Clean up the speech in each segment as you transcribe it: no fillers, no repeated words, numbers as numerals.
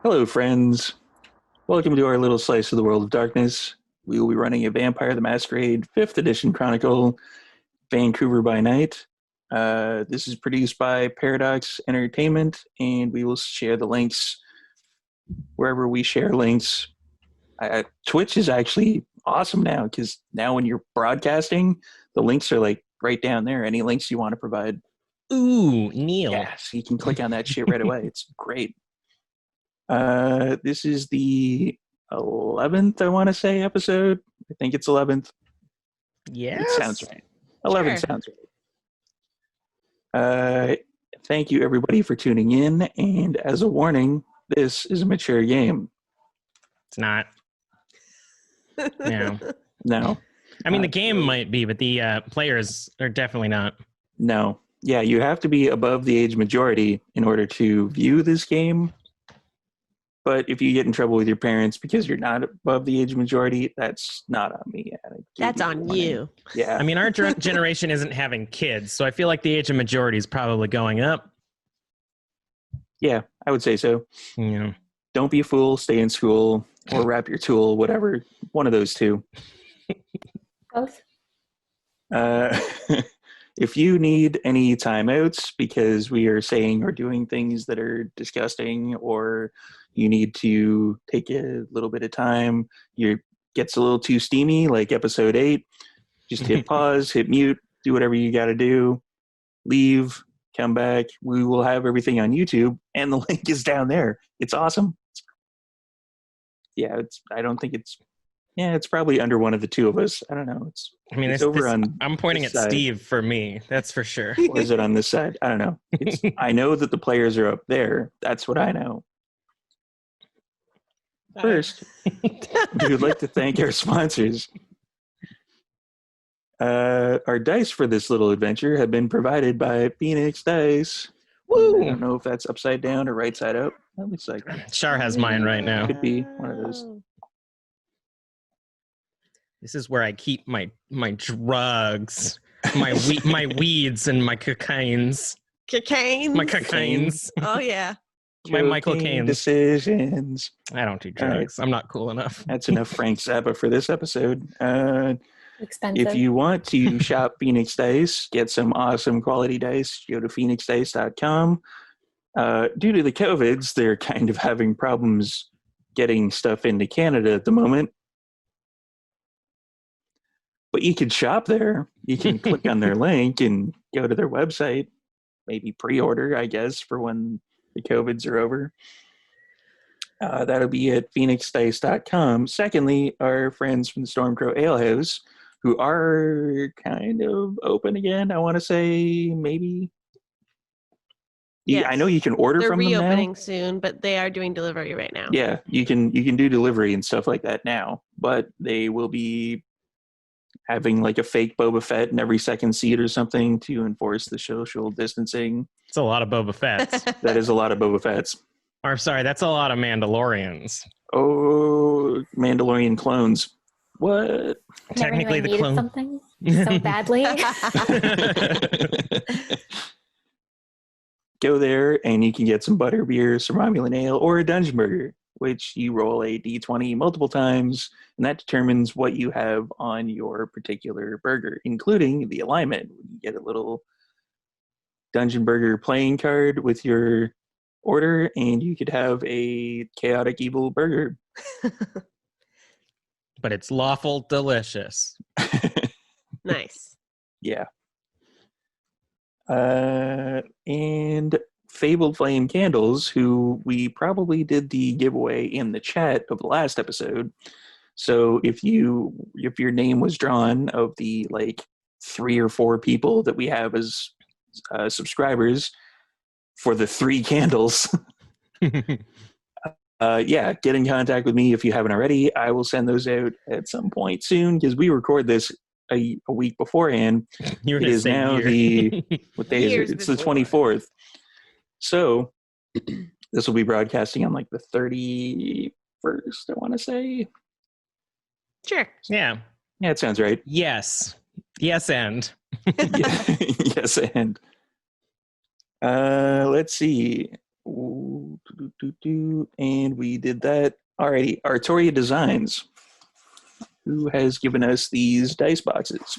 Hello, friends. Welcome to our little slice of the world of darkness. We will be running a Vampire the Masquerade 5th edition Chronicle, Vancouver by Night. This is produced by Paradox Entertainment, and we will share the links wherever we share links. Twitch is actually awesome now, because now when you're broadcasting, the links are like right down there. Any links you want to provide. Ooh, Neil. Yes, you can click on that shit right away. It's great. This is the 11th, I want to say, episode. I think it's 11th. Yes. It sounds right. 11 Sure. sounds right. Thank you, everybody, for tuning in. And as a warning, this is a mature game. It's not. No. No. I mean, the game might be, but the players are definitely not. No. Yeah, you have to be above the age majority in order to view this game. But if you get in trouble with your parents because you're not above the age majority, that's not on me. That's on you. Yeah. I mean, our generation isn't having kids, so I feel like the age of majority is probably going up. Yeah, I would say so. Yeah. Don't be a fool, stay in school, or wrap your tool, whatever. One of those two. Both. If you need any timeouts because we are saying or doing things that are disgusting, or you need to take a little bit of time, you gets a little too steamy, like episode 8, just hit pause, hit mute, do whatever you got to do, leave, come back. We will have everything on YouTube, and the link is down there. It's awesome. Yeah, it's probably under one of the two of us. I don't know. I'm pointing at side. Steve for me. That's for sure. Or is it on this side? I don't know. I know that the players are up there. That's what I know. First, we would like to thank our sponsors. Our dice for this little adventure have been provided by Phoenix Dice. Woo! I don't know if that's upside down or right side up. That looks like Char has mine right now. could be one of those. This is where I keep my drugs, my weeds and my cocaines. Cocaine. My cocaines. Oh yeah. My Michael Joking Caine decisions. I don't do drugs. I'm not cool enough. That's enough Frank Zappa for this episode. Expensive. If you want to shop Phoenix Dice, get some awesome quality dice, go to phoenixdice.com. Due to the COVIDs, they're kind of having problems getting stuff into Canada at the moment. But you can shop there. You can click on their link and go to their website. Maybe pre-order, I guess, for when the COVIDs are over. That'll be at phoenixdice.com. Secondly, our friends from the Stormcrow Ale House, who are kind of open again, I want to say, maybe. Yes. I know you can order They're from them now. reopening soon, but they are doing delivery right now. Yeah, you can do delivery and stuff like that now, but they will be having like a fake Boba Fett in every second seat or something to enforce the social distancing. It's a lot of Boba Fett's. That is a lot of Boba Fett's. Or sorry, that's a lot of Mandalorians. Oh, Mandalorian clones. What? Technically, the clone. Something so badly. Go there and you can get some butterbeer, some Romulan ale, or a dungeon burger, which you roll a d20 multiple times, and that determines what you have on your particular burger, including the alignment. You get a little dungeon burger playing card with your order, and you could have a chaotic evil burger. But it's lawful delicious. Nice. Yeah. And Fabled Flame Candles, who we probably did the giveaway in the chat of the last episode. So if your name was drawn of the like 3 or 4 people that we have as subscribers for the 3 candles, get in contact with me if you haven't already. I will send those out at some point soon, because we record this a week beforehand. It is now the what day is it? It's the 24th. So this will be broadcasting on like the 31st, I want to say. Sure. Yeah, it sounds right. Yes, and Yes, and let's see. Ooh, and we did that. Alrighty, Artoria Designs. Who has given us these dice boxes?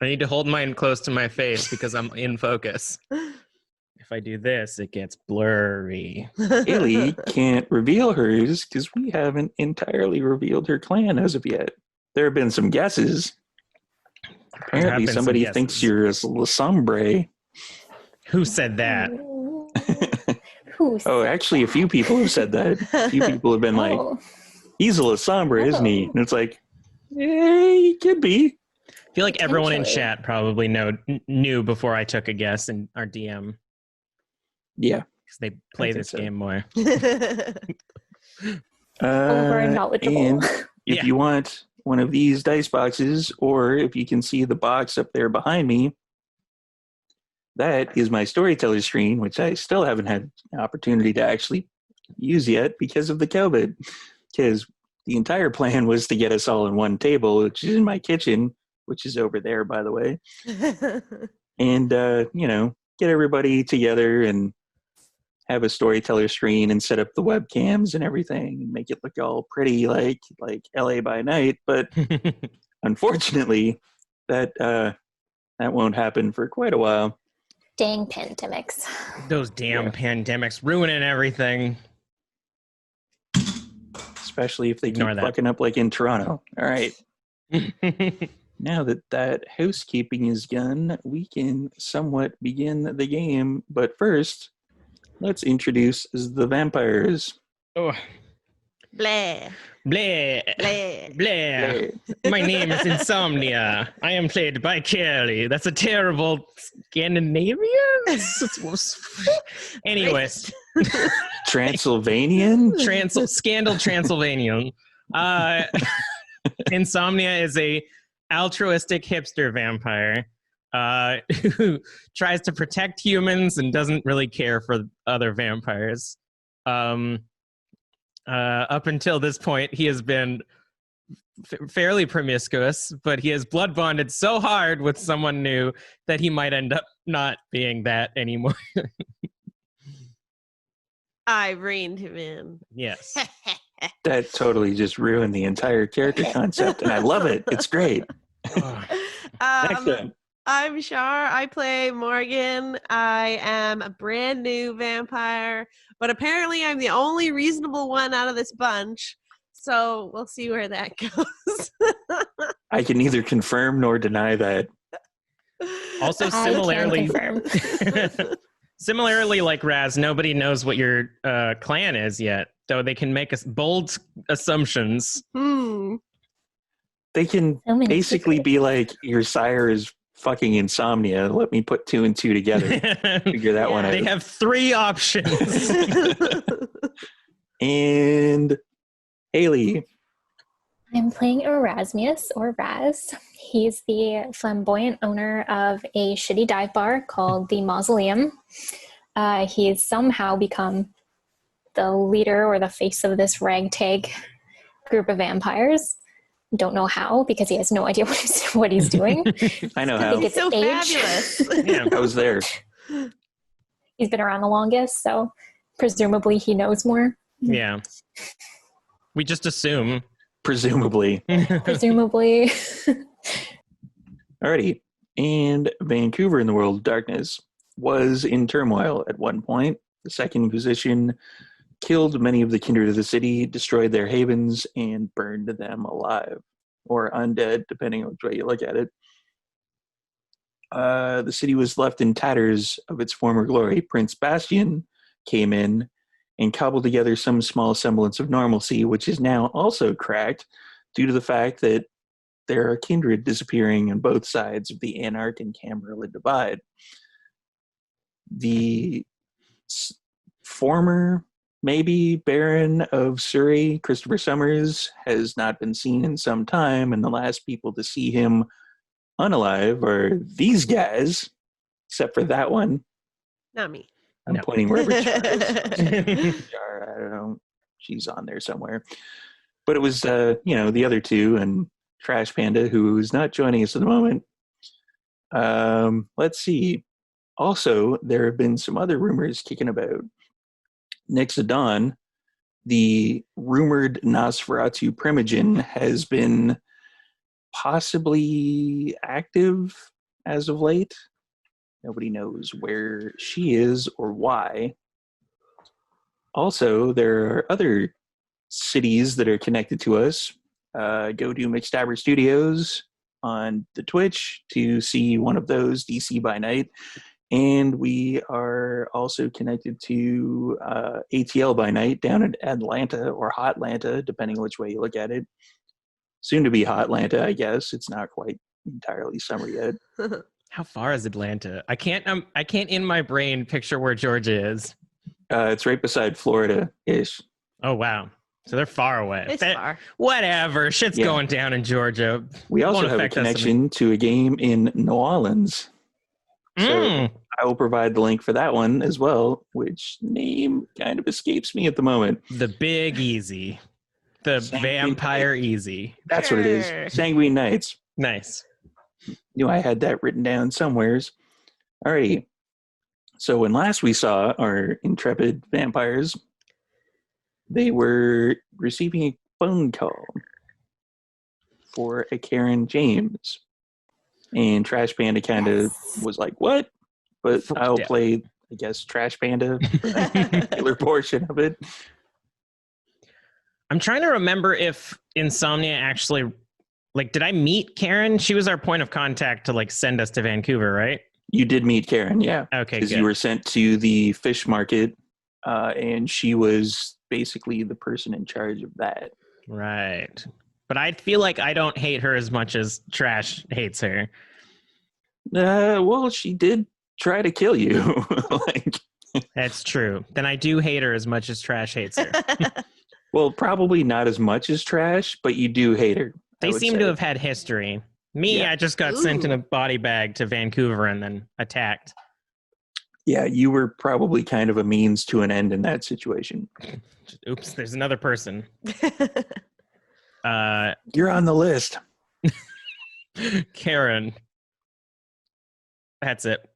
I need to hold mine close to my face because I'm in focus. If I do this, it gets blurry. Haley can't reveal hers because we haven't entirely revealed her clan as of yet. There have been some guesses. Apparently, been somebody some thinks guesses. you're a Lassombre. Who said that? Who's Oh, actually, a few people have said that. A few people have been like, oh, he's a Lassombre, isn't he? Oh. And it's like, yeah, he could be. I feel like everyone in Potentially. chat probably knew before I took a guess in our DM Yeah. because they play think this so. game more. over knowledgeable. And if Yeah. you want one of these dice boxes, or if you can see the box up there behind me, that is my storyteller screen, which I still haven't had an opportunity to actually use yet because of the COVID. Because the entire plan was to get us all in one table, which is in my kitchen, which is over there, by the way. And, get everybody together and have a storyteller screen and set up the webcams and everything and make it look all pretty like LA by night. But unfortunately, that won't happen for quite a while. Dang pandemics. Those damn Yeah. pandemics ruining everything. Especially if they Ignore keep that. fucking up like in Toronto. All right. Now that housekeeping is done, we can somewhat begin the game. But first, let's introduce the vampires. Oh, Blah. bleh. Blah. Bleh. My name is Insomnia. I am played by Kelly. That's a terrible Scandinavian? Anyways, Transylvanian? Scandal Transylvanian. Insomnia is a altruistic hipster vampire who tries to protect humans and doesn't really care for other vampires. Up until this point, he has been fairly promiscuous, but he has blood bonded so hard with someone new that he might end up not being that anymore. I reined him in. Yes. That totally just ruined the entire character concept, and I love it. It's great. Next up. I'm Shar. I play Morgan. I am a brand new vampire, but apparently I'm the only reasonable one out of this bunch. So we'll see where that goes. I can neither confirm nor deny that. Also, I can confirm. similarly, like Raz, nobody knows what your clan is yet, though they can make bold assumptions. They can So many basically secrets. be like, your sire is fucking insomnia. Let me put 2 and 2 together. Figure that one out. They have 3 options. And Haley. I'm playing Erasmus, or Raz. He's the flamboyant owner of a shitty dive bar called the Mausoleum. He's somehow become the leader or the face of this ragtag group of vampires. Don't know how, because he has no idea what he's doing. I know I how. think it's So age. fabulous. Yeah. I was there. He's been around the longest, so presumably he knows more. Yeah. We just assume. Presumably. Presumably. Alrighty. And Vancouver in the World of Darkness was in turmoil at one point. The Second Inquisition killed many of the kindred of the city, destroyed their havens, and burned them alive. Or undead, depending on which way you look at it. The city was left in tatters of its former glory. Prince Bastian came in and cobbled together some small semblance of normalcy, which is now also cracked due to the fact that there are kindred disappearing on both sides of the Anarch and Camarilla divide. The former, maybe, Baron of Surrey, Christopher Summers, has not been seen in some time, and the last people to see him unalive are these guys, except for that one. Not me. I'm No. pointing wherever Char is. Char, I don't know. She's on there somewhere. But it was, the other two, and Trash Panda, who's not joining us at the moment. Let's see. Also, there have been some other rumors kicking about. Next to Dawn, the rumored Nosferatu Primogen has been possibly active as of late. Nobody knows where she is or why. Also, there are other cities that are connected to us. Go to McStabber Studios on the Twitch to see one of those, DC by Night. And we are also connected to ATL by Night down in Atlanta or Hotlanta, depending which way you look at it. Soon to be Hotlanta, I guess. It's not quite entirely summer yet. How far is Atlanta? I can't in my brain picture where Georgia is. It's right beside Florida-ish. Oh, wow. So they're far away. It's far. Whatever. Shit's going down in Georgia. We also have a connection to a game in New Orleans. So I will provide the link for that one as well, which name kind of escapes me at the moment. The Big Easy. The Vampire Easy. That's what it is. Sanguine Nights. Nice. Knew I had that written down somewheres. Alrighty. So when last we saw our intrepid vampires, they were receiving a phone call for a Karen James. And Trash Panda kind of was like, what? But I'll play, I guess, Trash Panda for that particular portion of it. I'm trying to remember if Insomnia actually, like, did I meet Karen? She was our point of contact to, like, send us to Vancouver, right? You did meet Karen, yeah. Okay, because you were sent to the fish market, and she was basically the person in charge of that. Right. But I feel like I don't hate her as much as Trash hates her. Well, she did try to kill you. That's true. Then I do hate her as much as Trash hates her. Well, probably not as much as Trash, but you do hate her. They seem to have had history. Me, I just got sent in a body bag to Vancouver and then attacked. Yeah, you were probably kind of a means to an end in that situation. Oops, there's another person. You're on the list. Karen. That's it.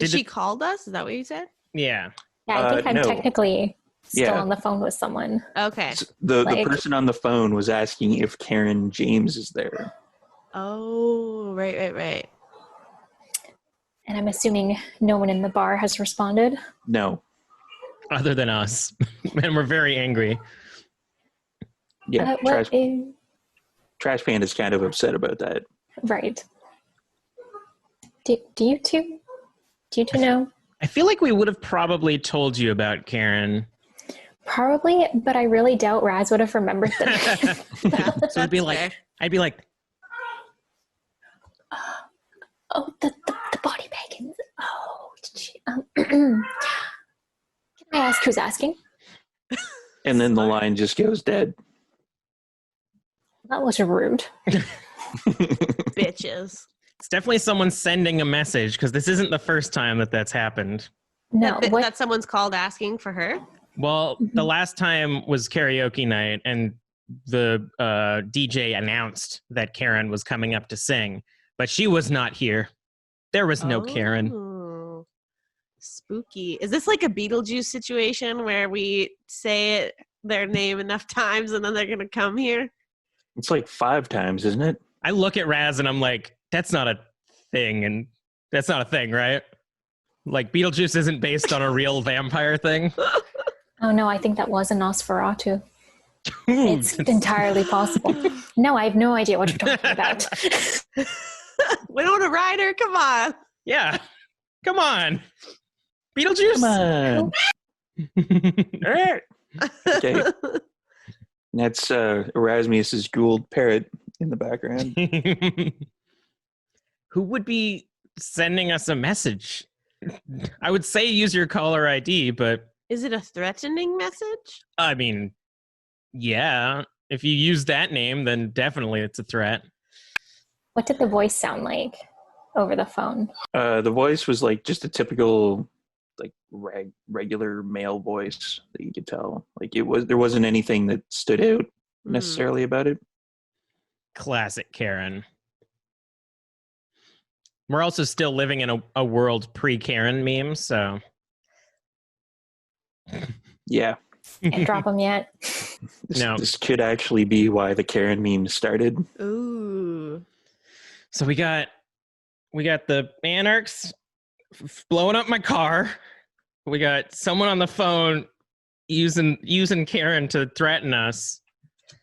She called us? Is that what you said? Yeah. Yeah, I think I'm no. technically still on the phone with someone. Okay. The person on the phone was asking if Karen James is there. Oh, right. And I'm assuming no one in the bar has responded. No. Other than us. And we're very angry. Yeah, Trash Panda's kind of upset about that. Right. Do you two know? I feel like we would have probably told you about Karen. Probably, but I really doubt Raz would have remembered the name. So I'd be like, oh, the body bag. Oh, can I ask who's asking? And then the line just goes dead. That was rude. Bitches. it's definitely someone sending a message because this isn't the first time that's happened. No, that someone's called asking for her? Well, the last time was karaoke night, and the DJ announced that Karen was coming up to sing, but she was not here. There was no Karen. Spooky. Is this like a Beetlejuice situation where we say their name enough times and then they're going to come here? It's like 5 times, isn't it? I look at Raz and I'm like, that's not a thing, and that's not a thing, right? Like, Beetlejuice isn't based on a real vampire thing. Oh, no, I think that was a Nosferatu. It's entirely possible. No, I have no idea what you're talking about. Winona Ryder, come on. Yeah. Come on. Beetlejuice? Come on. Okay. That's Erasmus's Gould parrot in the background. Who would be sending us a message? I would say use your caller ID, but... Is it a threatening message? I mean, yeah. If you use that name, then definitely it's a threat. What did the voice sound like over the phone? The voice was like just a typical like regular male voice that you could tell. Like there wasn't anything that stood out necessarily about it. Classic Karen. We're also still living in a world pre-Karen memes, so Yeah. Can't drop them yet. This could actually be why the Karen meme started. Ooh. So we got the anarchs blowing up my car. We got someone on the phone using Karen to threaten us.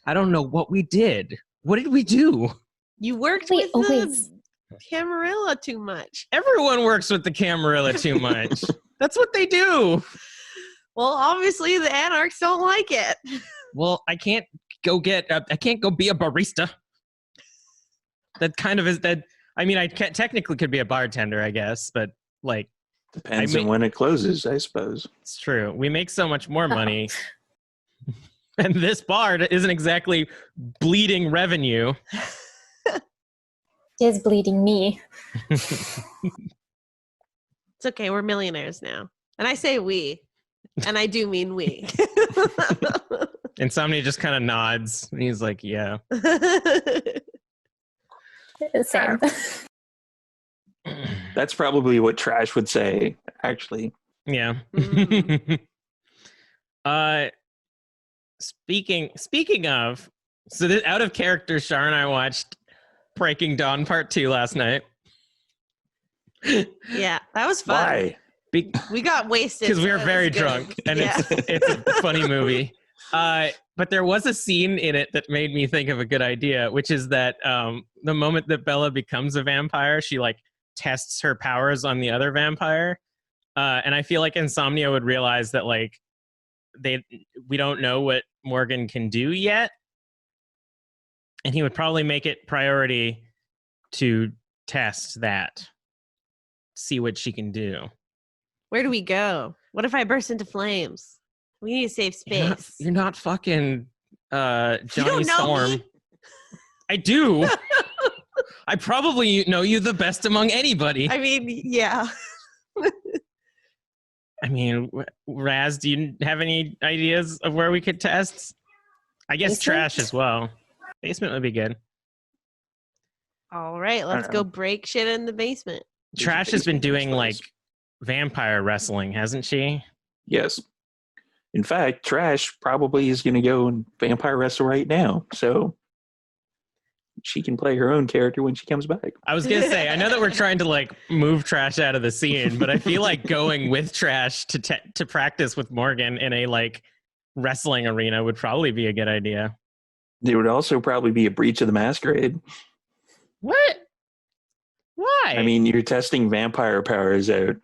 I don't know what we did. What did we do? You worked with the Camarilla too much. Everyone works with the Camarilla too much. That's what they do. Well, obviously the anarchs don't like it. Well, I can't go be a barista. That kind of is that. I mean, I technically could be a bartender, I guess, but like depends on when it closes, I suppose. It's true. We make so much more money, and this bar isn't exactly bleeding revenue. It is bleeding me. It's okay. We're millionaires now, and I say we. And I do mean we. Insomnia just kind of nods. And he's like, yeah. Same. That's probably what Trash would say, actually. Yeah. Speaking of, so this, out of character, Shar and I watched Breaking Dawn Part 2 last night. Yeah, that was fun. Why? We got wasted because we were very drunk, and it's a funny movie. But there was a scene in it that made me think of a good idea, which is that the moment that Bella becomes a vampire, she like tests her powers on the other vampire, and I feel like Insomnia would realize that like we don't know what Morgan can do yet, and he would probably make it priority to test that, see what she can do. Where do we go? What if I burst into flames? We need a safe space. You're not fucking Johnny You don't know Storm. me? I do. I probably know you the best among anybody. I mean, yeah. I mean, Raz, do you have any ideas of where we could test? I guess Basement? Trash as well. Basement would be good. All right, let's go break shit in the basement. Trash has been doing like vampire wrestling, hasn't she? Yes. In fact, Trash probably is going to go and vampire wrestle right now, so she can play her own character when she comes back. I was gonna say, I know that we're trying to like move Trash out of the scene, but I feel like going with Trash to practice with Morgan in a like wrestling arena would probably be a good idea. There would also probably be a breach of the Masquerade. What? Why? I mean, you're testing vampire powers out.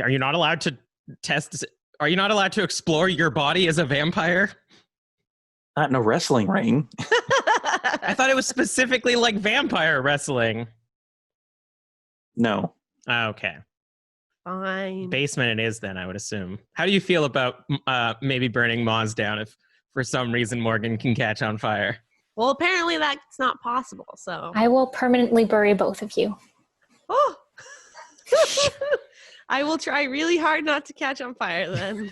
Are you not allowed to test? Are you not allowed to explore your body as a vampire? Not in a wrestling ring. I thought it was specifically like vampire wrestling. No. Okay. Fine. Basement it is then, I would assume. How do you feel about maybe burning Moz down if for some reason Morgan can catch on fire? Well, apparently that's not possible, so. I will permanently bury both of you. Oh! I will try really hard not to catch on fire then.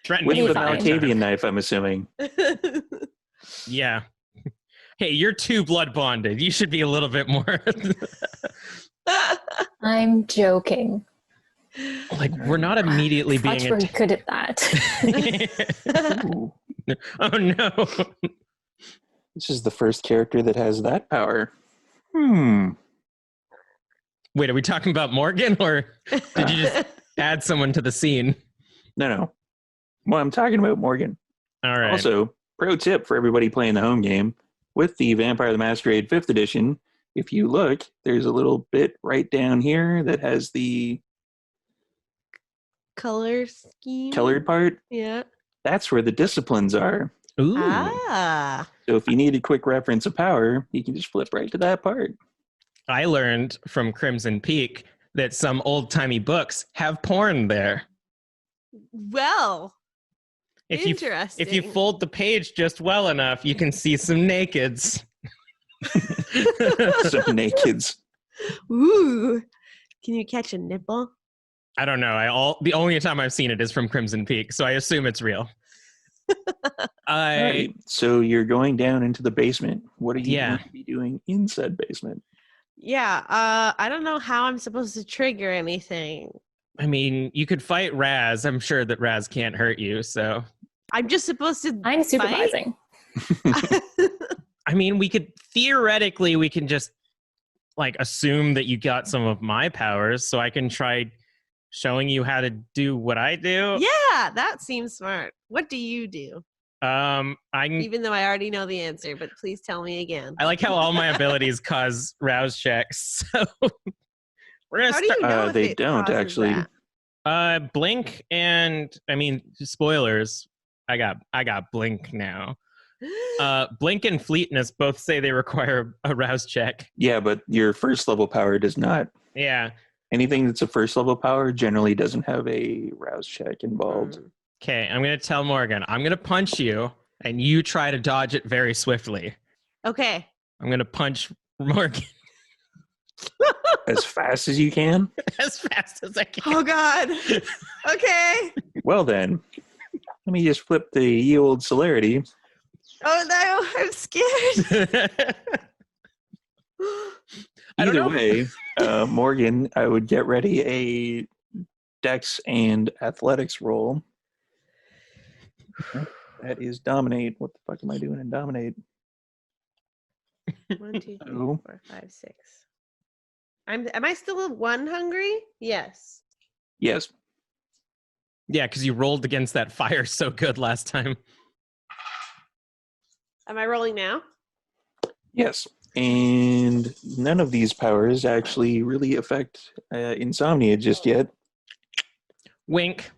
Threaten With me the fire. Malkavian knife, I'm assuming. Yeah. Hey, you're too blood bonded. You should be a little bit more. I'm joking. Like, we're not immediately Thought being you were good at that. Ooh. Oh no. This is the first character that has that power. Wait, are we talking about Morgan or did you just add someone to the scene? No. Well, I'm talking about Morgan. All right. Also, pro tip for everybody playing the home game, with the Vampire the Masquerade 5th edition, if you look, there's a little bit right down here that has the Color scheme? colored part. Yeah. That's where the disciplines are. Ooh. Ah. So if you need a quick reference of power, you can just flip right to that part. I learned from Crimson Peak that some old-timey books have porn there. Well, interesting. If you fold the page just well enough, you can see some nakeds. Some nakeds. Ooh. Can you catch a nipple? I don't know. The only time I've seen it is from Crimson Peak, so I assume it's real. Alright, so you're going down into the basement. What are you Yeah. going to be doing in said basement? Yeah, I don't know how I'm supposed to trigger anything. I mean, you could fight Raz. I'm sure that Raz can't hurt you, so. I'm just supposed to I'm fight? supervising. I mean, we can just like assume that you got some of my powers, so I can try showing you how to do what I do. Yeah, that seems smart. What do you do? Even though I already know the answer, but please tell me again. I like how all my abilities cause rouse checks. So we're gonna How do you know if They it don't, causes actually. that? Blink and I mean spoilers. I got Blink now. Blink and Fleetness both say they require a rouse check. Yeah, but your first level power does not. Yeah. Anything that's a first level power generally doesn't have a rouse check involved. Okay, I'm gonna tell Morgan. I'm gonna punch you, and you try to dodge it very swiftly. Okay. I'm gonna punch Morgan As fast as you can? as fast as I can. Oh God. Okay. Well then, let me just flip the ye old celerity. Oh no, I'm scared. I don't Either know. way, Morgan, I would get ready a Dex and Athletics roll. That is Dominate. What the fuck am I doing in Dominate? 1, 2, 3, Oh. 4, 5, 6. Am I still a 1 hungry? Yes. Yes. Yeah, because you rolled against that fire so good last time. Am I rolling now? Yes. And none of these powers actually really affect insomnia just yet. Wink.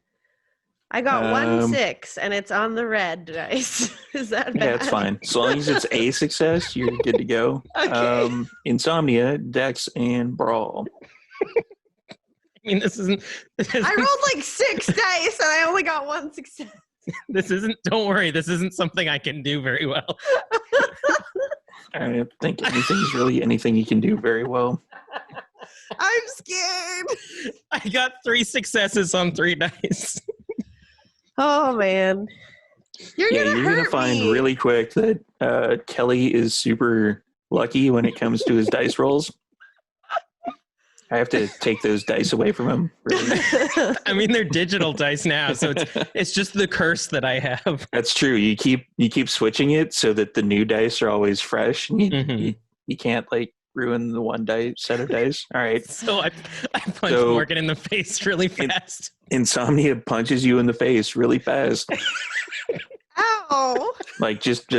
I got 1 Um, 6 and it's on the red dice. Is that bad? Yeah, it's fine. As long as it's a success, you're good to go. Okay. Insomnia, Dex, and Brawl. I mean, this isn't. I rolled like 6 dice and I only got 1 success. This isn't. Don't worry. This isn't something I can do very well. I don't think anything's really anything you can do very well. I'm scared. I got 3 successes on 3 dice. Oh man. You're Gonna find me. really quick that Kelly is super lucky when it comes to his dice rolls. I have to take those dice away from him. Really. I mean, they're digital dice now, so it's just the curse that I have. That's true. You keep switching it so that the new dice are always fresh. And you can't like ruin the one set of dice. All right. So I punched Morgan in the face really fast. Insomnia punches you in the face really fast. Ow. Like just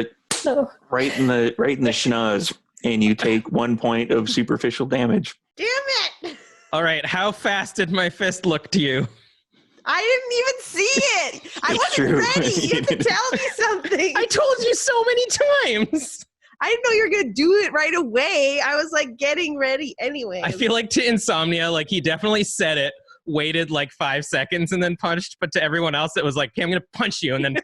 Oh, right in the schnoz, and you take 1 point of superficial damage. Damn it. All right, how fast did my fist look to you? I didn't even see it. I It's wasn't true. ready. You have to tell me something. I told you so many times. I didn't know you were gonna do it right away. I was like getting ready anyway. I feel like to Insomnia, like he definitely said it, waited like 5 seconds and then punched, but to everyone else it was like, okay, I'm gonna punch you and then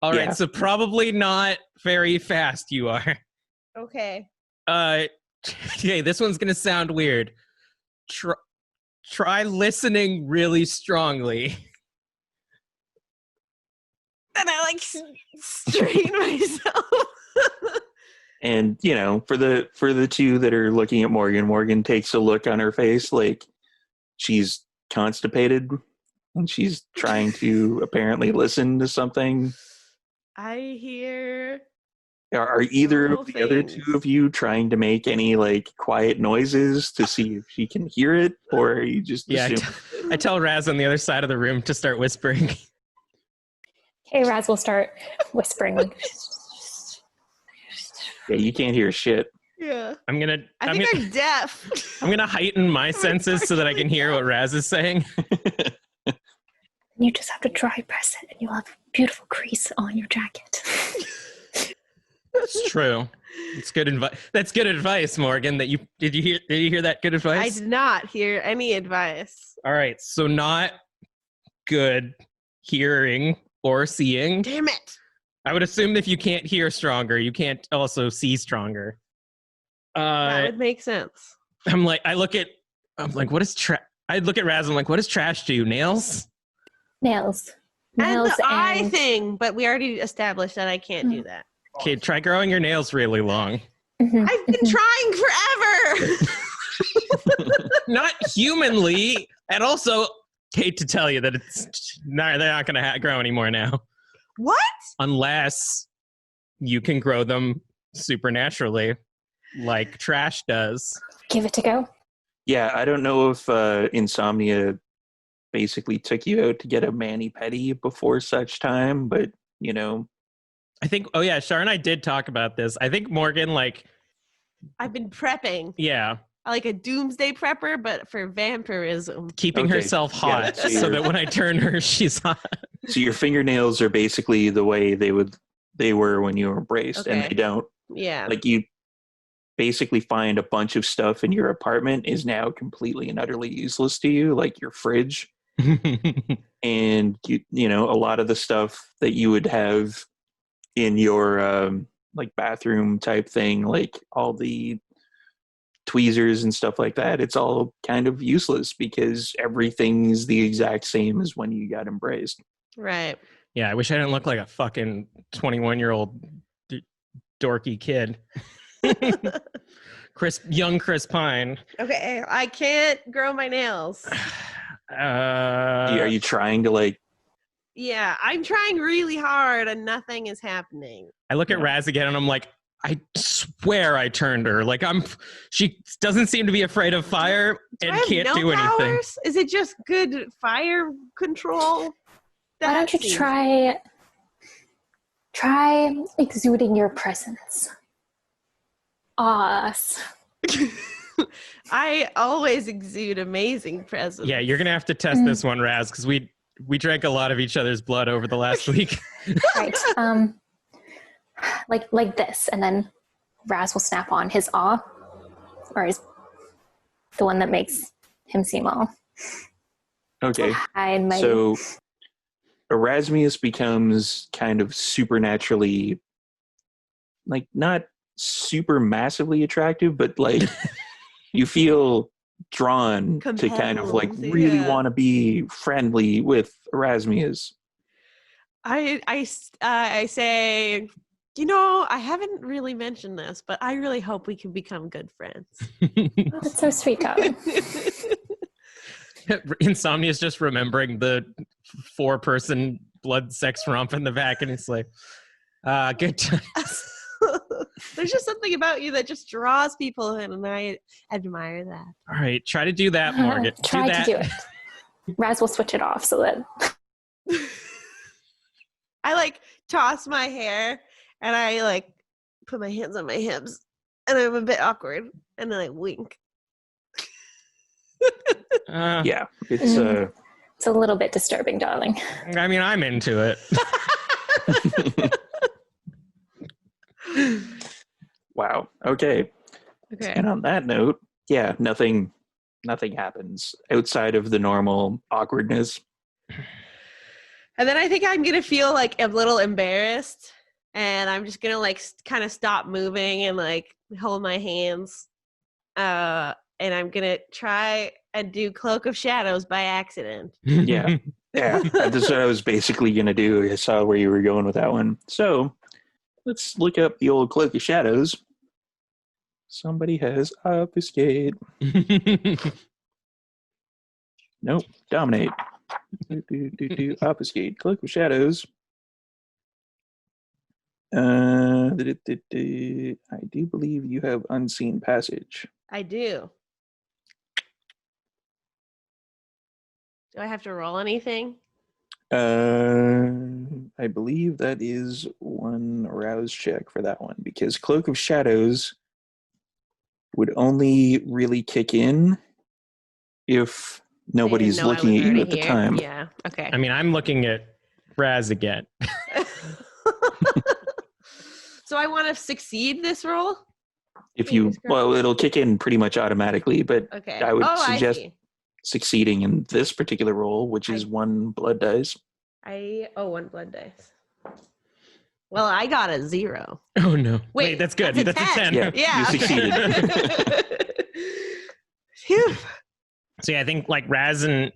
all right, Yeah. so probably not very fast you are. Okay. Okay, this one's gonna sound weird. Try listening really strongly. And I like strain myself. And for the two that are looking at Morgan takes a look on her face like she's constipated and she's trying to apparently listen to something. I hear. Are either Little of the other things. two of you trying to make any like quiet noises to see if she can hear it, or are you just Yeah, assuming? I tell Raz on the other side of the room to start whispering. okay, Raz will start whispering. Yeah, you can't hear shit. Yeah. I'm gonna I'm deaf. I'm gonna heighten my senses so that I can hear what Raz is saying. You just have to dry press it, and you'll have a beautiful crease on your jacket. It's true. It's good advice. That's good advice, Morgan. Did you hear that good I advice? did not hear any advice. All right, so not good hearing or seeing. Damn it. I would assume that if you can't hear stronger, you can't also see stronger. That would make sense. I'm like, what is trash? I look at Raz. I'm like, what does trash do? Nails? Nails. And Nails the eye and thing, but we already established that I can't do that. Okay, try growing your nails really long. Mhm, I've been trying forever. Not humanly, and also hate to tell you that they're not going to grow anymore now, What? unless you can grow them supernaturally, like trash does. Give it a go. Yeah, I don't know if Insomnia basically took you out to get a mani-pedi before such time, but, you know. I think, oh yeah, Shar and I did talk about this. I think Morgan, like, I've been prepping. yeah, Like a doomsday prepper, but for vampirism. keeping Okay, herself hot yeah, so so that when I turn her, she's hot. So your fingernails are basically the way they were when you were embraced, and Okay. they don't. Yeah. Like, you basically find a bunch of stuff in your apartment is now completely and utterly useless to you, like your fridge. And you know, a lot of the stuff that you would have in your like bathroom type thing, like all the tweezers and stuff like that, it's all kind of useless because everything's the exact same as when you got embraced. Right. Yeah, I wish I didn't look like a fucking 21-year-old dorky kid. Young Chris Pine. Okay. I can't grow my nails. Are you trying to, like, Yeah. I'm trying really hard and nothing is happening. I look at Raz again and I'm like, I swear I turned her. Like, she doesn't seem to be afraid of fire and I have can't no do anything. powers? Is it just good fire control? Why don't you try exuding your presence? Us. I always exude amazing presence. Yeah, you're gonna have to test this one, Raz, because we drank a lot of each other's blood over the last week. Right. Like this, and then Raz will snap on his awe, or the one that makes him seem all. okay. High and mighty. So Erasmus becomes kind of supernaturally, like, not super massively attractive, but like you feel drawn to kind of like Compelled, really yeah. want to be friendly with Erasmus. I say, you know, I haven't really mentioned this, but I really hope we can become good friends. Oh, that's so sweet, darling. Insomnia is just remembering the 4-person blood sex romp in the back, and it's like, good times. There's just something about you that just draws people in, and I admire that. All right, try to do that, Morgan. Try to do it. Raz will switch it off so that I like toss my hair and I like put my hands on my hips and I'm a bit awkward and then I wink. Yeah, it's it's a little bit disturbing, darling. I mean, I'm into it. wow. Okay. Okay. And on that note, yeah, nothing happens outside of the normal awkwardness. And then I think I'm gonna feel like a little embarrassed, and I'm just gonna like kind of stop moving and like hold my hands, and I'm gonna try and do Cloak of Shadows by accident. Yeah. Yeah, that's what I was basically going to do. I saw where you were going with that one. So let's look up the old Cloak of Shadows. Somebody has obfuscate. Nope, dominate. Obfuscate. Cloak of Shadows. I do believe you have Unseen Passage. I do. Do I have to roll anything? I believe that is one rouse check for that one, because Cloak of Shadows would only really kick in if nobody's They didn't know I was looking at you already at the here. time. Yeah. Okay. I mean, I'm looking at Raz again. So I want to succeed this roll? If you, Fingers crossed. well, it'll kick in pretty much automatically, but Okay. I would I suggest see. succeeding in this particular roll, which is one blood dice. One blood dice. Well, I got a 0. Oh no! Wait, that's good. that's a That's a 10. 10. Yeah, Yeah. you okay. succeeded. Phew. So yeah, I think like Raz and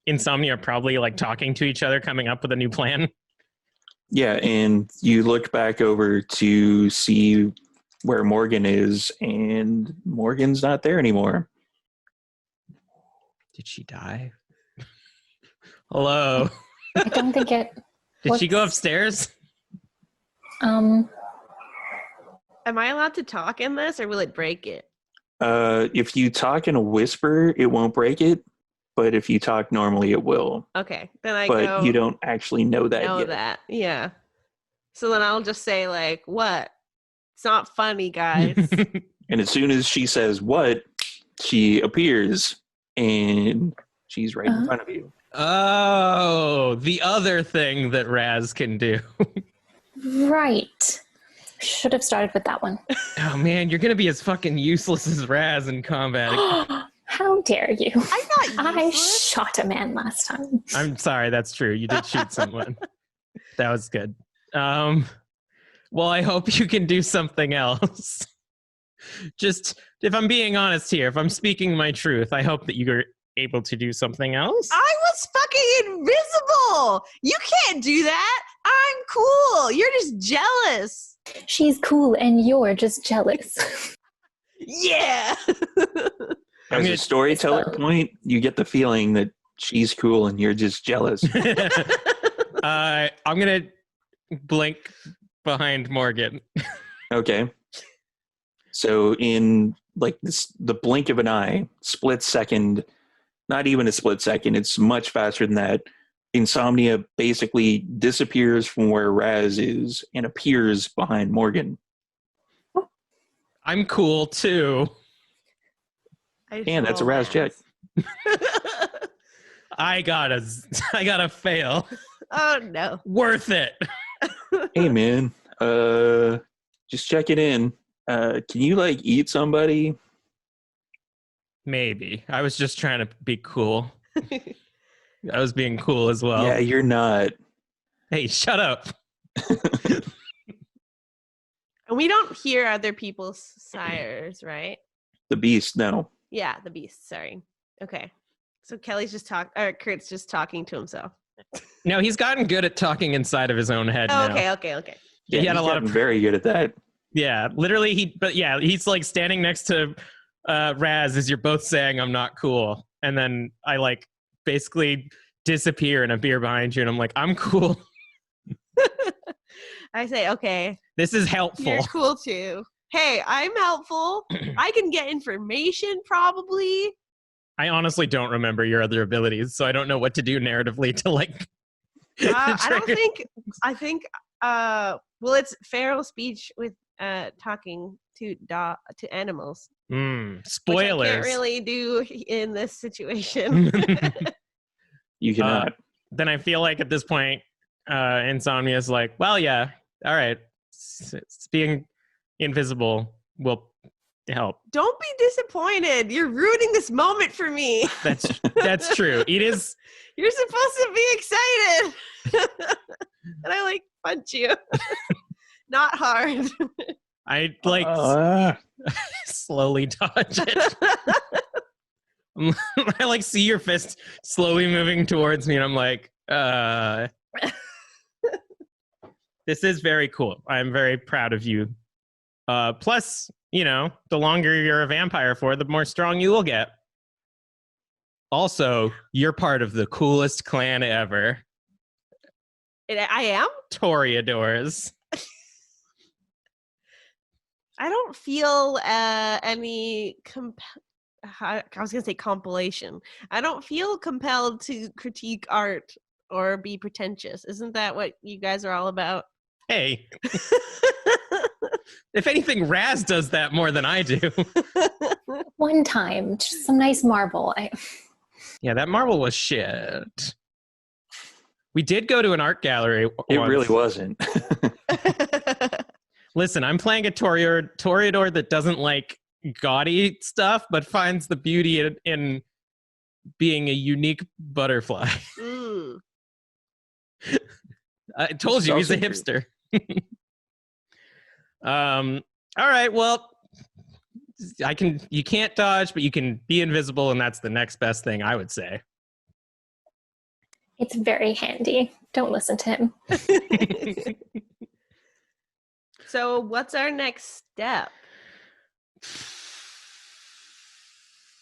Insomnia are probably like talking to each other, coming up with a new plan. Yeah, and you look back over to see where Morgan is, and Morgan's not there anymore. Did she die? Hello. I don't think it. Did she go What's- upstairs? Am I allowed to talk in this, or will it break it? If you talk in a whisper, it won't break it, but if you talk normally, it will. Okay, then I But go. you don't actually know that know yet. that, yeah. So then I'll just say like, "What? It's not funny, guys." And as soon as she says what, she appears, and she's right in front of you. Oh, the other thing that Raz can do. Right. Should have started with that one. Oh man, you're gonna be as fucking useless as Raz in combat. How dare you? I'm not I useless. shot a man last time. I'm sorry, that's true. You did shoot someone. That was good. Well, I hope you can do something else. Just, if I'm being honest here, if I'm speaking my truth, I hope that you're able to do something else. I was fucking invisible. You can't do that. I'm cool. You're just jealous. She's cool and you're just jealous. Yeah. As a storyteller point, you get the feeling that she's cool and you're just jealous. I'm gonna blink behind Morgan. Okay. So in like this, the blink of an eye, split second, not even a split second, it's much faster than that. Insomnia basically disappears from where Raz is and appears behind Morgan. I'm cool too. And that's a Raz check. I gotta fail. Oh no. Worth it. Hey man, just checking in. Can you like eat somebody? Maybe. I was just trying to be cool. I was being cool as well. Yeah, you're not. Hey, shut up. And we don't hear other people's sires, right? The beast, no. Yeah, the beast. Sorry. Okay. So Kelly's just Kurt's just talking to himself. No, he's gotten good at talking inside of his own head Oh, now. okay. Yeah, He had he's a lot gotten of very good at that. Yeah, literally he's like standing next to Raz as you're both saying I'm not cool. And then I like basically disappear and appear behind you and I'm like, I'm cool. I say, okay, This is helpful. you're cool too. Hey, I'm helpful. I can get information probably. I honestly don't remember your other abilities, so I don't know what to do narratively to like I think well, it's feral speech with talking to animals. Spoilers. Which I can't really do in this situation. You cannot. Then I feel like at this point, Insomnia is like, well, yeah, all right. It's being invisible will help. Don't be disappointed. You're ruining this moment for me. That's true. It is. You're supposed to be excited. And I like punch you. Not hard. I like slowly dodge it. I like see your fist slowly moving towards me, and I'm like, this is very cool. I'm very proud of you. Plus, you know, the longer you're a vampire for, the more strong you will get. Also, you're part of the coolest clan ever. I am? Toreadors. I don't feel any I was going to say compilation. I don't feel compelled to critique art or be pretentious. Isn't that what you guys are all about? Hey. If anything, Raz does that more than I do. One time, just some nice marble. Yeah, that marble was shit. We did go to an art gallery It once. really wasn't. Listen, I'm playing a Toreador that doesn't like gaudy stuff, but finds the beauty in being a unique butterfly. Mm. I told you, he's a hipster. All right, well, You can't dodge, but you can be invisible, and that's the next best thing, I would say. It's very handy. Don't listen to him. So what's our next step?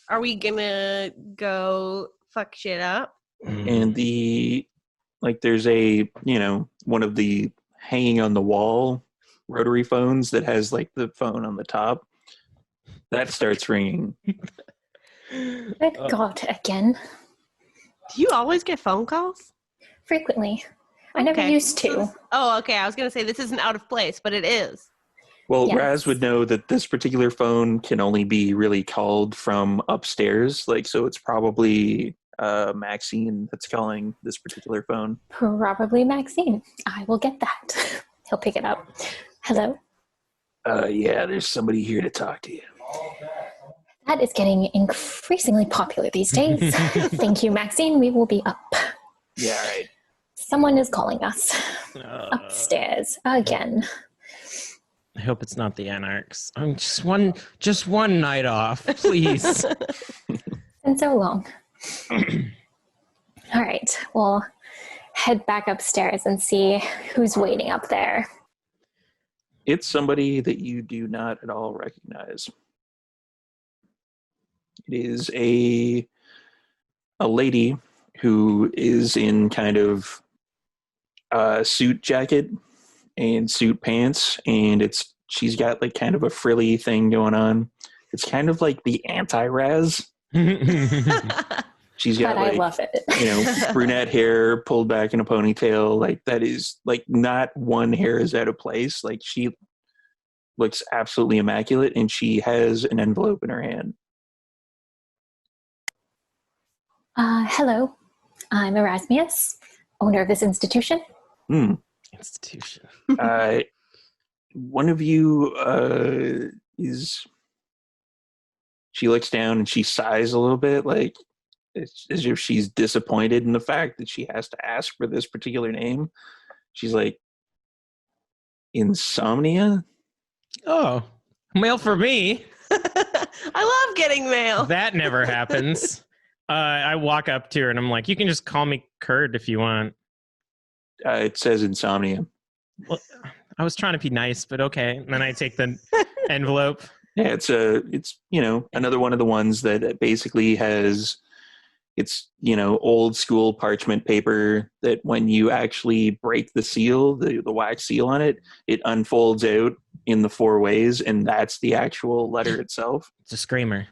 Are we gonna go fuck shit up? And there's a, one of the hanging on the wall rotary phones that has like the phone on the top. That starts ringing. Good God, again. Do you always get phone calls? Frequently. I never Okay. used to. Oh, okay. I was gonna say this isn't out of place, but it is. Well, Yes. Raz would know that this particular phone can only be really called from upstairs. Like, so it's probably Maxine that's calling this particular phone. Probably Maxine. I will get that. He'll pick it up. Hello? Yeah, there's somebody here to talk to you. That is getting increasingly popular these days. Thank you, Maxine. We will be up. Yeah, right. Someone is calling us. Upstairs. Again. I hope it's not the Anarchs. I'm just one night off, please. Been so long. All right. We'll head back upstairs and see who's waiting up there. It's somebody that you do not at all recognize. It is a lady who is in kind of a suit jacket and suit pants, and she's got like kind of a frilly thing going on. It's kind of like the anti-Raz. She's got But I like, love it. brunette hair pulled back in a ponytail. Like that is like not one hair is out of place. Like she looks absolutely immaculate, and she has an envelope in her hand. Hello. I'm Erasmus, owner of this institution. Institution. One of you is. She looks down and she sighs a little bit, like it's as if she's disappointed in the fact that she has to ask for this particular name. She's like, Insomnia? Oh, mail for me. I love getting mail. That never happens. I walk up to her and I'm like, you can just call me Kurt if you want. It says Insomnia. Well, I was trying to be nice, but okay. And then I take the envelope. Yeah, it's another one of the ones that basically has, it's old school parchment paper that when you actually break the seal, the wax seal on it, it unfolds out in the 4 ways, and that's the actual letter itself. It's a screamer.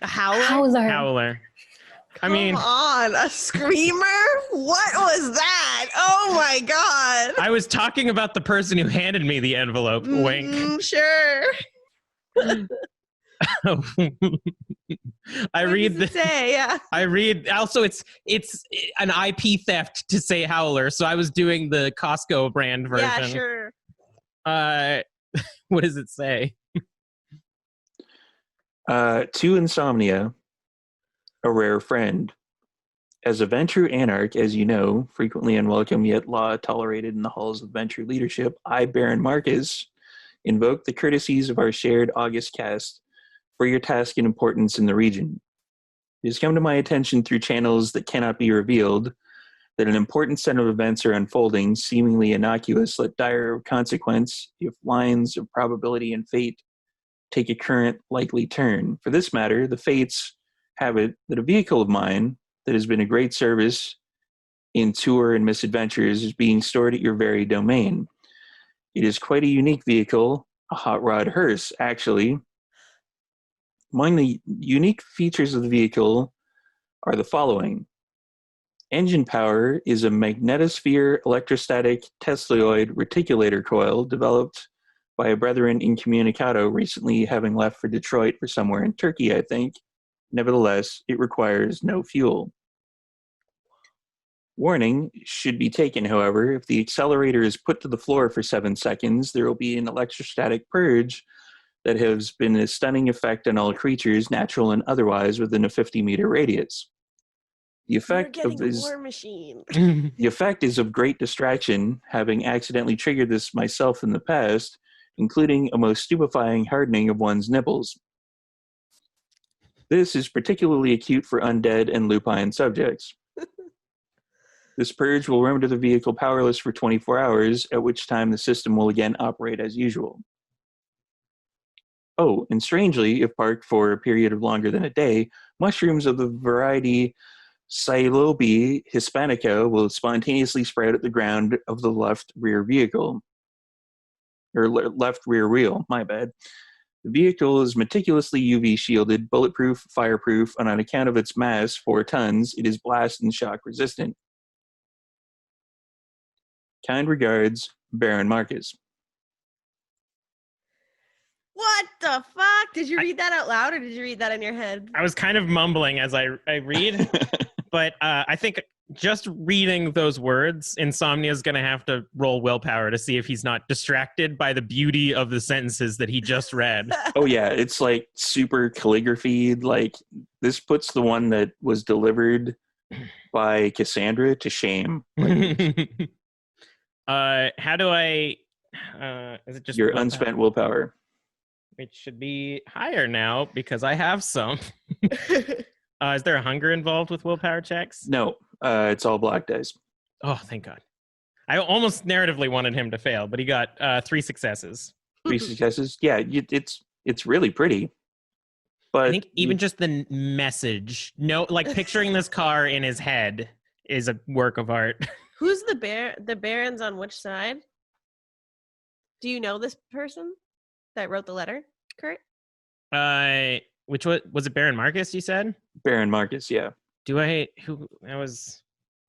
A howler? Howler. Come on, a screamer? What was that? Oh my god. I was talking about the person who handed me the envelope. Wink. Sure. I read the say, yeah. I read also it's an IP theft to say howler, so I was doing the Costco brand version. Yeah, sure. What does it say? To Insomnia, a rare friend. As a Ventrue Anarch, as you know, frequently unwelcome yet law tolerated in the halls of Ventrue leadership, I, Baron Marcus, invoke the courtesies of our shared August caste for your task and importance in the region. It has come to my attention through channels that cannot be revealed that an important set of events are unfolding, seemingly innocuous, yet dire of consequence, if lines of probability and fate take a current likely turn. For this matter, the fates have it that a vehicle of mine that has been a great service in tour and misadventures is being stored at your very domain. It is quite a unique vehicle, a hot rod hearse, actually. Among the unique features of the vehicle are the following. Engine power is a magnetosphere electrostatic Tesloid reticulator coil developed by a brethren incommunicado recently having left for Detroit or somewhere in Turkey, I think. Nevertheless, it requires no fuel. Warning should be taken, however, if the accelerator is put to the floor for 7 seconds, there will be an electrostatic purge that has been a stunning effect on all creatures, natural and otherwise, within a 50-meter radius. The effect You're of getting this, War Machine. the effect is of great distraction, having accidentally triggered this myself in the past, including a most stupefying hardening of one's nipples. This is particularly acute for undead and lupine subjects. This purge will render the vehicle powerless for 24 hours, at which time the system will again operate as usual. Oh, and strangely, if parked for a period of longer than a day, mushrooms of the variety Psilobe hispanica will spontaneously sprout at the ground of the left rear vehicle. Or left rear wheel, my bad. The vehicle is meticulously UV shielded, bulletproof, fireproof, and on account of its mass, 4 tons, it is blast and shock resistant. Kind regards, Baron Marcus. What the fuck? Did you read that out loud or did you read that in your head? I was kind of mumbling as I read, but I think just reading those words, Insomnia is going to have to roll willpower to see if he's not distracted by the beauty of the sentences that he just read. Oh yeah, it's like super calligraphy. Like this puts the one that was delivered by Cassandra to shame. Like, How do I? Is it just your willpower? unspent willpower? It should be higher now because I have some. Is there a hunger involved with willpower checks? No, it's all black dice. Oh, thank God. I almost narratively wanted him to fail, but he got 3 successes. 3 successes. Yeah, it's really pretty. But I think even just the message, like picturing this car in his head is a work of art. Who's the bear? The Baron's on which side? Do you know this person that wrote the letter, Kurt? Which was it? Baron Marcus? You said Baron Marcus. Yeah. Which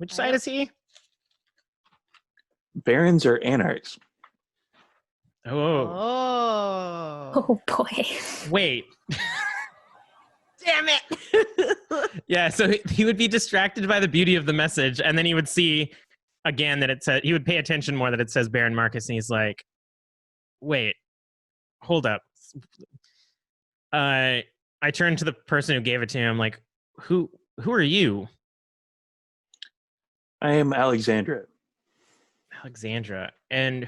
side is he? Barons are anarchs. Oh boy. Wait. Damn it. Yeah, so he would be distracted by the beauty of the message, and then he would see again that it said, he would pay attention more that it says Baron Marcus, and he's like, wait, hold up. I turned to the person who gave it to him, like, who are you? I am Alexandra. Alexandra. And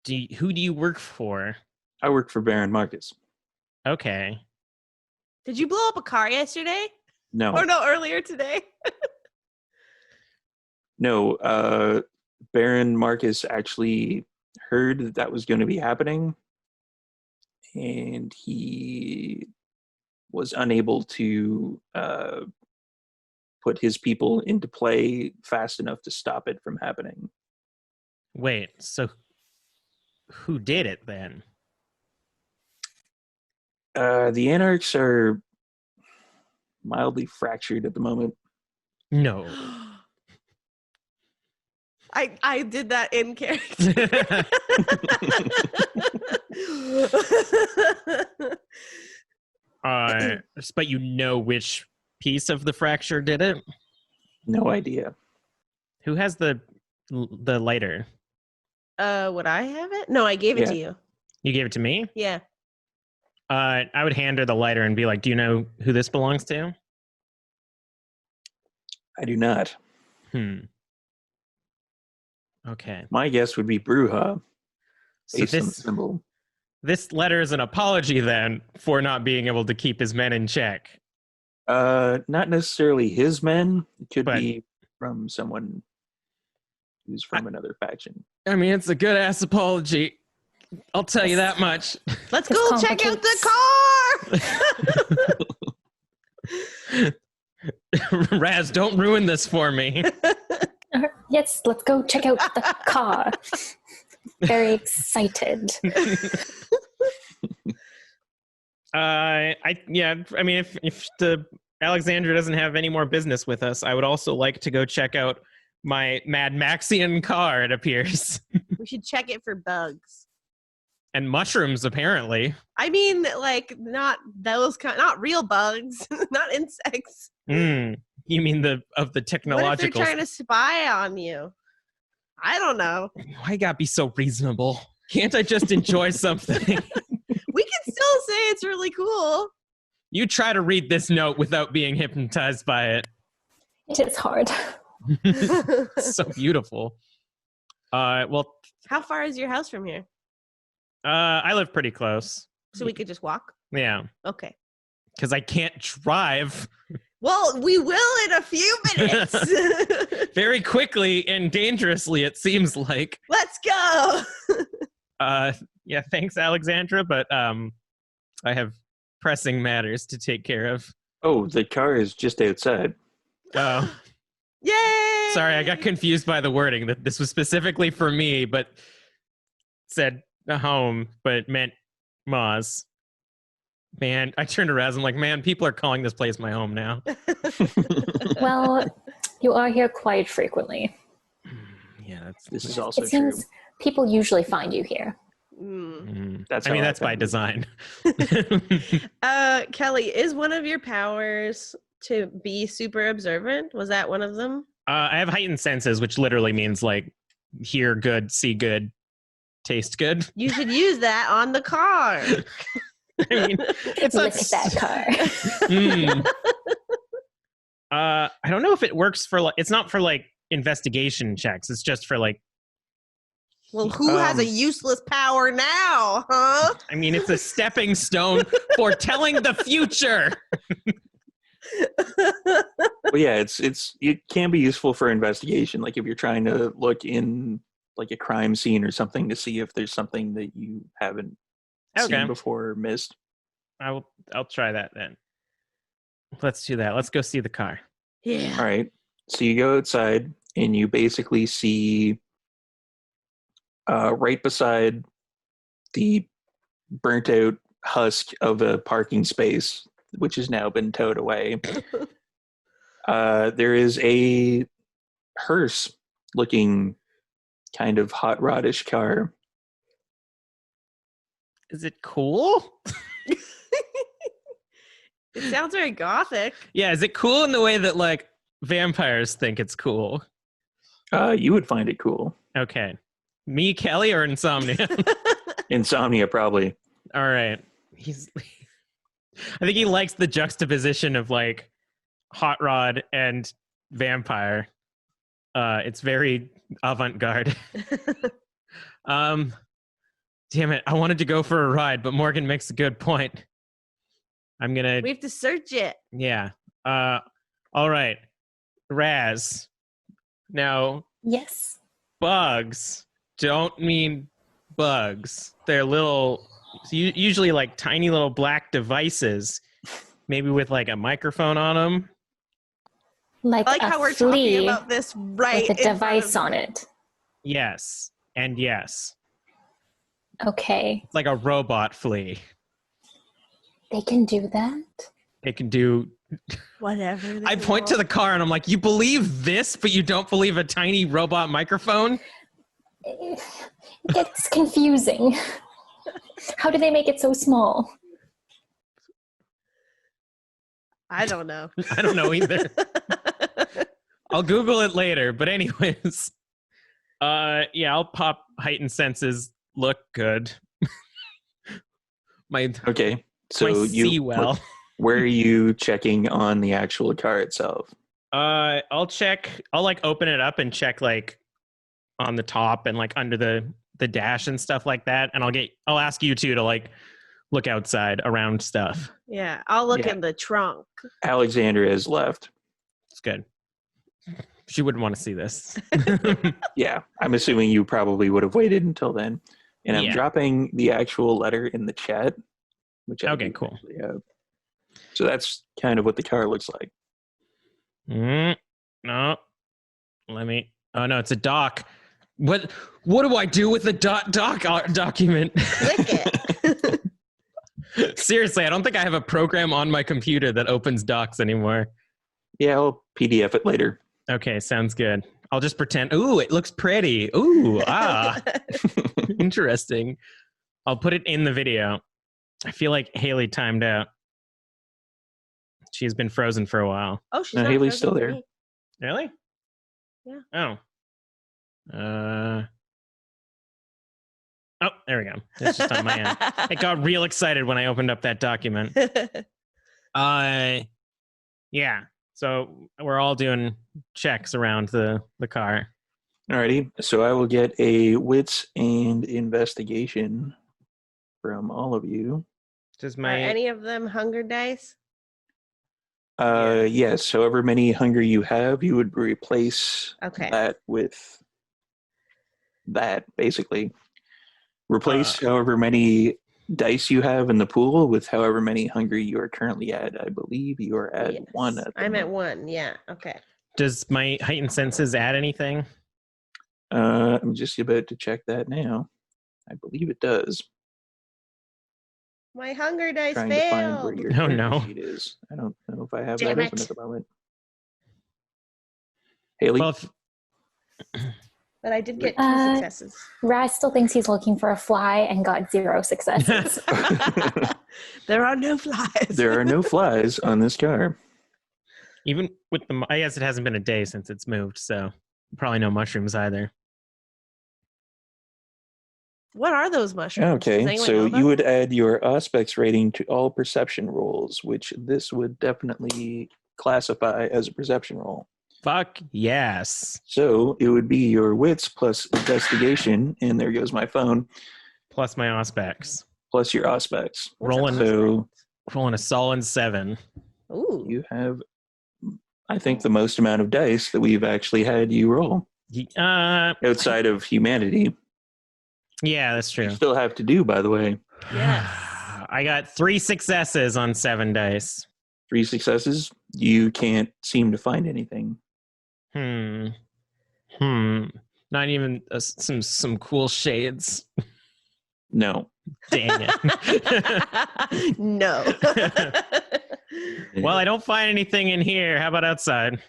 who do you work for? I work for Baron Marcus. Okay. Did you blow up a car yesterday? No. Or no, earlier today? No, Baron Marcus actually heard that was going to be happening, and he was unable to put his people into play fast enough to stop it from happening. Wait, so who did it then? The Anarchs are mildly fractured at the moment. No. I did that in character. But you know which piece of the fracture did it? No idea. Who has the lighter? Would I have it? No, I gave it to you. You gave it to me? Yeah. I would hand her the lighter and be like, do you know who this belongs to? I do not. Okay. My guess would be Bruja. So this letter is an apology then for not being able to keep his men in check. Not necessarily his men. It could be from someone who's from another faction. I mean, it's a good ass apology. I'll tell you that much. Let's go check out the car. Raz, don't ruin this for me. Yes, let's go check out the car. Very excited. I mean, if the Alexandra doesn't have any more business with us, I would also like to go check out my Mad Maxian car, it appears. We should check it for bugs. And mushrooms, apparently. I mean, like, not those kind, not real bugs, not insects. You mean the technological? What if they're trying to spy on you? I don't know. Why gotta be so reasonable? Can't I just enjoy something? We can still say it's really cool. You try to read this note without being hypnotized by it. It is hard. So beautiful. Well, how far is your house from here? I live pretty close. So we could just walk? Yeah, Okay. because I can't drive Well, we will in a few minutes. very quickly and dangerously, it seems like. Let's go. Yeah, thanks, Alexandra, but I have pressing matters to take care of. Oh, the car is just outside. Oh, Yay! sorry, I got confused by the wording that this was specifically for me, but said home, but meant Moz. Man, I turned to Raz. I'm like, man, people are calling this place my home now. Well, you are here quite frequently. Yeah, This is also It true. seems people usually find you here. That's I mean, how that's by found it. design. Kelly, is one of your powers to be super observant? Was that one of them? I have heightened senses, which literally means like hear good, see good, taste good. You should use that on the car. I mean, it's Look at that car. Mm. I don't know if it works for like. It's not for like investigation checks. It's just for like. Well, who has a useless power now, huh? I mean, it's a stepping stone for telling the future. Well, yeah, it can be useful for investigation. Like if you're trying to look in like a crime scene or something to see if there's something that you haven't seen before or missed. I'll try that then. Let's do that. Let's go see the car. Yeah. All right. So you go outside and you basically see right beside the burnt out husk of a parking space, which has now been towed away. There is a hearse looking kind of hot rodish car. Is it cool? It sounds very gothic. Yeah, is it cool in the way that like vampires think it's cool? You would find it cool. Okay. Me, Kelly, or Insomnia? Insomnia, probably. All right. I think he likes the juxtaposition of like hot rod and vampire. It's very avant-garde. Damn it. I wanted to go for a ride, but Morgan makes a good point. I'm gonna. We have to search it. Yeah. All right. Raz. Now, Yes. bugs don't mean bugs. They're little, usually like tiny little black devices, maybe with like a microphone on them. Like I like a how we're talking flea about this right with a in front device of on it. Yes. And yes. Okay. It's like a robot flea. They can do that? It can do. whatever. I point to the car and I'm like, you believe this, but you don't believe a tiny robot microphone? It gets confusing. How do they make it so small? I don't know. I don't know either. I'll Google it later. But anyways, yeah, I'll pop heightened senses. Look good. Okay, so my you see well. where are you checking on the actual car itself? I'll check. I'll like open it up and check like on the top and like under the dash and stuff like that. And I'll ask you two to like look outside around stuff. Yeah, I'll look Yeah. in the trunk. Alexandra has left. It's good. She wouldn't want to see this. Yeah, I'm assuming you probably would have waited until then. And I'm Yeah. dropping the actual letter in the chat. Which I Okay, do cool. actually have. So that's kind of what the car looks like. No. Let me. Oh no, it's a doc. What do I do with the doc document? Click it. Seriously, I don't think I have a program on my computer that opens docs anymore. Yeah, I'll PDF it later. Okay, sounds good. I'll just pretend. Ooh, it looks pretty. Ooh, interesting. I'll put it in the video. I feel like Haley timed out. She's been frozen for a while. Oh, she's No, not Haley's frozen still for there. me. Really? Yeah. Oh, there we go. It's just on my end. I got real excited when I opened up that document. Yeah. So we're all doing checks around the car. Alrighty, so I will get a wits and investigation from all of you. Does Are my any of them hunger dice? Yes, however many hunger you have, you would replace Okay. that with that, basically. Replace however many dice you have in the pool with however many hunger you are currently at. I believe you are at Yes. 1 at the I'm at moment. 1. Yeah. Okay. does my heightened senses add anything? I'm just about to check that now. I believe it does. My hunger dice Trying to find where failed. your Oh, character no. sheet is. I don't know if I have Damn that open it. at the moment. Haley? Well, But I did get 2 Uh, successes. Raz still thinks he's looking for a fly and got 0 successes. There are no flies. There are no flies on this car. even with the, I guess it hasn't been a day since it's moved, so probably no mushrooms either. What are those mushrooms? Does Okay, anyone so know you about would them? add your Auspex rating to all perception rolls, which this would definitely classify as a perception roll. Fuck yes. So it would be your wits plus investigation, and there goes my phone, Plus my Auspex. plus your Auspex. What's rolling- an So Rolling a solid 7. Auspex? Ooh. you have, I think, the most amount of dice that we've actually had you roll outside of humanity. Yeah, that's You true. still have to do, by the way, Yes. I got 3 successes on 7 dice. 3 successes. You can't seem to find anything. Not even some cool shades. No. Dang it. No. Well, I don't find anything in here. How about outside?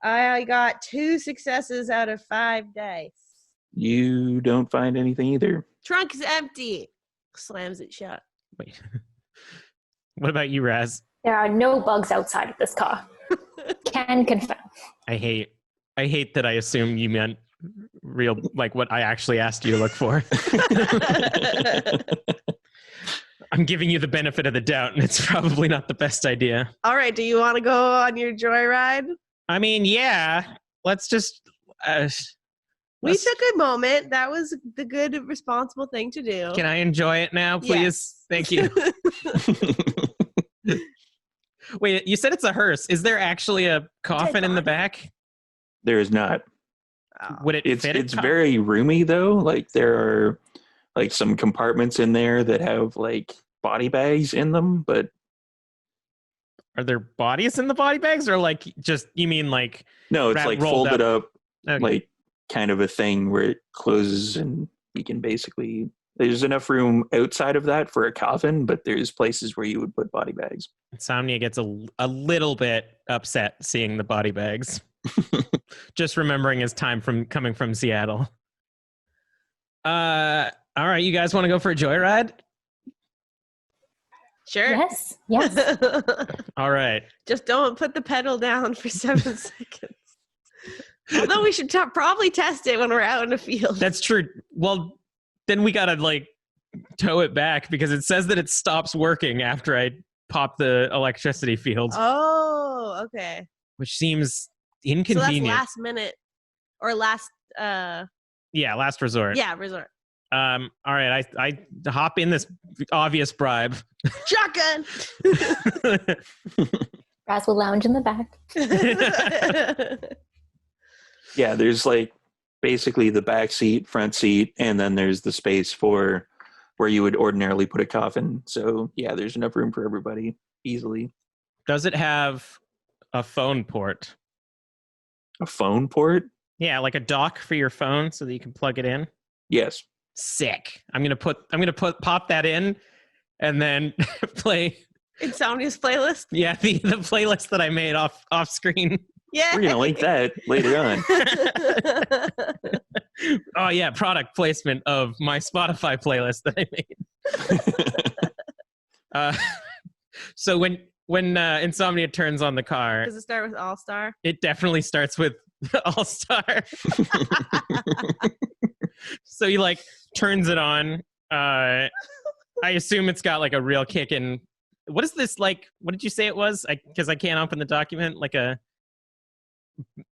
I got 2 successes out of 5 dice. You don't find anything either. Trunk is empty. Slams it shut. Wait. What about you, Raz? There are no bugs outside of this car. Can confirm. I hate that I assume you meant real, like what I actually asked you to look for. I'm giving you the benefit of the doubt, and it's probably not the best idea. All right. Do you want to go on your joyride? I mean, yeah. Let's just. We let's- took a moment. That was the good, responsible thing to do. Can I enjoy it now, please? Yes. Thank you. Wait, you said it's a hearse. Is there actually a coffin in the body. back? There is not. Oh. Would it fit? It's very roomy though. Like there are like some compartments in there that have like body bags in them, but Are there bodies in the body bags, or like just you mean like? no, it's Wrap- like rolled folded up, Okay. like kind of a thing where it closes and you can basically. There's enough room outside of that for a coffin, but there's places where you would put body bags. Insomnia gets a little bit upset seeing the body bags. Just remembering his time from coming from Seattle. All right, you guys want to go for a joyride? Sure. Yes, yes. All right. Just don't put the pedal down for 7 seconds. Although we should probably test it when we're out in the field. That's true. Well, then we gotta like tow it back because it says that it stops working after I pop the electricity field, Oh, okay. which seems So inconvenient. that's last minute or last Yeah, last resort. yeah, resort. All right, I hop in this obvious bribe. Shotgun. Raz will lounge in the back. Yeah, there's like basically the back seat, front seat, and then there's the space for where you would ordinarily put a coffin. So yeah, there's enough room for everybody easily. Does it have a phone port? A phone port? Yeah, like a dock for your phone so that you can plug it in. Yes. Sick. I'm gonna pop that in, and then play. Insomnia's playlist. Yeah, the playlist that I made off screen. Yeah. We're gonna link that later on. Oh yeah, product placement of my Spotify playlist that I made. So when Insomnia turns on the car, Does it start with All Star? it definitely starts with All Star. So he like turns it on. I assume it's got like a real kick in. What is this like? What did you say it was? Because I can't open the document.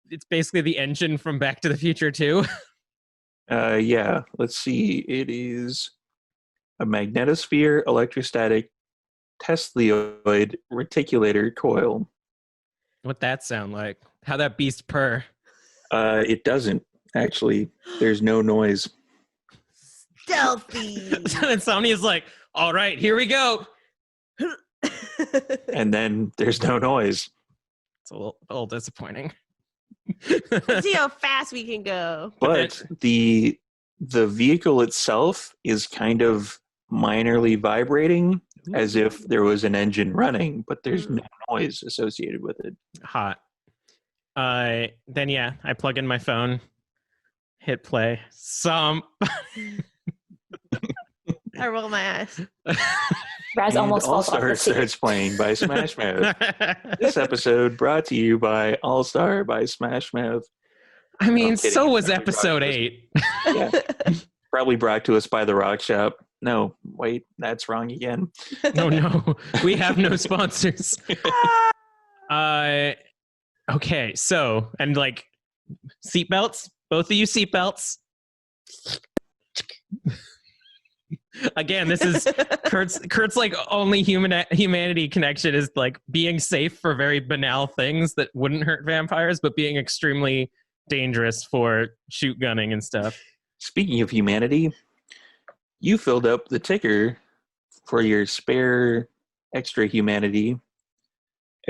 It's basically the engine from Back to the Future 2. Yeah, let's see. It is a magnetosphere electrostatic Tesloid reticulator coil. What that sound like? How that beast purr? It doesn't, actually. There's no noise. Stealthy. So Insomnia's like, all right, here we go. And then there's no noise. It's a little disappointing. Let's see how fast we can go. But the vehicle itself is kind of minorly vibrating as if there was an engine running, but there's no noise associated with it. Hot. Then yeah, I plug in my phone, hit play. I roll my eyes. Raz almost falls off All-Star the seat. starts playing by Smash Mouth. This episode brought to you by All-Star by Smash Mouth. I mean, I'm kidding. so was Probably episode brought to us- 8. Yeah. Probably brought to us by the Rock Shop. No, wait, that's wrong again. No, we have no sponsors. Okay, so, and like, seatbelts, both of you seatbelts. Again, this is Kurt's like only humanity connection is like being safe for very banal things that wouldn't hurt vampires, but being extremely dangerous for shoot gunning and stuff. Speaking of humanity, you filled up the ticker for your spare extra humanity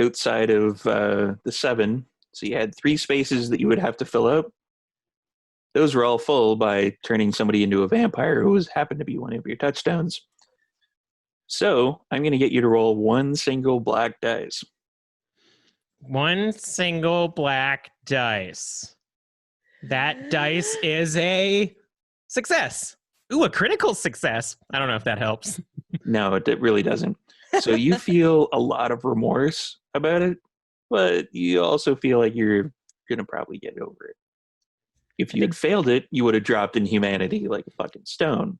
outside of the 7. So you had 3 spaces that you would have to fill up. Those were all full by turning somebody into a vampire who happened to be one of your touchdowns. So I'm going to get you to roll 1 single black dice. 1 single black dice. That dice is a success. Ooh, a critical success. I don't know if that helps. No, it really doesn't. So you feel a lot of remorse about it, but you also feel like you're going to probably get over it. If you had failed it, you would have dropped in humanity like a fucking stone.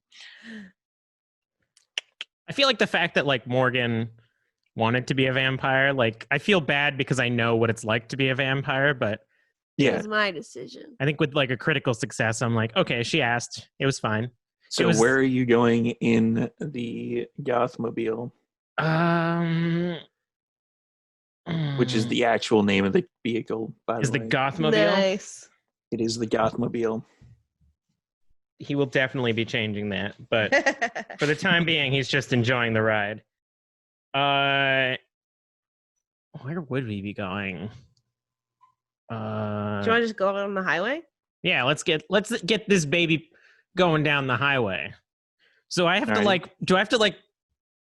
I feel like the fact that like Morgan wanted to be a vampire, like I feel bad because I know what it's like to be a vampire, but It Yeah. was my decision. I think with like a critical success, I'm like, okay, she asked. It was fine. So It was- where are you going in the Gothmobile, which is the actual name of the vehicle, by is the the way? Gothmobile? Nice. It is the Gothmobile. He will definitely be changing that, but for the time being, he's just enjoying the ride. Where would we be going? Do you want to just go on the highway? Yeah, let's get this baby going down the highway. So I have to All right. like, do I have to like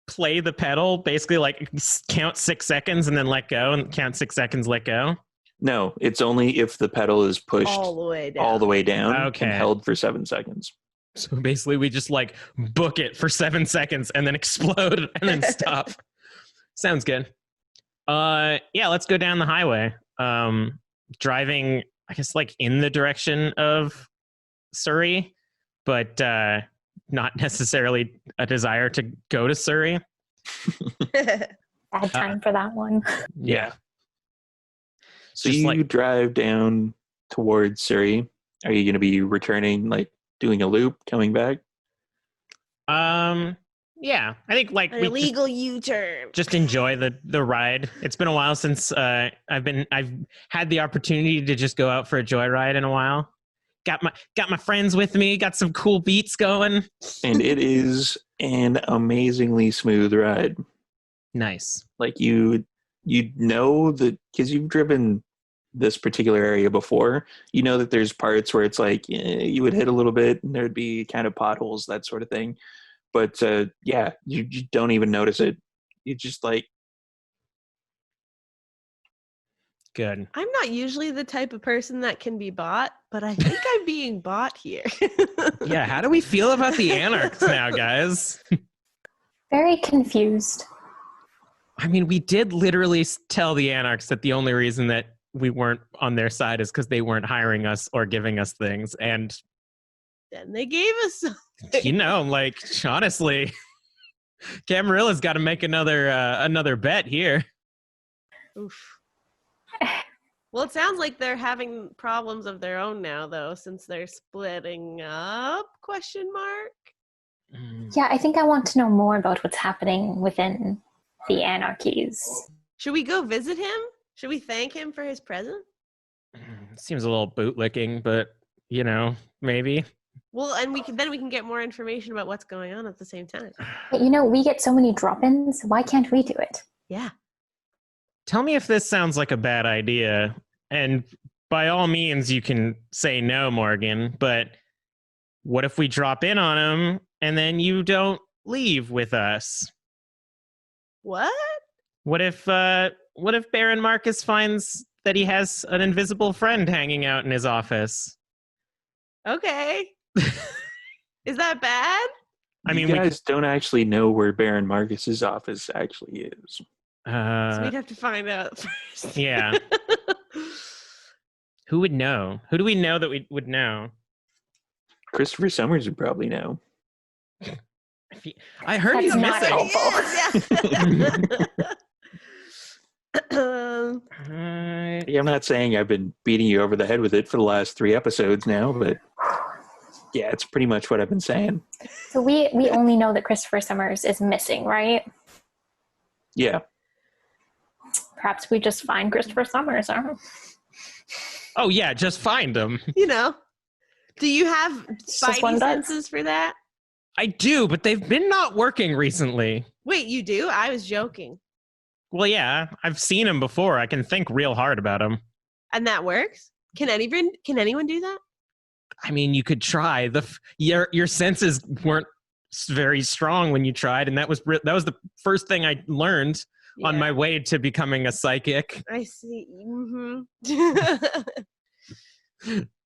play the pedal, basically like count 6 seconds and then let go, and count 6 seconds, let go? No, it's only if the pedal is pushed All the way down. all the way down Okay. and held for 7 seconds. So basically, we just like book it for 7 seconds and then explode and then stop. Sounds good. Yeah, let's go down the highway. Driving, I guess, like in the direction of Surrey, but not necessarily a desire to go to Surrey. Bad time for that one. Yeah. So Just you like- drive down towards Surrey. Are you going to be returning, like doing a loop, coming back? Yeah, I think like An we illegal U-turn. just enjoy the ride. It's been a while since I've had the opportunity to just go out for a joyride in a while. Got my friends with me. Got some cool beats going. And it is an amazingly smooth ride. Nice. Like you know that because you've driven this particular area before, you know that there's parts where it's like you would hit a little bit and there'd be kind of potholes, that sort of thing. But yeah, you don't even notice it. You just like, Good. I'm not usually the type of person that can be bought, but I think I'm being bought here. Yeah, how do we feel about the Anarchs now, guys? Very confused. I mean, we did literally tell the Anarchs that the only reason that we weren't on their side is because they weren't hiring us or giving us things. And, Then they gave us something. you know, like, honestly, Camarilla's got to make another bet here. Oof. Well, it sounds like they're having problems of their own now, though, since they're splitting up? Question mark. Yeah, I think I want to know more about what's happening within the anarchies. Should we go visit him? Should we thank him for his present? Seems a little bootlicking, but maybe. Well, and we can get more information about what's going on at the same time. But, we get so many drop-ins. Why can't we do it? Yeah. Tell me if this sounds like a bad idea, and by all means, you can say no, Morgan. But what if we drop in on him and then you don't leave with us? What? What if Baron Marcus finds that he has an invisible friend hanging out in his office? Okay. Is that bad? I mean, you guys don't actually know where Baron Marcus's office actually is. So we'd have to find out first. Yeah. Who would know? Who do we know that we would know? Christopher Summers would probably know. I heard That's he's not missing. helpful. Yeah, I'm not saying I've been beating you over the head with it for the last 3 episodes now, but yeah, it's pretty much what I've been saying. So we only know that Christopher Summers is missing, right? Yeah. Perhaps we just find Christopher Summers, huh? Oh yeah, just find him. Do you have just one spidey bug. senses for that? I do, but they've been not working recently. Wait, you do? I was joking. Well, yeah, I've seen him before. I can think real hard about him. And that works? Can anyone do that? I mean, you could try. Your senses weren't very strong when you tried, and that was the first thing I learned on my way to becoming a psychic. I see. Mm-hmm.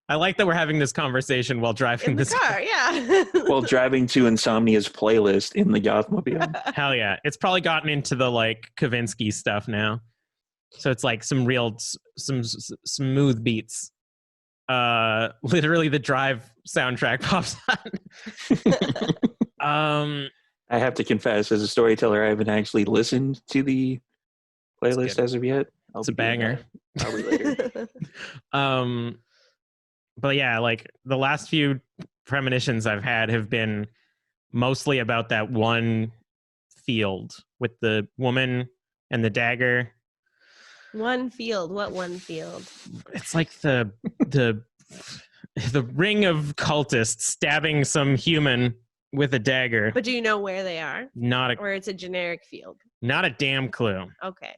I like that we're having this conversation while driving In the this car, yeah. While driving to Insomnia's playlist in the Gothmobile. Hell yeah. It's probably gotten into the Kavinsky stuff now. So it's some real some smooth beats. Literally the Drive soundtrack pops on. I have to confess, as a storyteller, I haven't actually listened to the playlist as of yet. It's a banger. Probably later. But yeah, the last few premonitions I've had have been mostly about that one field with the woman and the dagger. One field. What one field? It's like the ring of cultists stabbing some human with a dagger. But do you know where they are? Or it's a generic field? Not a damn clue. Okay.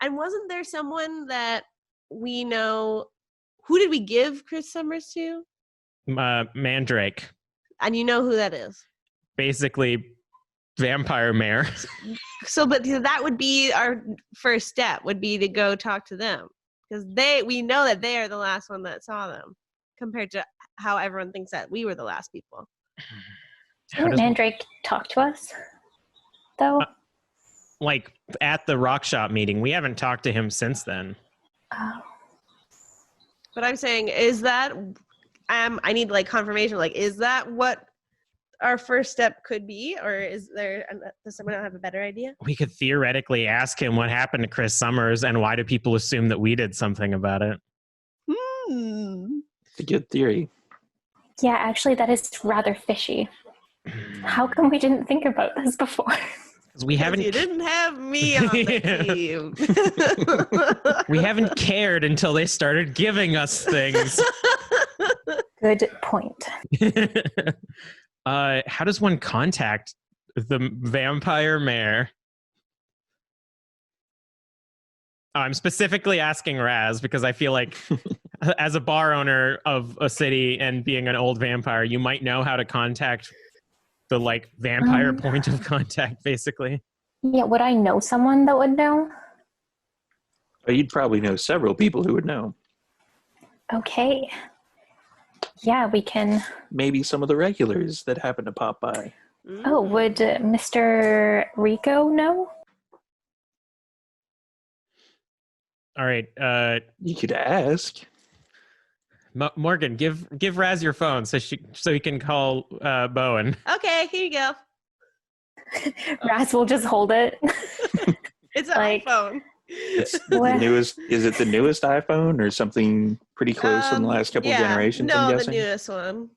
And wasn't there someone that we know? Who did we give Chris Summers to? Mandrake. And you know who that is? Basically, vampire mayor. But that would be our first step, would be to go talk to them. Because we know that they are the last one that saw them, compared to how everyone thinks that we were the last people. Didn't Mandrake talk to us, though? At the Rock Shop meeting. We haven't talked to him since then. Oh. But I'm saying, is that, I need confirmation, is that what our first step could be? Or does someone have a better idea? We could theoretically ask him what happened to Chris Summers and why do people assume that we did something about it? It's a good theory. Yeah, actually, that is rather fishy. How come we didn't think about this before? Because you didn't have me on the team. We haven't cared until they started giving us things. Good point. How does one contact the vampire mayor? I'm specifically asking Raz because I feel like as a bar owner of a city and being an old vampire, you might know how to contact the vampire point of contact, basically. Yeah, would I know someone that would know? You'd probably know several people who would know. Okay. Yeah, we can. Maybe some of the regulars that happen to pop by. Oh, would Mr. Rico know? All right. You could ask. Morgan, give Raz your phone so he can call Bowen. Okay, here you go. Raz will just hold it. It's an iPhone. It's the newest. Is it the newest iPhone or something pretty close in the last couple of generations? No, I'm the guessing. newest one.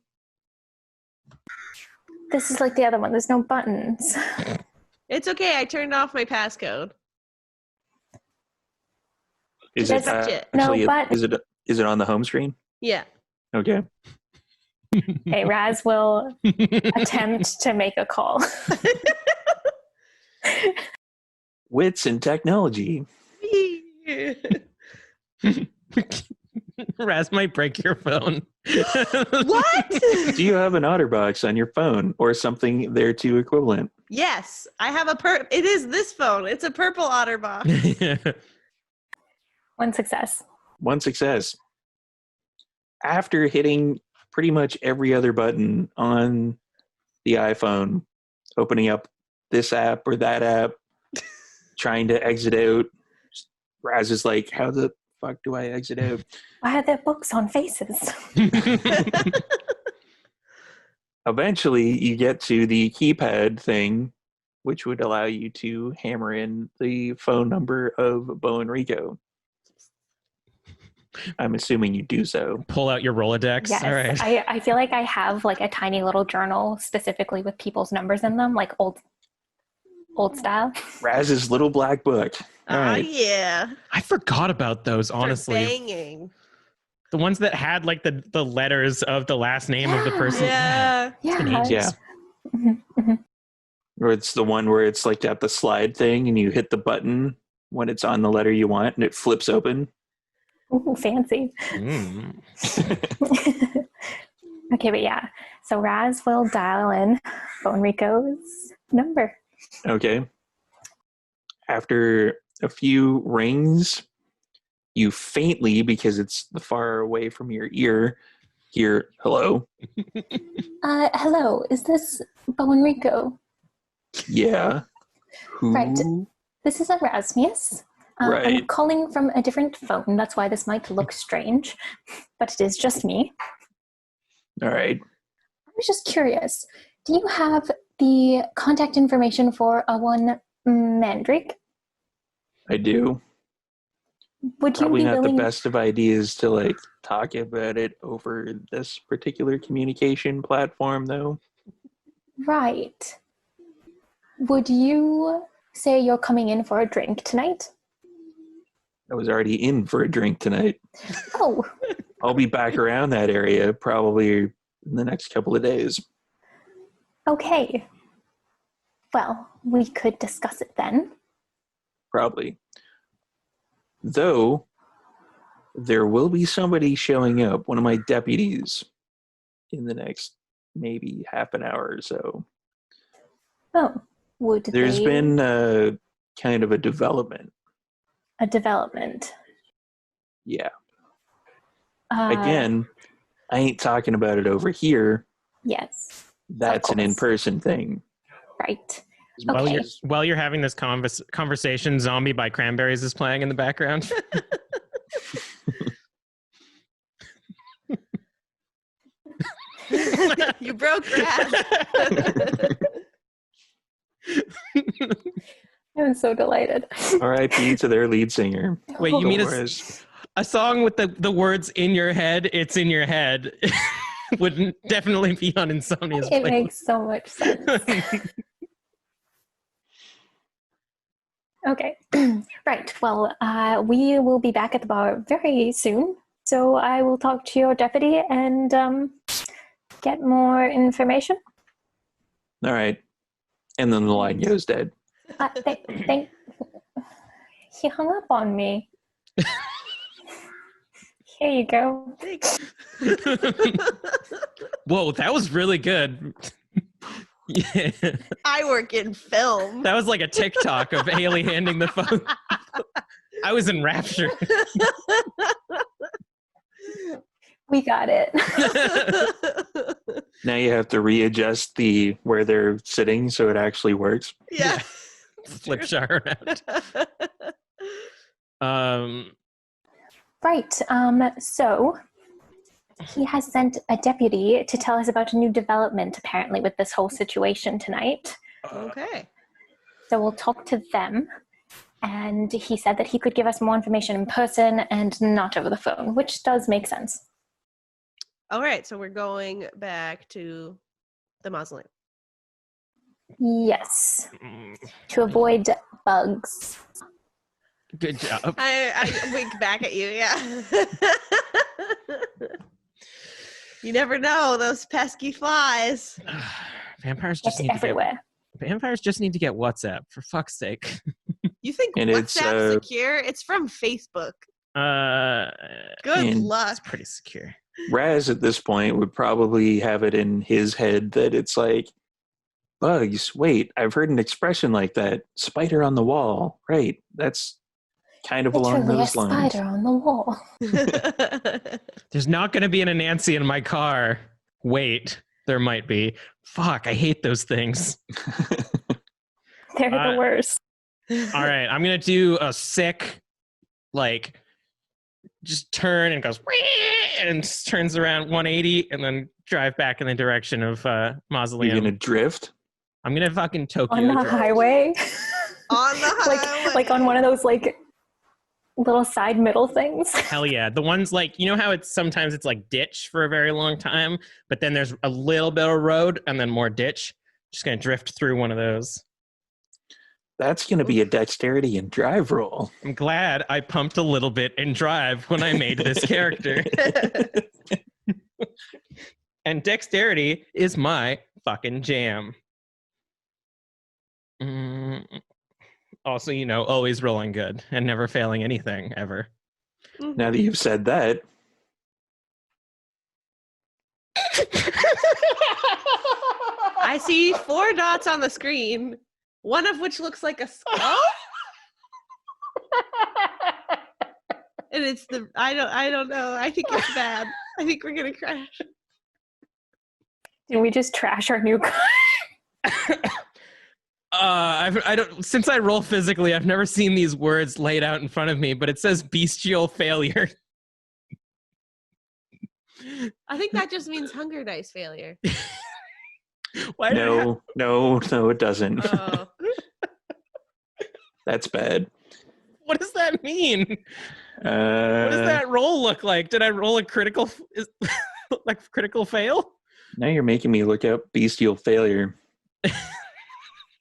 This is like the other one. There's no buttons. It's okay. I turned off my passcode. Is Just it touch it. actually? No, but- Is it on the home screen? Yeah. Okay. Okay, Raz will attempt to make a call. Wits and technology. Raz might break your phone. What? Do you have an OtterBox on your phone or something thereto equivalent? Yes, I have it is this phone. It's a purple OtterBox. One success. One success. After hitting pretty much every other button on the iPhone, opening up this app or that app, trying to exit out, Raz is like, how the fuck do I exit out? Why are there books on faces? Eventually, you get to the keypad thing, which would allow you to hammer in the phone number of Bo and Rico. I'm assuming you do so. Pull out your Rolodex. Yes. All right. I feel like I have like a tiny little journal specifically with people's numbers in them, like old style. Raz's little black book. All Oh right. yeah. I forgot about those, honestly. Banging. The ones that had like the letters of the last name of the person. Yeah. It's been Yeah. ages. Yeah. Mhm, mhm. Or it's the one where it's like got the slide thing and you hit the button when it's on the letter you want and it flips open. Ooh, fancy. Mm. Okay, but yeah. So Raz will dial in Phone Rico's number. Okay. After a few rings, you faintly, because it's far away from your ear, hear hello. Hello, is this Phone Rico? Yeah. Who? Right. This is Erasmus. I'm Right. calling from a different phone. That's why this might look strange, but it is just me. All right. I was just curious. Do you have the contact information for a one Mandrake? I do. Would Probably you be not willing? the best of ideas to like talk about it over this particular communication platform, though. Right. Would you say you're coming in for a drink tonight? I was already in for a drink tonight. Oh, I'll be back around that area probably in the next couple of days. okay. Well, we could discuss it then. Probably. Though, there will be somebody showing up, one of my deputies, in the next maybe half an hour or so. Oh, would There's they... been kind of a development. a development. Yeah. Uh, Again, I ain't talking about it over here. Yes. That's an course. in-person thing. Right. As much Okay. as- While you're having this conversation, Zombie by Cranberries is playing in the background. You broke grass. I'm so delighted. R.I.P. to their lead singer. Wait, you mean Dolores. a song with the words in your head, it's in your head, would definitely be on Insomnia's It playlist. makes so much sense. Okay. Right. Well, we will be back at the bar very soon. So I will talk to your deputy and get more information. All right. And then the line goes dead. Thank. He hung up on me. Here you go. Whoa, that was really good. Yeah. I work in film. That was like a TikTok of Haley handing the phone. I was in rapture. We got it. Now you have to readjust the where they're sitting so it actually works. Yeah. Flip shot around. Right. So he has sent a deputy to tell us about a new development, apparently, with this whole situation tonight. Okay. So we'll talk to them. And he said that he could give us more information in person and not over the phone, which does make sense. All right. So we're going back to the mausoleum. Yes. To avoid bugs. Good job. I wink back at you, yeah. You never know, those pesky flies. Vampires It's just need everywhere. Vampires just need to get WhatsApp, for fuck's sake. You think And it's, WhatsApp's secure? It's from Facebook. Good and luck. It's pretty secure. Raz at this point would probably have it in his head that it's like, bugs, wait, I've heard an expression like that. Spider on the wall. Right. That's kind of along Literally a those lines. spider on the wall. There's not going to be an Anansi in my car. Wait, there might be. Fuck, I hate those things. They're the worst. All right, I'm going to do a sick, like, just turn and goes, and just turns around 180 and then drive back in the direction of Mausoleum. You're going to drift? I'm going to fucking Tokyo On the drive. highway. On the highway. like on one of those like little side middle things. Hell yeah. The ones like, you know how it's sometimes it's like ditch for a very long time, but then there's a little bit of road and then more ditch. Just going to drift through one of those. That's going to be a dexterity and drive roll. I'm glad I pumped a little bit in drive when I made this character. And dexterity is my fucking jam. Also, you know, always rolling good and never failing anything ever. Now that you've said that. I see 4 dots on the screen, one of which looks like a skull. And it's I don't know. I think it's bad. I think we're gonna crash. Did we just trash our new car? I don't. Since I roll physically, I've never seen these words laid out in front of me, but it says bestial failure. I think that just means hunger dice failure. Why No, it doesn't. Oh. That's bad. What does that mean? What does that roll look like? Did I roll a critical, like critical fail? Now you're making me look up bestial failure.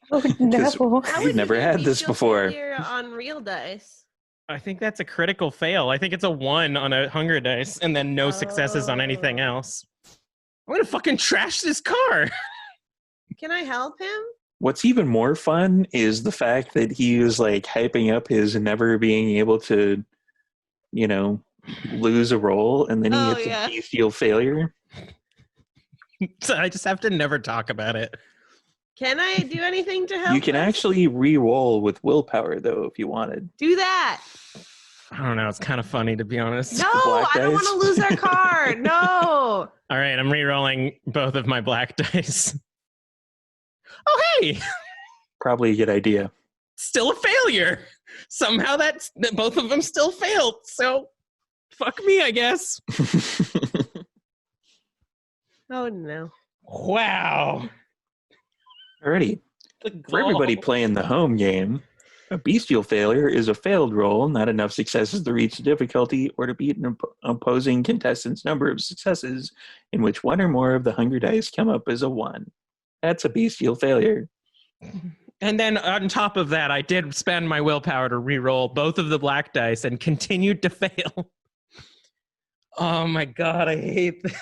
Oh no. How We've would never you do had this bestial before. failure on real dice? I think that's a critical fail. I think it's a 1 on a hunger dice, and then no successes on anything else. I'm gonna fucking trash this car. Can I help him? What's even more fun is the fact that he was like hyping up his never being able to, you know, lose a roll, and then he Oh, hits yeah. a bestial failure. So I just have to never talk about it. Can I do anything to help? You can us? actually re-roll with willpower, though, if you wanted. do that. I don't know. It's kind of funny, to be honest. No, black I don't dice? want to lose our car. No. All right, I'm re-rolling both of my black dice. Oh, hey! Probably a good idea. Still a failure. Somehow that both of them still failed. So, fuck me, I guess. Oh no. Wow. Alrighty. For everybody playing the home game, a bestial failure is a failed roll, not enough successes to reach the difficulty or to beat an opposing contestant's number of successes in which one or more of the hunger dice come up as a 1. That's a bestial failure. And then on top of that, I did spend my willpower to re-roll both of the black dice and continued to fail. Oh my god, I hate this.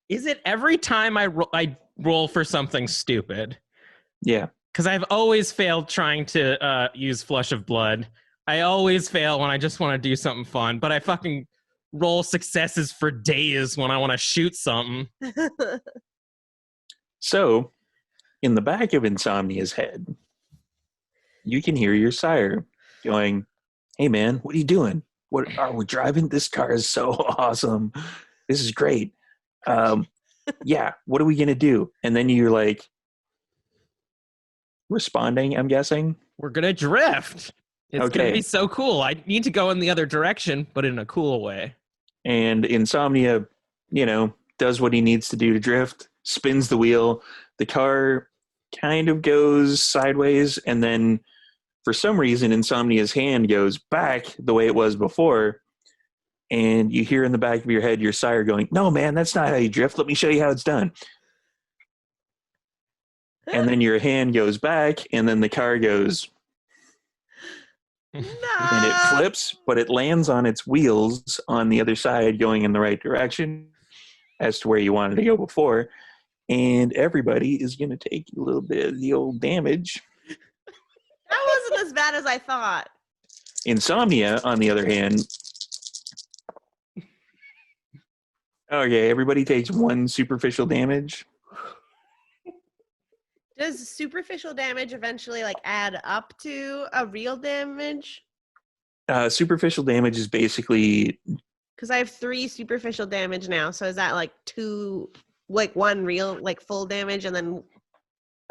Is it every time I roll for something stupid? Yeah. Because I've always failed trying to use Flush of Blood. I always fail when I just want to do something fun, but I fucking roll successes for days when I want to shoot something. So, in the back of Insomnia's head, you can hear your sire going, "Hey man, what are you doing? What are we driving? This car is so awesome. This is great. Yeah, what are we gonna do?" And then you're like responding, I'm guessing. We're gonna drift. It's gonna be so cool. I need to go in the other direction, but in a cool way. And Insomnia, you know, does what he needs to do to drift, spins the wheel. The car kind of goes sideways, and then for some reason, Insomnia's hand goes back the way it was before. And you hear in the back of your head your sire going, "No, man, that's not how you drift. Let me show you how it's done." and then your hand goes back, and then the car goes, No. and it flips, but it lands on its wheels on the other side, going in the right direction as to where you wanted to go before. And everybody is going to take a little bit of the old damage. That wasn't as bad as I thought. Insomnia, on the other hand, okay, everybody takes 1 superficial damage. Does superficial damage eventually like add up to a real damage? Superficial damage is basically Because I have 3 superficial damage now. So is that like 2, like 1 real, like full damage, and then?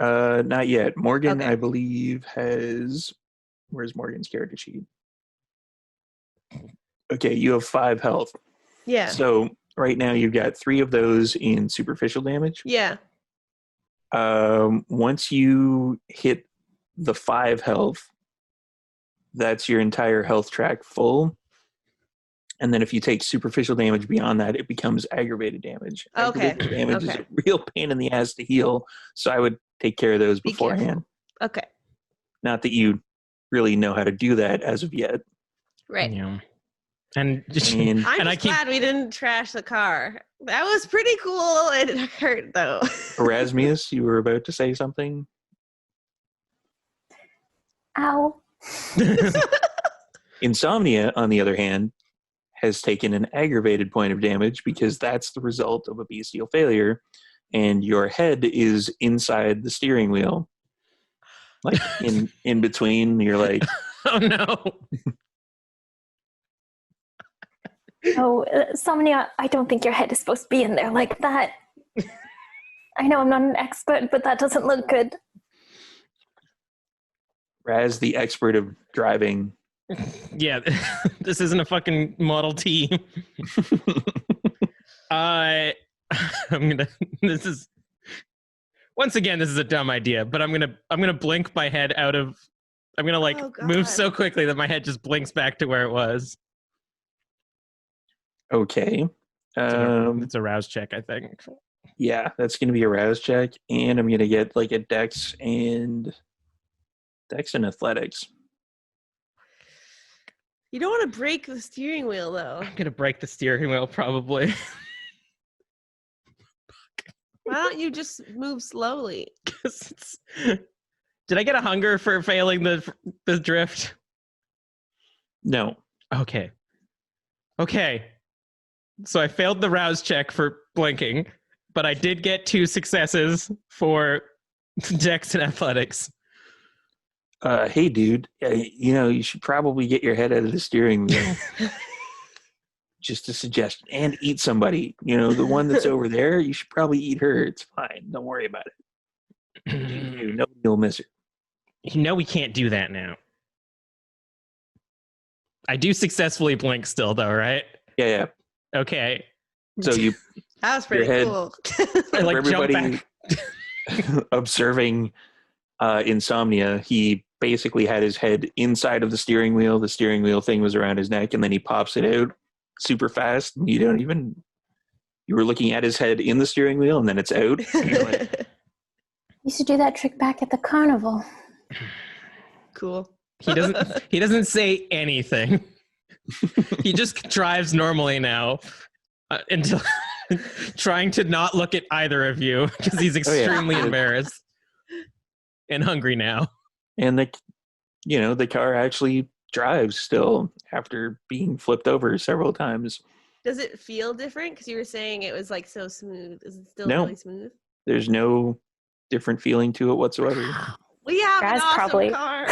not yet. Morgan, Okay. I believe, has. Where's Morgan's character sheet? Okay, you have 5 health. Yeah. So right now you've got 3 of those in superficial damage. Yeah. Once you hit the 5 health, that's your entire health track full. And then if you take superficial damage beyond that, it becomes aggravated damage. Okay. Aggravated damage is Okay. a real pain in the ass to heal, so I would take care of those Be beforehand. Okay. Not that you really know how to do that as of yet. Right. Yeah. And And I'm And I just keep- glad we didn't trash the car. That was pretty cool. It hurt though. Erasmus, you were about to say something? Ow. Insomnia, on the other hand, has taken an aggravated point of damage because that's the result of a bestial failure, and your head is inside the steering wheel. Like in between, you're like, Oh no. Oh, Somnia, I don't think your head is supposed to be in there like that. I know I'm not an expert, but that doesn't look good. Raz, the expert of driving. Yeah, this isn't a fucking Model T. I'm gonna. This is once again. This is a dumb idea, but I'm gonna blink my head out of. I'm gonna like Oh, move God. so quickly that my head just blinks back to where it was. Okay. It's a rouse check, I think. Yeah, that's going to be a rouse check, and I'm going to get like a dex and athletics. You don't want to break the steering wheel though. I'm gonna break the steering wheel probably. Why don't you just move slowly? 'Cause did I get a hunger for failing the drift? No. Okay. So I failed the rouse check for blinking, but I did get 2 successes for dex and athletics. Hey, dude, you should probably get your head out of the steering wheel. Just a suggestion. And eat somebody. The one that's over there, you should probably eat her. It's fine. Don't worry about it. Nobody will miss her. You know we can't do that now. I do successfully blink still, though, right? Yeah. Okay. So you That was pretty head- cool. I like jump everybody back. observing Insomnia, he basically had his head inside of the steering wheel. The steering wheel thing was around his neck, and then he pops it out super fast. And you were looking at his head in the steering wheel, and then it's out. And you're like, You should do that trick back at the carnival. Cool. He doesn't say anything. He just drives normally now until trying to not look at either of you because he's extremely embarrassed and hungry now. and the car actually drives still after being flipped over several times. Does it feel different? Because you were saying it was like so smooth. Is it still No. really smooth? There's no different feeling to it whatsoever. We have an Raz awesome car.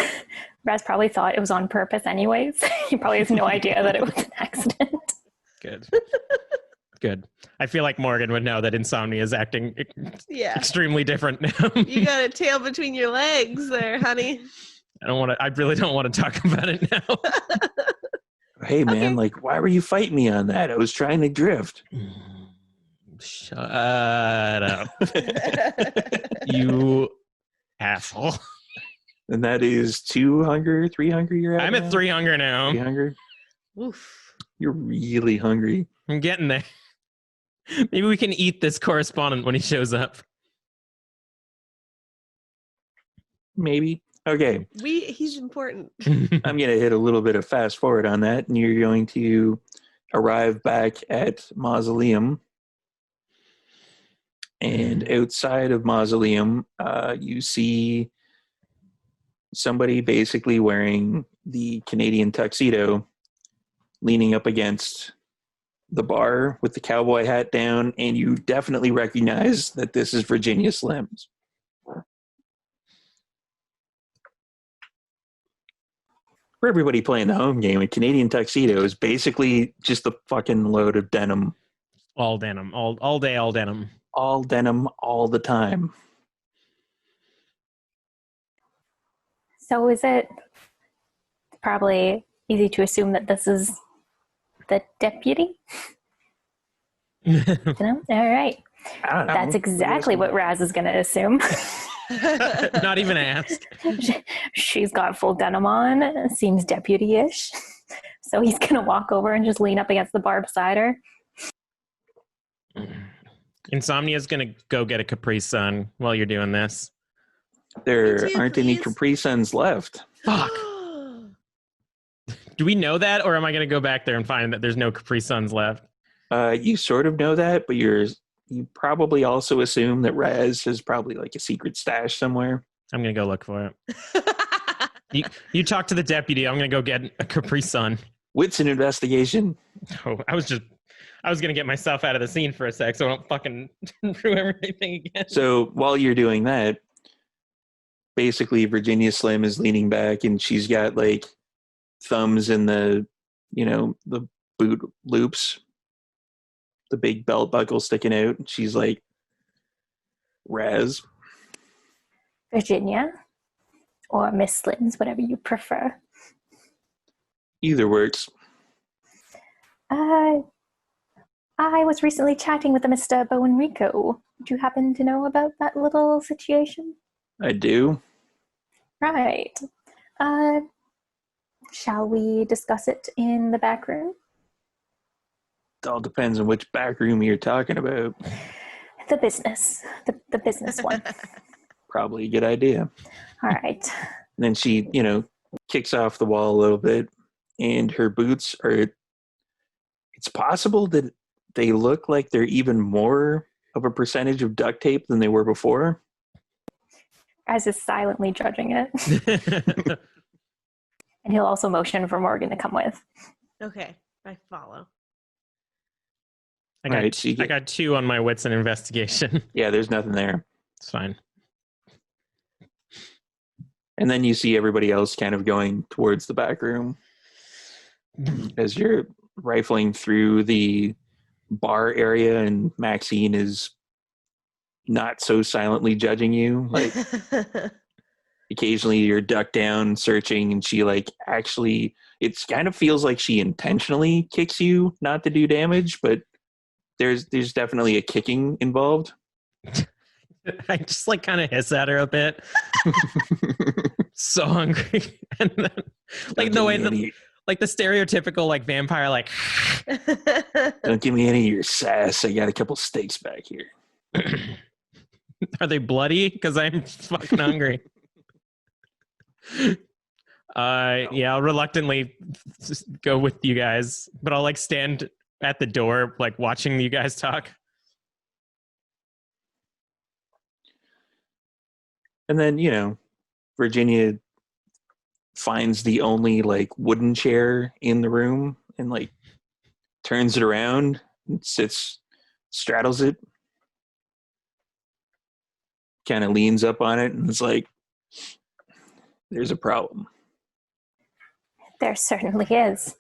Raz probably thought it was on purpose anyways. He probably has no idea that it was an accident. Good. I feel like Morgan would know that Insomnia is acting Yeah. extremely different now. You got a tail between your legs there, honey. I really don't want to talk about it now. Hey, man, Okay. why were you fighting me on that? I was trying to drift. Shut up. You asshole. And that is 2 hunger, 3 hunger you're at I'm now? at 3 hunger now. 3 hunger? Oof. You're really hungry. I'm getting there. Maybe we can eat this correspondent when he shows up. Maybe. Okay. He's important. I'm going to hit a little bit of fast forward on that, and you're going to arrive back at Mausoleum. And outside of Mausoleum, you see somebody basically wearing the Canadian tuxedo leaning up against the bar with the cowboy hat down, and you definitely recognize that this is Virginia Slims. For everybody playing the home game, a Canadian tuxedo is basically just a fucking load of denim. All denim. All day, all denim. All denim, all the time. So is it probably easy to assume that this is the deputy? All right. I don't know. That's exactly what Raz is going to assume. Not even ask. She's got full denim on, seems deputy-ish. So he's going to walk over and just lean up against the bar beside her. Insomnia's going to go get a Capri Sun while you're doing this. There too, aren't any please. Capri Suns left. Fuck. Do we know that, or am I going to go back there and find that there's no Capri Suns left? You sort of know that, but you probably also assume that Raz has probably like a secret stash somewhere. I'm going to go look for it. You talk to the deputy. I'm going to go get a Capri Sun. Wits an investigation. Oh, I was going to get myself out of the scene for a sec so I don't fucking ruin everything again. So while you're doing that, basically Virginia Slim is leaning back and she's got like thumbs in the boot loops, the big belt buckle sticking out. She's like, Raz. Virginia or Miss Slims, whatever you prefer. Either works. I was recently chatting with a Mr. Bowen Rico. Do you happen to know about that little situation? I do. Right. Shall we discuss it in the back room? It all depends on which back room you're talking about. The business. The business one. Probably a good idea. All right. And then she, kicks off the wall a little bit, and her boots are, it's possible that they look like they're even more of a percentage of duct tape than they were before. As is silently judging it. And he'll also motion for Morgan to come with. Okay, I follow. I got, Right, so I got 2 on my wits and investigation. Yeah, there's nothing there. It's fine. And then you see everybody else kind of going towards the back room as you're rifling through the bar area, and Maxine is not so silently judging you. Like, occasionally you're ducked down searching, and she actually, it kind of feels like she intentionally kicks you not to do damage, but there's definitely a kicking involved. I just kind of hiss at her a bit. So hungry. And then the way the stereotypical vampire Don't give me any of your sass. I got a couple steaks back here. Are they bloody? Because I'm fucking hungry. Yeah, I'll reluctantly go with you guys, but I'll stand at the door, watching you guys talk. And then, Virginia finds the only wooden chair in the room and turns it around and straddles it, kind of leans up on it, and it's there's a problem. There certainly is.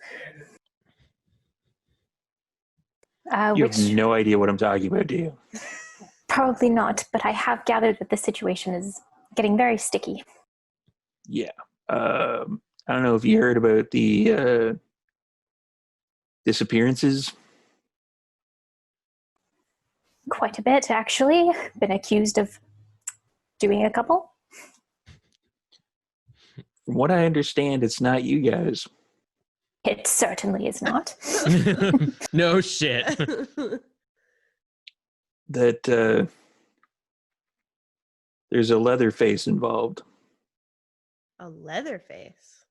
You have no idea what I'm talking about, do you? Probably not, but I have gathered that the situation is getting very sticky. Yeah. I don't know if you heard about the disappearances. Quite a bit, actually. Been accused of doing a couple. From what I understand, it's not you guys. It certainly is not. No shit. That there's a Leatherface involved. A Leatherface.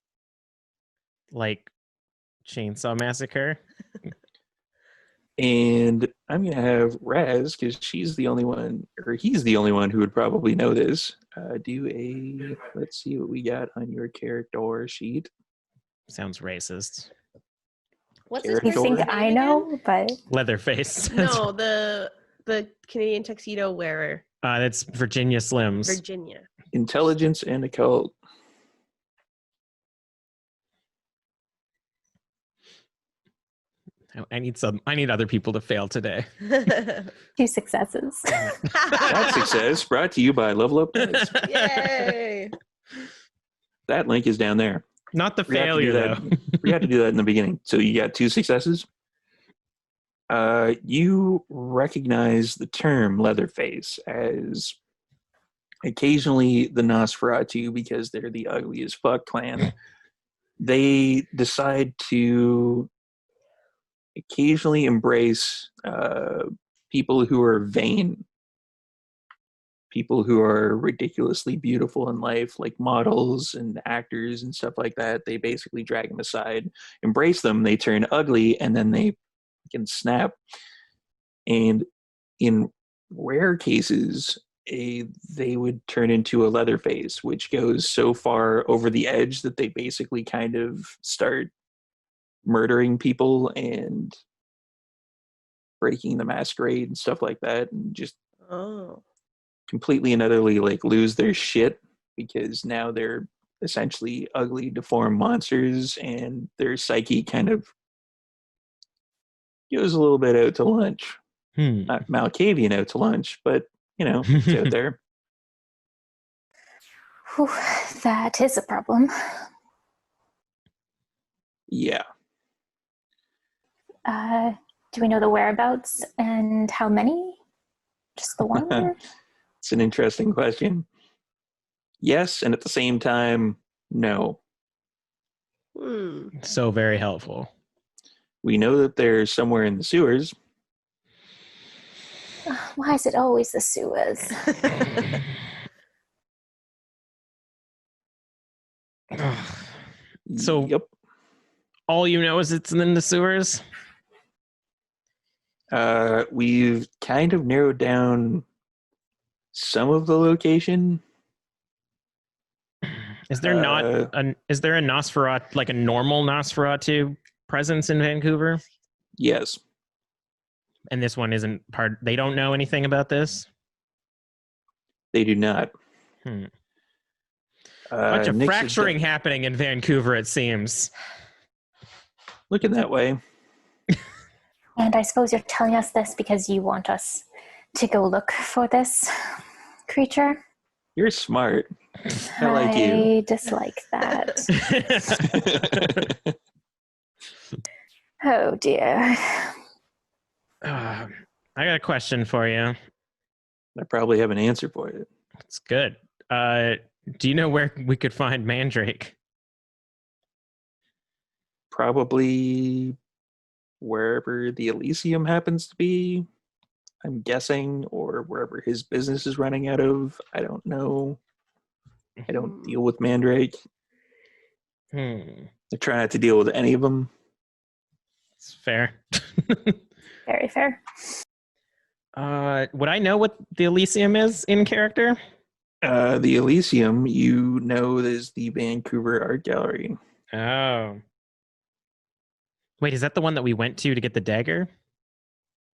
Like Chainsaw Massacre. And I'm going to have Raz, because she's the only one, or he's the only one who would probably know this, let's see what we got on your character sheet. Sounds racist. What's his Character. You think person's I name know, but Leatherface. again? No, the Canadian tuxedo wearer. That's Virginia Slims. Virginia. Intelligence and occult. I need other people to fail today. 2 successes. That success brought to you by Level Up Dice. Yay! That link is down there. Not the We have to failure do that. though. We had to do that in the beginning. So you got 2 successes. You recognize the term Leatherface as occasionally the Nosferatu, because they're the ugly as fuck clan. They decide to occasionally embrace people who are vain, people who are ridiculously beautiful in life, like models and actors and stuff like that. They basically drag them aside, embrace them, they turn ugly, and then they can snap. And in rare cases, they would turn into a Leatherface, which goes so far over the edge that they basically kind of start murdering people and breaking the Masquerade and stuff like that, and just completely and utterly like lose their shit, because now they're essentially ugly, deformed monsters, and their psyche kind of goes a little bit out to lunch. Not Malkavian out to lunch, but it's out there. Whew, that is a problem. Yeah. Do we know the whereabouts and how many? Just the one? Or? It's an interesting question. Yes, and at the same time, no. So very helpful. We know that they're somewhere in the sewers. Why is it always the sewers? So Yep. all you know is it's in the sewers? We've kind of narrowed down some of the location. Is there is there a Nosferatu, like a normal Nosferatu presence in Vancouver? Yes. And this one isn't part, they don't know anything about this? They do not. Bunch of Nyx is fracturing dead. happening in Vancouver, it seems. Looking that way. And I suppose you're telling us this because you want us to go look for this creature? You're smart. I like you. I dislike that. Oh dear. I got a question for you. I probably have an answer for it. It's good. Do you know where we could find Mandrake? Probably wherever the Elysium happens to be, I'm guessing, or wherever his business is running out of. I don't know. I don't deal with Mandrake. I try not to deal with any of them. It's fair. Very fair. Would I know what the Elysium is in character? The Elysium, is the Vancouver Art Gallery. Oh. Wait, is that the one that we went to get the dagger?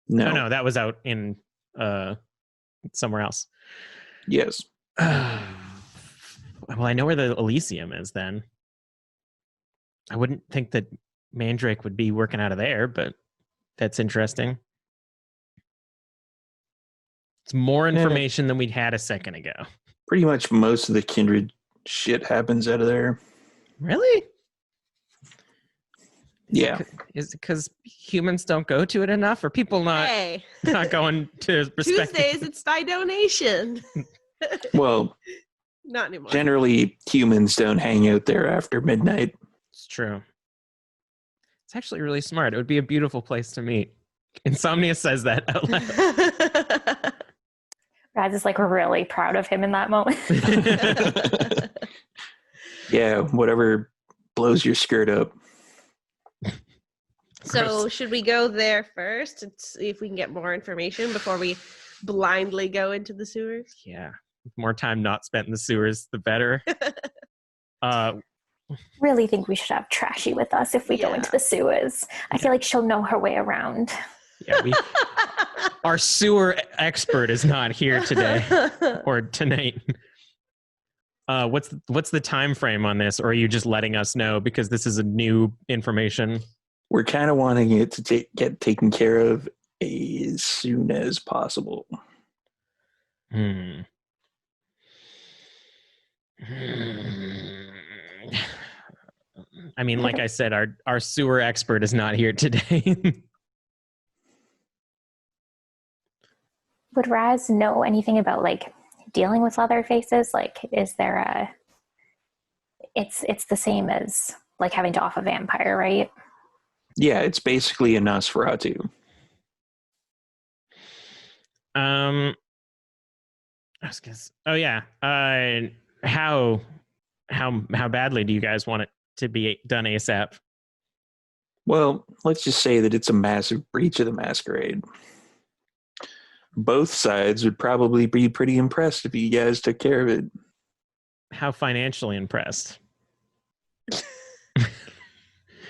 No. Oh, no, that was out in somewhere else. Yes. Well, I know where the Elysium is then. I wouldn't think that Mandrake would be working out of there, but that's interesting. It's more information than we'd had a second ago. Pretty much most of the kindred shit happens out of there. Really? Yeah. Is it because humans don't go to it enough? Or people not going to respect Tuesdays, it's by donation. Well, Not anymore. generally humans don't hang out there after midnight. It's true. It's actually really smart. It would be a beautiful place to meet. Insomnia says that out loud. Raz is like really proud of him in that moment. Yeah, whatever blows your skirt up. So should we go there first and see if we can get more information before we blindly go into the sewers? Yeah. More time not spent in the sewers, the better. Really think we should have Trashy with us if we go into the sewers. I feel like she'll know her way around. Yeah, our sewer expert is not here today or tonight. What's the time frame on this, or are you just letting us know because this is a new information? We're kind of wanting it to get taken care of as soon as possible. I mean, like I said, our sewer expert is not here today. Would Raz know anything about like dealing with leather faces? Like, is there a? It's the same as like having to off a vampire, right? Yeah, it's basically a Nosferatu. I was gonna. Oh yeah. How badly do you guys want it to be done ASAP? Well, let's just say that it's a massive breach of the Masquerade. Both sides would probably be pretty impressed if you guys took care of it. How financially impressed?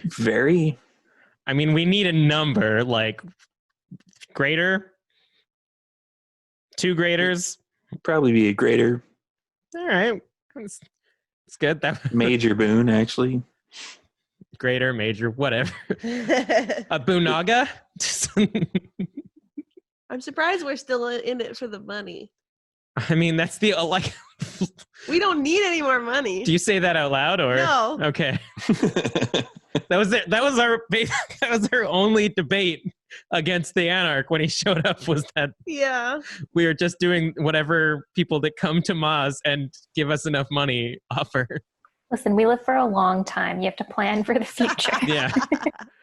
Very. I mean, we need a number, like greater? 2 graders? Probably be a greater. All right. It's good. That Major boon, actually. Greater, major, whatever. A Boonaga? I'm surprised we're still in it for the money. I mean, that's the like. We don't need any more money. Do you say that out loud or no? Okay. That was our only debate against the Anarch when he showed up, was that we were just doing whatever people that come to Maz and give us enough money offer. Listen, we live for a long time. You have to plan for the future. Yeah.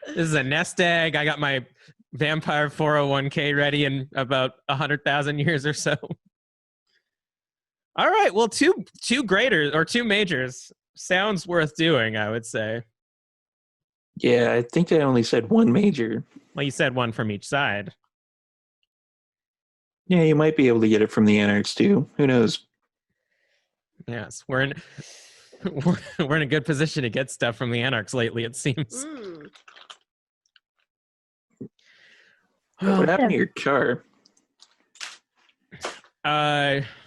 This is a nest egg. I got my vampire 401k ready in about 100,000 years or so. All right. Well, two graders or 2 majors sounds worth doing, I would say. Yeah, I think they only said 1 major. Well, you said 1 from each side. Yeah, you might be able to get it from the Anarchs too. Who knows? Yes, we're in a good position to get stuff from the Anarchs lately, it seems. What happened to your car?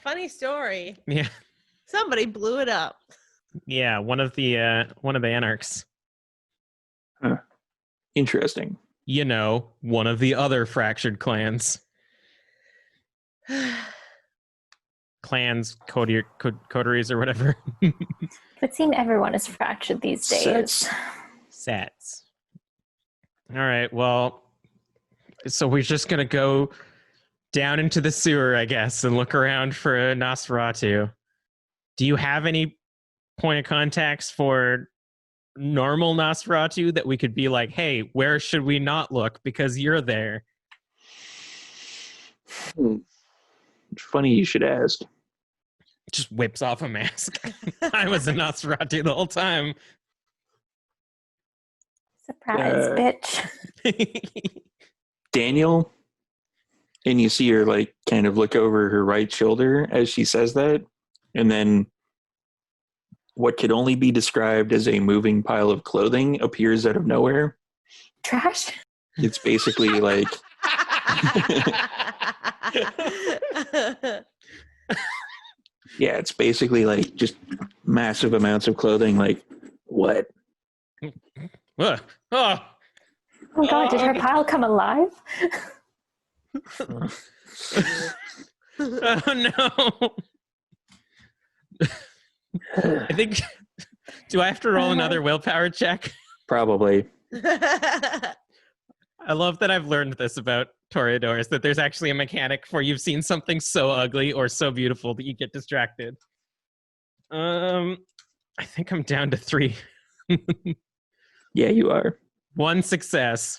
Funny story. Yeah. Somebody blew it up. Yeah, one of the Anarchs. Huh. Interesting. You know, one of the other fractured clans. Clans, coteries, or whatever. It would seem everyone is fractured these days. Sets. All right, well, so we're just going to go down into the sewer, I guess, and look around for a Nosferatu. Do you have any point of contacts for normal Nosferatu that we could be like, hey, where should we not look because you're there? Funny you should ask. Just whips off a mask. I was a Nosferatu the whole time. Surprise, bitch. Daniel, and you see her like kind of look over her right shoulder as she says that, and then what could only be described as a moving pile of clothing appears out of nowhere. Trash? It's basically like yeah, it's basically like just massive amounts of clothing. Like, what? Oh God, did her pile come alive? Oh no. I think, do I have to roll another willpower check? Probably. I love that I've learned this about Toreadors, that there's actually a mechanic for you've seen something so ugly or so beautiful that you get distracted. I think I'm down to 3. Yeah, you are. 1 success.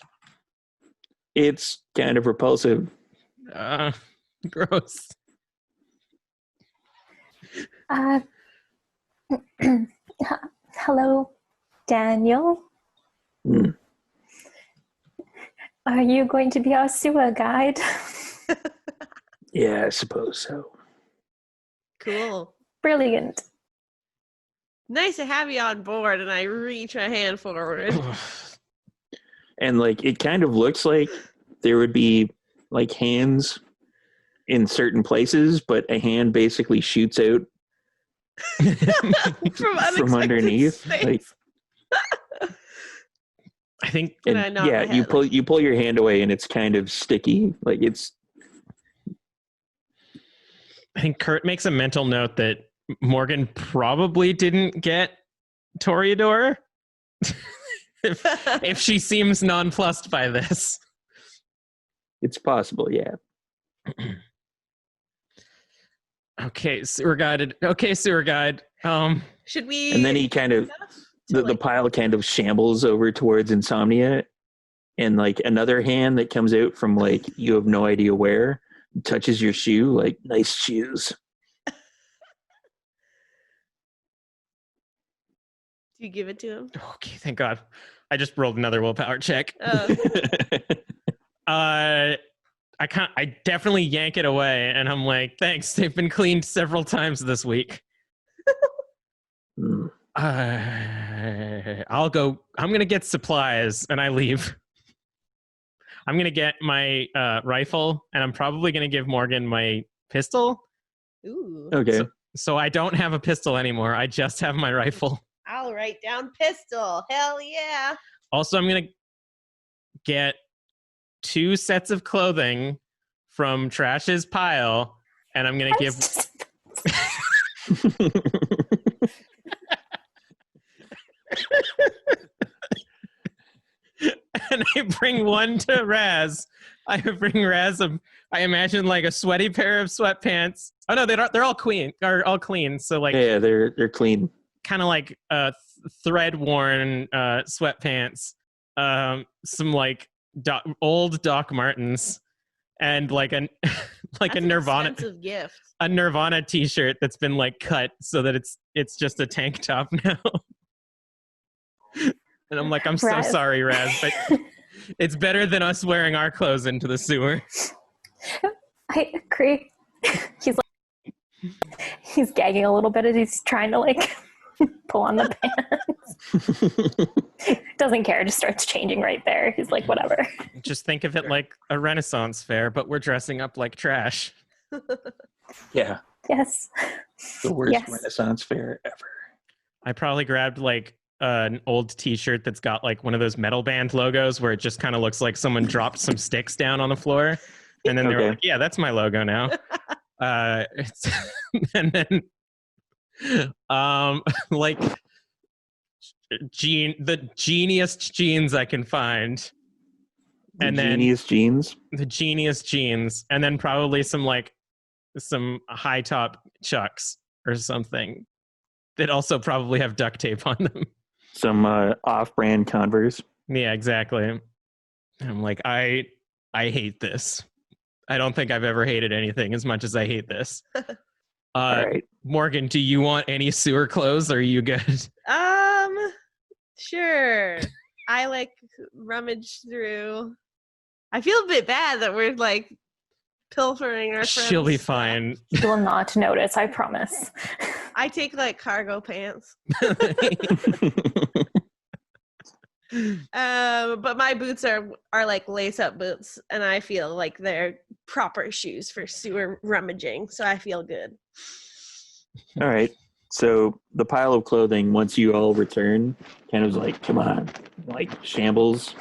It's kind of repulsive. Gross. Hello, Daniel. Mm. Are you going to be our sewer guide? Yeah, I suppose so. Cool. Brilliant. Nice to have you on board. And I reach a hand forward. And like it kind of looks like there would be like hands in certain places, but a hand basically shoots out from underneath. space. Like, I think And and I nod my you head, pull your hand away, and it's kind of sticky. Like it's Kurt makes a mental note that Morgan probably didn't get Toreador if she seems nonplussed by this. it's possible, yeah. Okay, sewer guide. Should we? And then he kind of the pile kind of shambles over towards Insomnia, and like another hand that comes out from like you have no idea where touches your shoe. Like, nice shoes. Do you give it to him? Okay, thank God. I just rolled another willpower check. Oh. I definitely yank it away, and I'm like, thanks. They've been cleaned several times this week. Mm. I'll go. I'm gonna get supplies, and I leave. I'm gonna get my rifle, and I'm probably gonna give Morgan my pistol. Ooh. Okay. So I don't have a pistol anymore. I just have my rifle. I'll write down pistol. Hell yeah. Also, I'm gonna get 2 sets of clothing from Trash's pile, and I'm gonna give. And I bring one to Raz. I bring Raz I imagine like a sweaty pair of sweatpants. Oh no, they're all clean. Are all clean. So like Yeah, they're clean. Kind of like thread worn sweatpants. Some like old Doc Martens, and like a like That's a Nirvana an expensive gift. a Nirvana t-shirt that's been like cut so that it's just a tank top now. And I'm like, I'm so sorry, Raz, but it's better than us wearing our clothes into the sewer. I agree. He's gagging a little bit as he's trying to like pull on the pants. Doesn't care, just starts changing right there. He's like, whatever. Just think of it like a Renaissance fair, but we're dressing up like trash. Yeah. Yes. The worst Renaissance fair ever. I probably grabbed like an old t-shirt that's got like one of those metal band logos where it just kind of looks like someone dropped some sticks down on the floor. And then they were like, yeah, that's my logo now. And then like the geniest jeans I can find. And then genius jeans. The genius jeans. And then probably some high top Chucks or something that also probably have duct tape on them. Some off-brand Converse. Yeah, exactly. And I'm like, I hate this. I don't think I've ever hated anything as much as I hate this. All right. Morgan, do you want any sewer clothes, or are you good? Sure. I like rummage through. I feel a bit bad that we're like pilfering our friends' She'll be stuff. fine. She will not notice, I promise. I take like cargo pants. But my boots are like lace up boots, and I feel like they're proper shoes for sewer rummaging, so I feel good. All right. So the pile of clothing, once you all return, kind of like, come on, like shambles.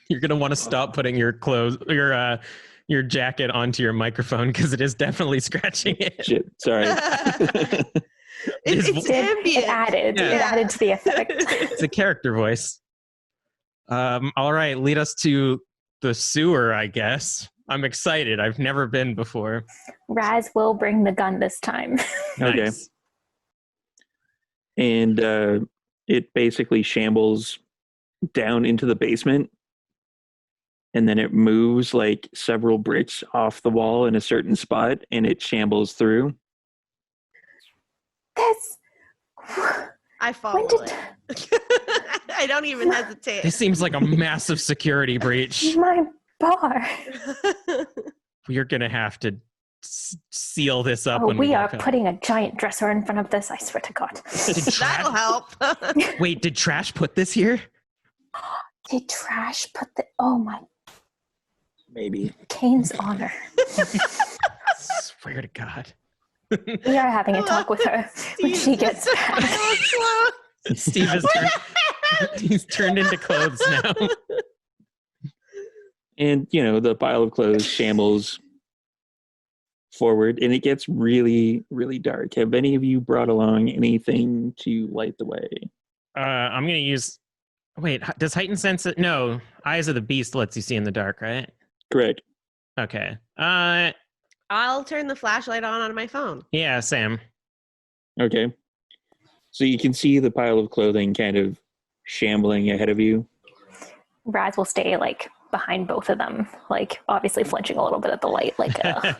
You're gonna want to stop putting your clothes, your jacket onto your microphone because it is definitely scratching it. Shit, sorry. It's ambient. It added to the effect. It's a character voice. All right, lead us to the sewer, I guess. I'm excited. I've never been before. Raz will bring the gun this time. Okay. Nice. And it basically shambles down into the basement, and then it moves like several bricks off the wall in a certain spot, and it shambles through. That's I follow When did it. I don't even hesitate. This seems like a massive security breach. my bar? We're gonna have to seal this up. Oh, when we get are back. putting a giant dresser in front of this. I swear to God. That'll help. Wait, did Trash put this here? Did Trash put the? Oh my! Maybe. Kane's honor. Swear to God. We are having a talk with her when she gets back. Steve has he's turned into clothes now. And, the pile of clothes shambles forward, and it gets really, really dark. Have any of you brought along anything to light the way? I'm gonna use. Wait, does heightened sense? No, Eyes of the Beast lets you see in the dark, right? Correct. Okay. I'll turn the flashlight on my phone. Yeah, Sam. Okay. So you can see the pile of clothing kind of shambling ahead of you. Raz will stay like behind both of them, like obviously flinching a little bit at the light. Like, And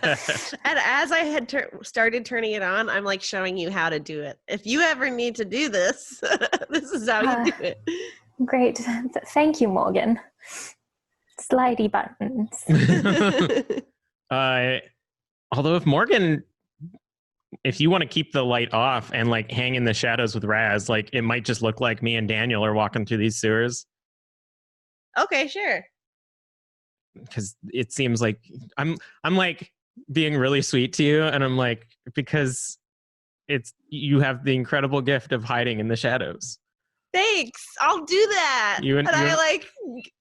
as I had started turning it on, I'm like showing you how to do it. If you ever need to do this, this is how you do it. great, thank you, Morgan. Slidey buttons. Although if you want to keep the light off and like hang in the shadows with Raz, like it might just look like me and Daniel are walking through these sewers. Okay, sure. Because it seems like I'm like being really sweet to you, and I'm like, because you have the incredible gift of hiding in the shadows. Thanks. I'll do that. I like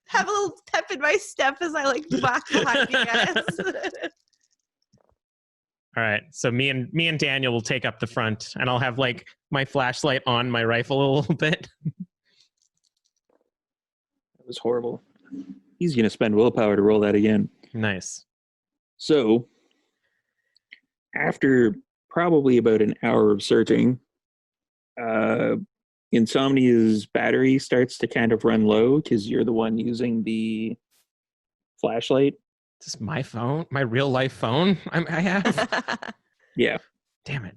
have a little pep in my step as I like walk behind you guys. All right, so me and Daniel will take up the front, and I'll have like my flashlight on my rifle a little bit. That was horrible. He's going to spend willpower to roll that again. Nice. So, after probably about an hour of searching, Insomnia's battery starts to kind of run low because you're the one using the flashlight. This is my phone, my real life phone. I have. Yeah. Damn it.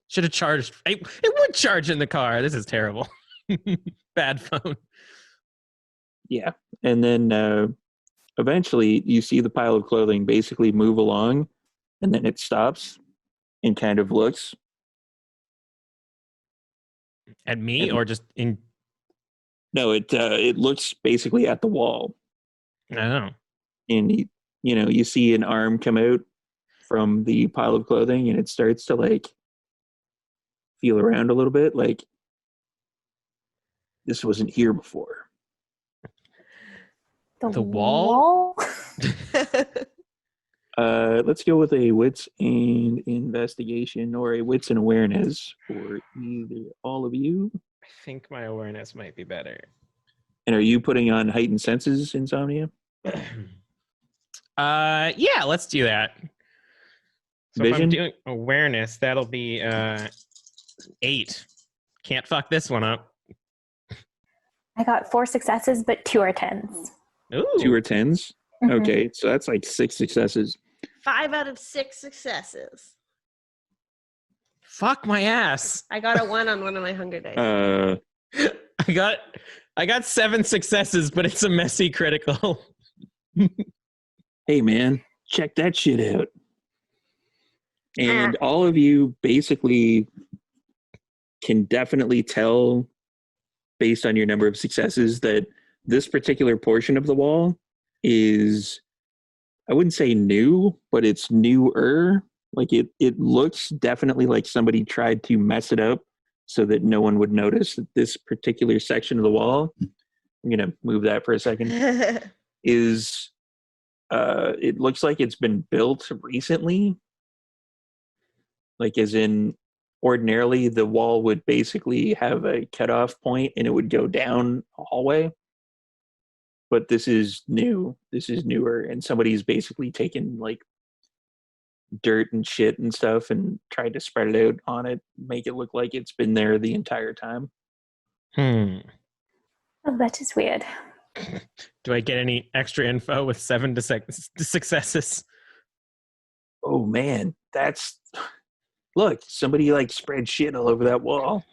Should have charged. It would charge in the car. This is terrible. Bad phone. Yeah. And then eventually you see the pile of clothing basically move along, and then it stops and kind of looks. At me or just in? No, it looks basically at the wall. Oh. And you see an arm come out from the pile of clothing, and it starts to like feel around a little bit, like this wasn't here before. The wall? Let's go with a wits and investigation, or a wits and awareness for either all of you. I think my awareness might be better. And are you putting on heightened senses, Insomnia? Yeah, let's do that. So Vision? if I'm doing awareness, that'll be 8. Can't fuck this one up. I got 4 successes, but 2 are 10s. Ooh. 2 or 10s? Mhm. Okay, so that's like 6 successes. 5 out of 6 successes. Fuck my ass. I got a 1 on one of my hunger dice. I got 7 successes, but it's a messy critical. Hey man, check that shit out. And all of you basically can definitely tell, based on your number of successes, that this particular portion of the wall is, I wouldn't say new, but it's newer. Like it looks definitely like somebody tried to mess it up so that no one would notice that this particular section of the wall, I'm going to move that for a second, is, it looks like it's been built recently. Like as in, ordinarily the wall would basically have a cutoff point and it would go down a hallway. But this is new. This is newer, and somebody's basically taken like dirt and shit and stuff and tried to spread it out on it, make it look like it's been there the entire time. Oh, that is weird. Do I get any extra info with 7 successes? Oh man, look, somebody like spread shit all over that wall.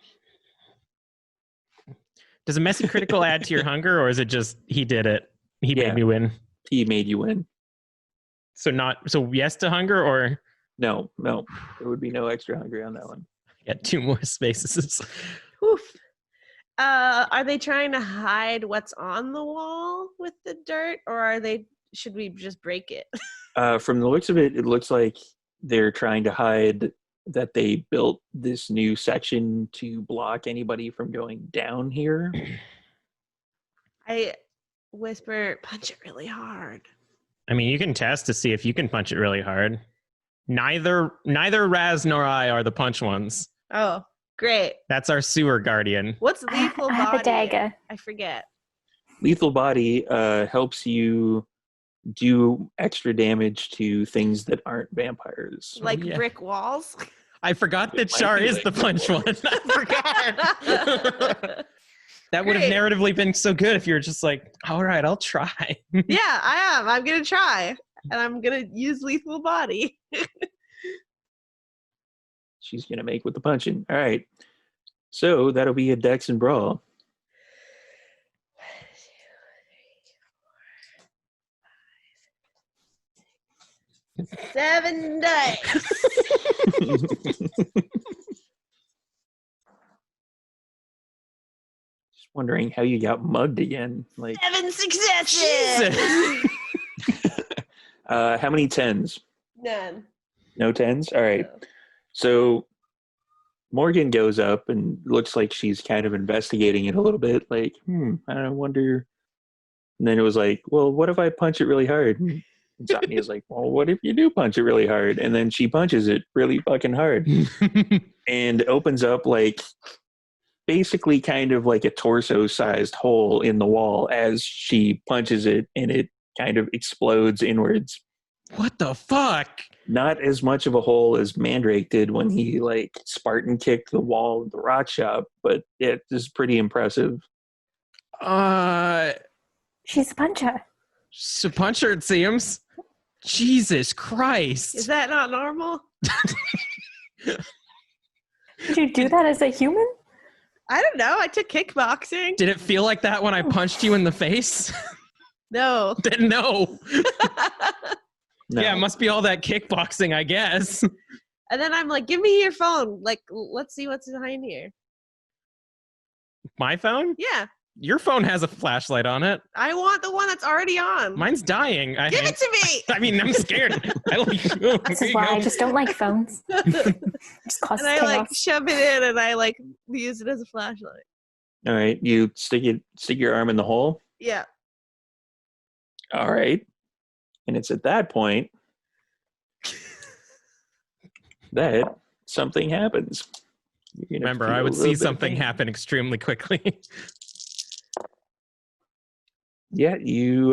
Does a messy critical add to your hunger, or is it just he did it? He Yeah. made me win. He made you win. So yes to hunger, or No. There would be no extra hunger on that one. get 2 more spaces. Oof. Are they trying to hide what's on the wall with the dirt, or should we just break it? From the looks of it, it looks like they're trying to hide that they built this new section to block anybody from going down here. I whisper, punch it really hard. I mean, you can test to see if you can punch it really hard. Neither Raz nor I are the punch ones. Oh, great. That's our sewer guardian. What's lethal I body? have a dagger. I forget. Lethal Body helps you do extra damage to things that aren't vampires. Like yeah. brick walls? I forgot that It might Char be is like the punch one. I forgot. That would have Great. narratively been so good if you were just like, all right, I'll try. Yeah, I am. I'm going to try. And I'm going to use lethal body. She's going to make with the punching. All right. So that'll be a Dex and Brawl. 7 dice. Just wondering how you got mugged again. Like, 7 successes. how many 10s? None. No 10s? All right. No. So Morgan goes up and looks like she's kind of investigating it a little bit. Like, I wonder. And then it was like, well, what if I punch it really hard? And Sonia's like, well, what if you do punch it really hard? And then she punches it really fucking hard and opens up like basically kind of like a torso-sized hole in the wall as she punches it, and it kind of explodes inwards. What the fuck? Not as much of a hole as Mandrake did when he like Spartan kicked the wall of the rock shop, but it is pretty impressive. She's a puncher. She's a puncher, it seems. Jesus Christ. Is that not normal? Did you do that as a human? I don't know. I took kickboxing. Did it feel like that when I punched you in the face? No. No. No. Yeah, it must be all that kickboxing, I guess. And then I'm like, give me your phone. Like, let's see what's behind here. My phone? Yeah. Your phone has a flashlight on it. I want the one that's already on. Mine's dying. Give it to me. I mean, I'm scared. I like, This is why I just don't like phones. Just cause And I chaos. like shove it in and I like use it as a flashlight. All right, you stick your arm in the hole. Yeah. All right, and it's at that point that something happens. You're gonna remember, feel I a would little see bit of something pain. happen extremely quickly. Yeah, you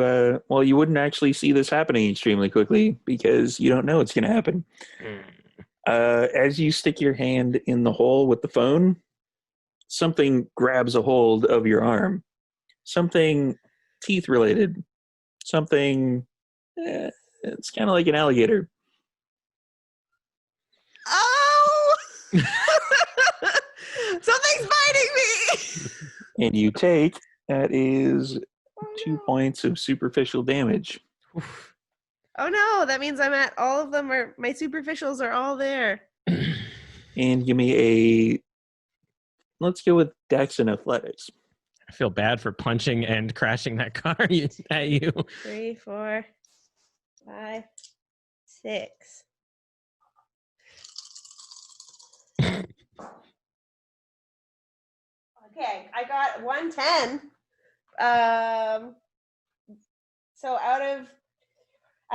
wouldn't actually see this happening extremely quickly because you don't know it's going to happen. As you stick your hand in the hole with the phone, something grabs a hold of your arm. Something teeth related. Something, it's kind of like an alligator. Oh! Something's biting me. And you take, that is 2 points of superficial damage. Oh no, that means I'm at all of them are my superficials are all there. And give me let's go with Dex and Athletics. I feel bad for punching and crashing that car at you. 3, 4, 5, 6. Okay, I got 110. So out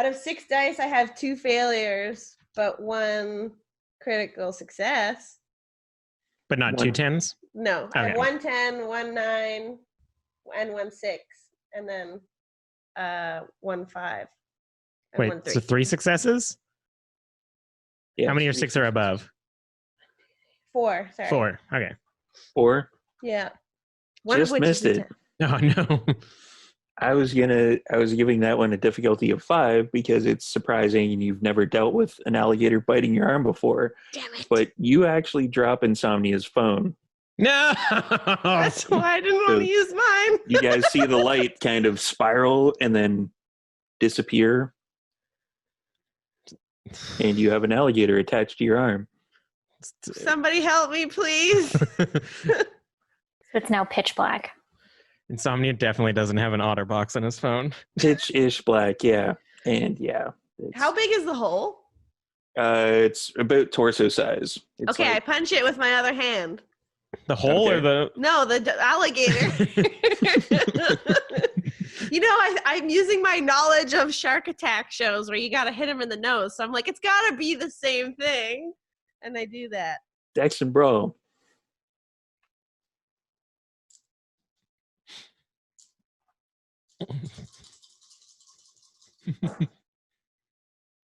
of 6 dice, I have 2 failures, but 1 critical success. But not One. 2 10s? No, I Okay. have 110, 1 9, and 1 6, and then 1 5. And Wait, 1 3. so 3 successes? Yeah, How many are 6 or above? 4. Sorry. 4. Okay. 4. Yeah. One Just of which missed is a it. 10. Oh, no. I was giving that one a difficulty of 5 because it's surprising and you've never dealt with an alligator biting your arm before. Damn it. But you actually drop Insomnia's phone No. That's why I didn't want to use mine. You guys see the light kind of spiral and then disappear, and you have an alligator attached to your arm. Somebody help me, please. It's now pitch black. Insomnia definitely doesn't have an OtterBox on his phone. Pitch-ish black, yeah. And yeah. How big is the hole? It's about torso size. It's Okay, I punch it with my other hand. The hole or the... No, the alligator. You know, I'm using my knowledge of shark attack shows where you got to hit him in the nose. So I'm like, it's got to be the same thing. And I do that. Dex and Bro.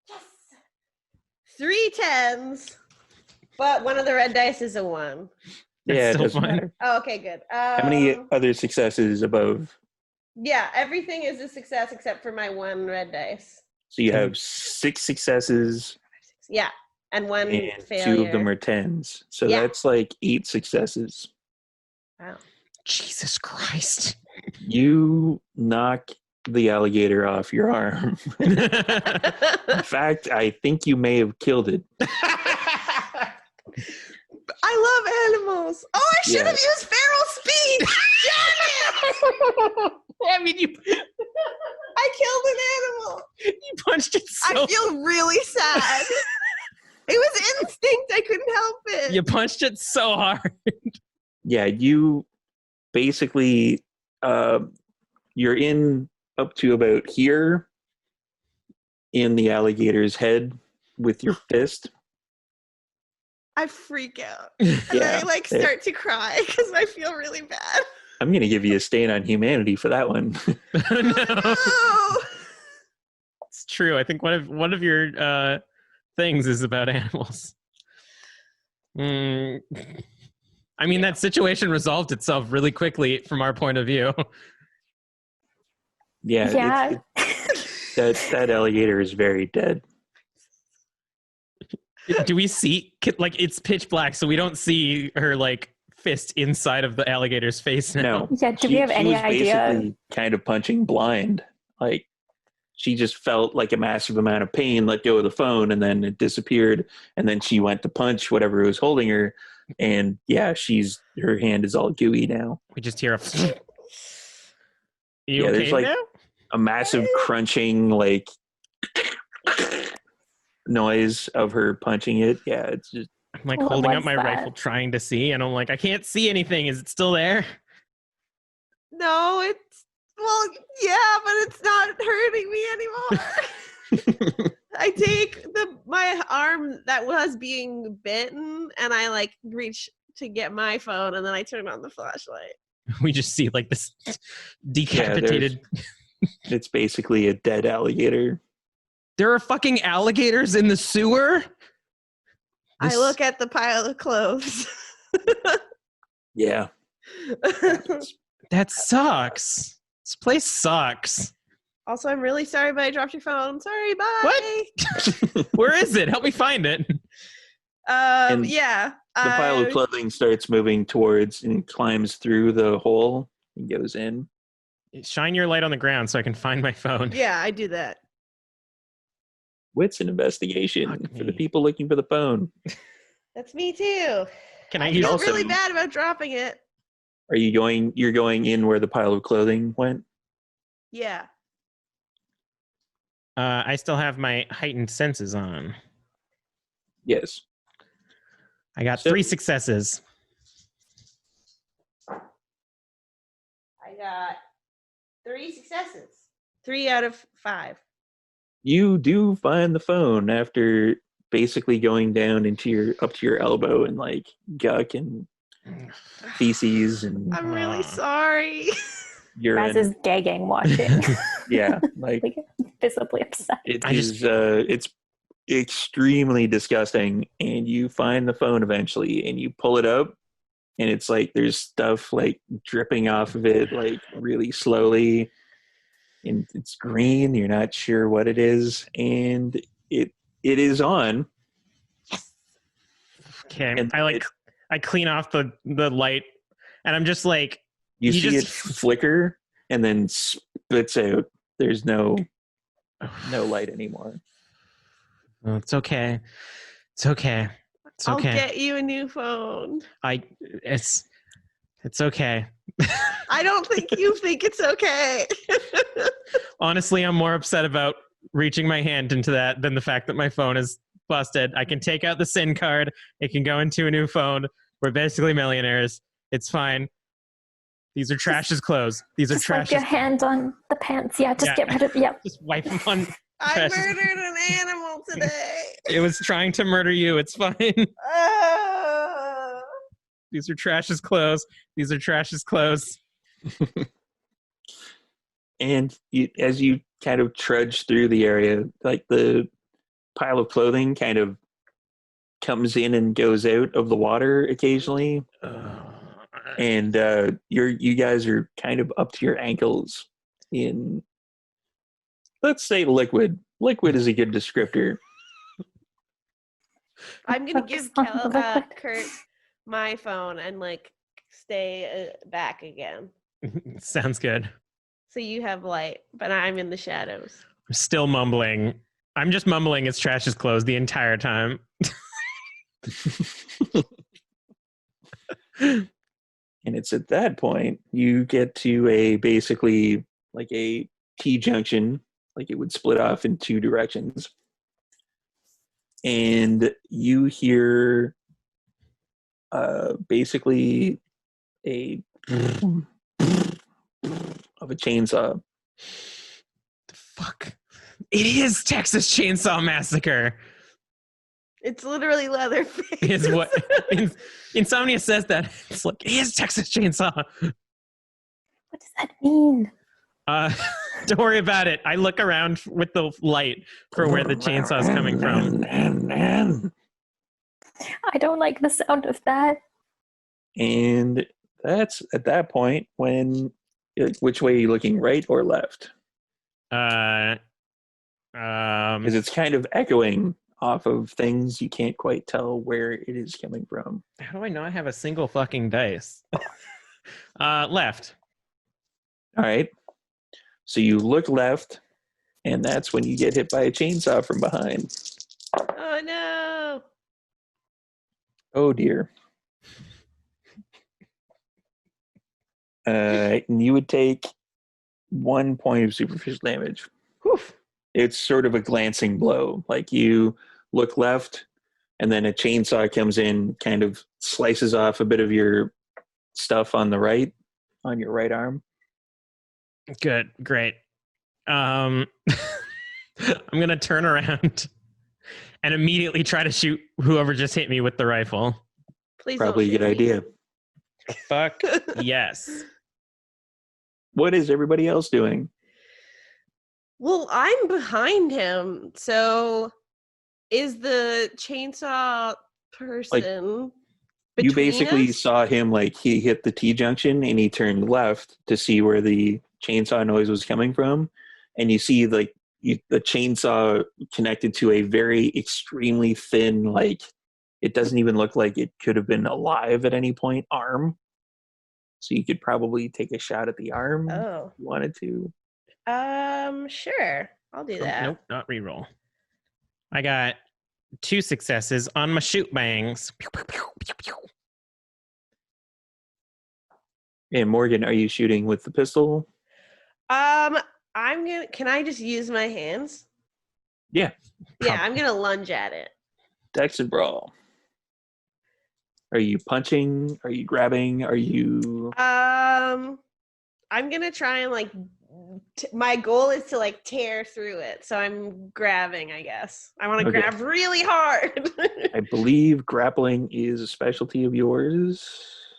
Yes! 3 10s, but one of the red dice is a 1. Yeah, it still doesn't fine. matter. Oh, okay, good. How many other successes above? Yeah, everything is a success except for my 1 red dice. So you have 6 successes, Yeah, and 1 and failure. 2 of them are 10s. So Yeah. that's like 8 successes. Wow. Jesus Christ. You knock the alligator off your arm. In fact, I think you may have killed it. I love animals. Oh, I should have used feral speed. Damn it! I mean, you I killed an animal. punched it so... I feel really sad. It was instinct. I couldn't help it. You punched it so hard. Yeah, you basically, you're in up to about here in the alligator's head with your fist. I freak out. And Yeah. I start to cry because I feel really bad. I'm going to give you a stain on humanity for that one. No. Oh, It's true. I think one of your things is about animals. I mean, that situation resolved itself really quickly from our point of view. Yeah. That alligator is very dead. Do we see, it's pitch black, so we don't see her, fist inside of the alligator's face now? No. Yeah, do we have any idea? Basically kind of punching blind. Like, she just felt like a massive amount of pain, let go of the phone, and then it disappeared. And then she went to punch whatever was holding her. And yeah, her hand is all gooey now. We just hear a... You Yeah, okay there's now? a massive crunching, noise of her punching it. Yeah, it's just... I'm What holding up was my that? rifle trying to see, and I'm like, I can't see anything. Is it still there? no, well, yeah, but it's not hurting me anymore. I take my arm that was being bitten and I reach to get my phone and then I turn on the flashlight. We just see this decapitated... It's basically a dead alligator. There are fucking alligators in the sewer? I look at the pile of clothes. Yeah. That sucks. This place sucks. Also, I'm really sorry, but I dropped your phone. Sorry, bye. What? Where is it? Help me find it. And Yeah. The pile of clothing starts moving towards and climbs through the hole and goes in. Shine your light on the ground so I can find my phone. Yeah, I do that. Wits and investigation Fuck for the me. people looking for the phone. That's me too. Can I I use... feel also- really bad about dropping it. Are you going? You're going in where the pile of clothing went? Yeah. I still have my heightened senses on. Yes. I got So- 3 successes. I got 3 successes. 3 out of 5. You do find the phone after basically going down up to your elbow and guck and feces and I'm really Aw. sorry. urine. Raz is gagging watching, Yeah, visibly upset. it's extremely disgusting. And you find the phone eventually, and you pull it up, and it's there's stuff dripping off of it really slowly, and it's green. You're not sure what it is, and it is on. Okay, And I clean off the light, and I'm just like, You he see just- it flicker and then spits out. There's no light anymore. "Oh, it's okay. It's okay. It's I'll okay. get you a new phone. It's okay. I don't think you think it's okay. Honestly, I'm more upset about reaching my hand into that than the fact that my phone is busted. I can take out the SIM card. It can go into a new phone. We're basically millionaires. It's fine. These are Trash's clothes. These are Just wipe Trash's. your hand on the pants. Yeah, just Yeah. get rid of. Yep. Just wipe them on. I Trash's- murdered an animal today. It was trying to murder you. It's fine. Ah. These are Trash's clothes. These are Trash's clothes. And as you kind of trudge through the area, like the pile of clothing kind of comes in and goes out of the water occasionally, and you guys are kind of up to your ankles in, let's say, liquid. Liquid is a good descriptor. I'm gonna give Focus on the liquid. Kurt my phone and like stay back again, Sounds good. so you have light, but I'm in the shadows. I'm still mumbling. I'm just mumbling it's Trash's clothes the entire time. And it's at that point you get to a basically like a T-junction, like it would split off in two directions. And you hear basically a of a chainsaw. The fuck? It is Texas Chainsaw Massacre. It's literally Leatherface. Is what Insomnia says that. It's like, it is Texas Chainsaw. What does that mean? Don't worry about it. I look around with the light for where the chainsaw is coming from. I don't like the sound of that. And that's at that point when, which way are you looking, right or left? Because it's kind of echoing off of things you can't quite tell where it is coming from. How do I not have a single fucking dice? Left. All right. So you look left, and that's when you get hit by a chainsaw from behind. Oh no! Oh dear. And you would take 1 point of superficial damage. Whew. It's sort of a glancing blow. Like you look left, and then a chainsaw comes in, kind of slices off a bit of your stuff on the right, on your right arm. Good. Great. I'm going to turn around and immediately try to shoot whoever just hit me with the rifle. Please Probably a don't good shoot me. idea. Fuck yes. What is everybody else doing? Well, I'm behind him, so is the chainsaw person You between basically us? saw him, like he hit the T-junction and he turned left to see where the chainsaw noise was coming from. And you see the chainsaw connected to a very extremely thin, like it doesn't even look like it could have been alive at any point, arm. So you could probably take a shot at the arm Oh, if you wanted to. sure, I'll do that. Nope, not reroll. I got 2 successes on my shoot bangs. Pew, pew, pew, pew, pew. And Morgan, are you shooting with the pistol? Can I just use my hands? Yeah. Yeah, I'm gonna lunge at it. Dex and brawl. Are you punching? Are you grabbing? Are you... I'm gonna try and like. My goal is to like tear through it, so I'm grabbing. I guess I want to Okay. grab really hard. I believe grappling is a specialty of yours.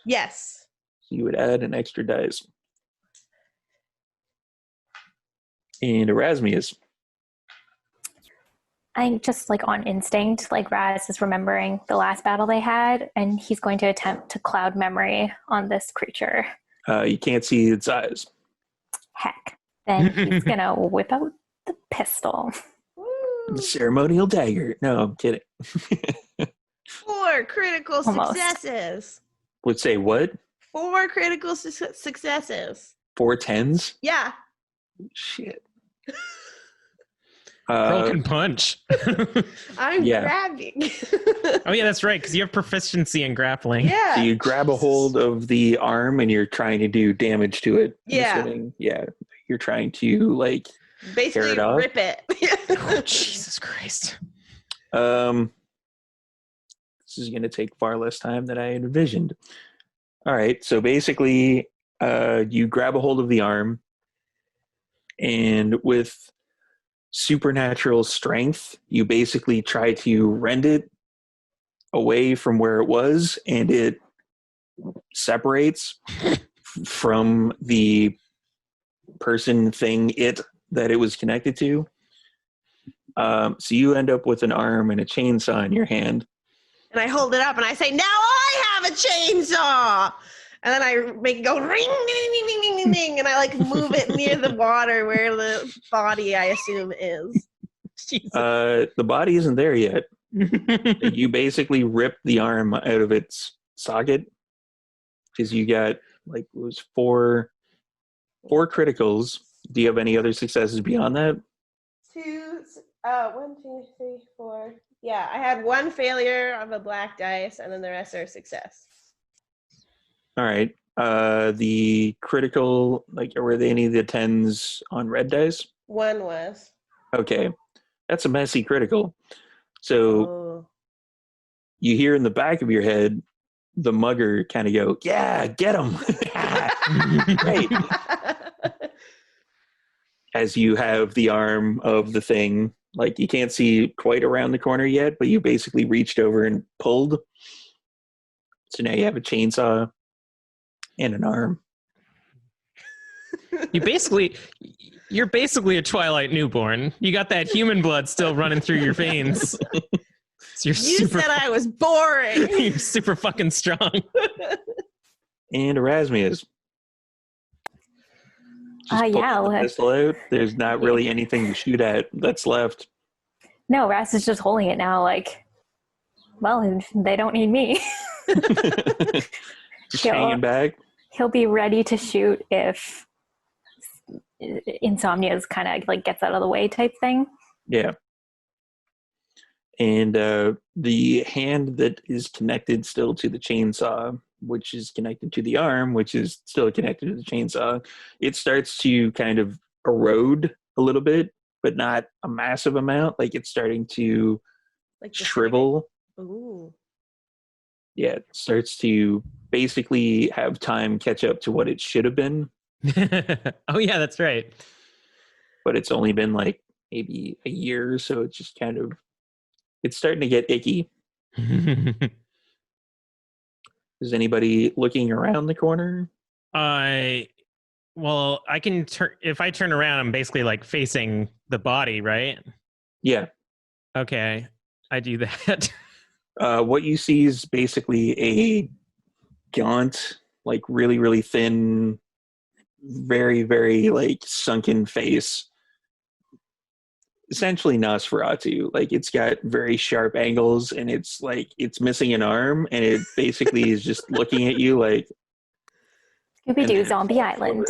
Yes. So you would add an extra dice. And Erasmus. I think just like on instinct, like Raz is remembering the last battle they had, and he's going to attempt to cloud memory on this creature. You can't see its eyes. Heck. Then he's going to whip out the pistol. Woo. Ceremonial dagger. No, I'm kidding. 4 critical Almost. successes. Would say what? 4 critical successes. 4 tens? Yeah. Shit. Pearl can punch. I'm Yeah. grabbing. Oh yeah, that's right, because you have proficiency in grappling. Yeah. So you grab a hold of the arm and you're trying to do damage to it. I'm Yeah. assuming. Yeah. You're trying to like Basically tear it off? rip it. Oh, Jesus Christ. This is going to take far less time than I had envisioned. All right. So basically, you grab a hold of the arm, and with supernatural strength, you basically try to rend it away from where it was, and it separates from the person, thing, it that it was connected to. So you end up with an arm and a chainsaw in your hand. And I hold it up and I say, now I have a chainsaw. And then I make it go ring, ding, ding, ding, ding, ding, ding. And I like move it near the water where the body, I assume, is. The body isn't there yet. You basically rip the arm out of its socket because you got like it was four criticals. Do you have any other successes beyond that? 1, 2, 3, 4. Yeah, I had 1 failure of a black dice, and then the rest are success. All right. The critical, like, were they any of the 10s on red dice? 1 was. Okay. That's a messy critical. So you hear in the back of your head the mugger kind of go, yeah, get him. Great. As you have the arm of the thing, like you can't see quite around the corner yet, but you basically reached over and pulled. So now you have a chainsaw and an arm. You're basically a Twilight newborn. You got that human blood still running through your veins. So You said I was boring. You're super fucking strong. And Erasmus. Yeah. Pistol out. There's not really anything to shoot at that's left. No, Ras is just holding it now. Like, well, they don't need me. Just hanging back. He'll be ready to shoot if Insomnia's kind of like gets out of the way type thing. Yeah. And the hand that is connected still to the chainsaw, which is connected to the arm, which is still connected to the chainsaw, it starts to kind of erode a little bit, but not a massive amount. Like it's starting to Like shrivel. Ooh. Yeah, it starts to basically have time catch up to what it should have been. Oh yeah, that's right. But it's only been like maybe a year, so it's just kind of, it's starting to get icky. Is anybody looking around the corner? Well, I can turn, if I turn around, I'm basically like facing the body, right? Yeah. Okay, I do that. What you see is basically a gaunt, like really, really thin, very, very like sunken face. Essentially Nosferatu. Like it's got very sharp angles and it's like it's missing an arm and it basically is just looking at you like Scooby-Doo Zombie Island.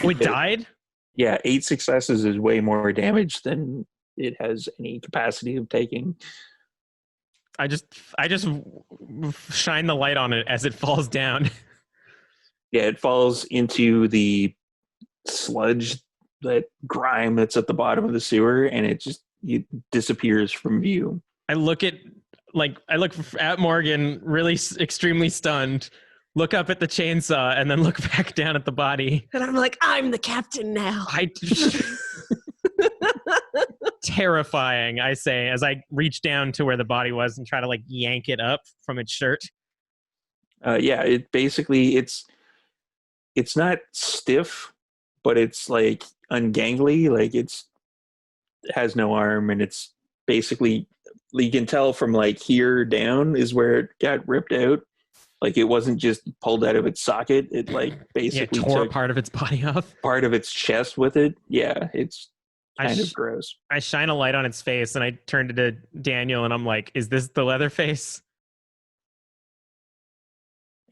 We died? Yeah, 8 successes is way more damage than it has any capacity of taking. I just shine the light on it as it falls down. Yeah, it falls into the sludge, that grime that's at the bottom of the sewer, and it disappears from view. I look at Morgan, really extremely stunned, look up at the chainsaw, and then look back down at the body. And I'm like, I'm the captain now. Terrifying, I say, as I reach down to where the body was and try to like yank it up from its shirt. Yeah, it basically, it's not stiff, but it's like ungangly, like it has no arm, and it's basically, you can tell from like here down is where it got ripped out. Like it wasn't just pulled out of its socket, it like basically tore took part of its body off, part of its chest with it. Yeah, it's kind of gross. I shine a light on its face and I turned to Daniel and I'm like, is this the Leatherface?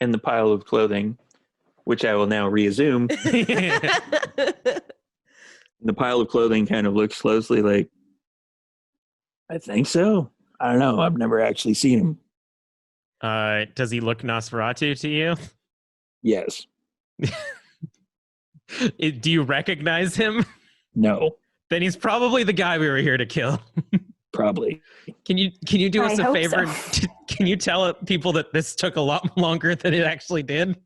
and the pile of clothing, which I will now reassume. The pile of clothing kind of looks closely like, I think so. I don't know. I've never actually seen him. Does he look Nosferatu to you? Yes. Do you recognize him? No. Then he's probably the guy we were here to kill. Probably. Can you do us I a hope favor? so. Can you tell people that this took a lot longer than it actually did?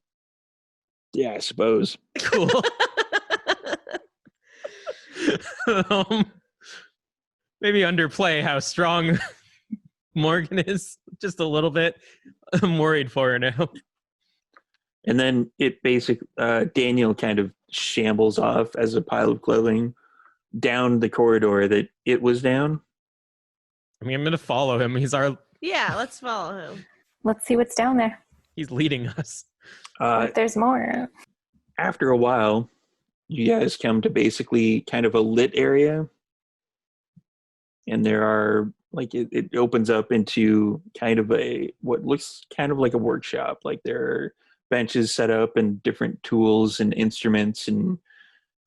Yeah, I suppose. Cool. Maybe underplay how strong Morgan is just a little bit. I'm worried for her now. And then Daniel kind of shambles off as a pile of clothing down the corridor that it was down. I mean, I'm going to follow him. Yeah, let's follow him. Let's see what's down there. He's leading us. If there's more. After a while, you guys come to basically kind of a lit area. And there are, like, it opens up into kind of what looks kind of like a workshop. Like, there are benches set up and different tools and instruments and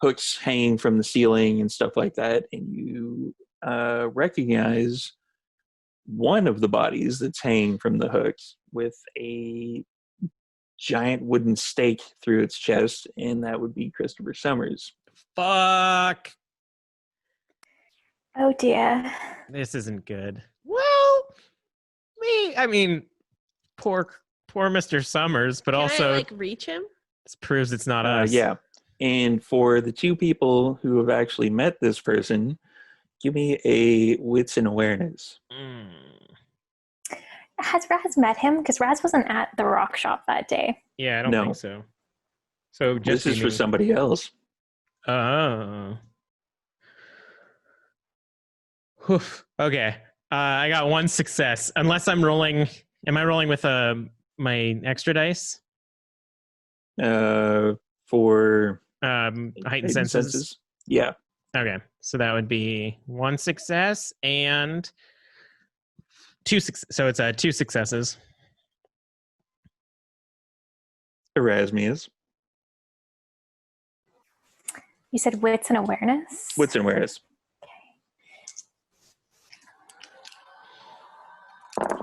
hooks hanging from the ceiling and stuff like that. And you recognize one of the bodies that's hanging from the hooks with a giant wooden stake through its chest, and that would be Christopher Summers. Fuck. Oh dear. This isn't good. Well, I mean, poor Mr. Summers, but Can also I, reach him? this proves it's not us. Yeah. And for the two people who have actually met this person, give me a wits and awareness. Has Raz met him? Because Raz wasn't at the rock shop that day. Yeah, I don't No. think so. So just This is for somebody else. Oh. Oof. Okay. I got one success. Unless I'm rolling. Am I rolling with my extra dice? For Heightened senses. Yeah. Okay. So that would be one success and so it's 2 successes. Erasmus. You said wits and awareness? Wits and awareness.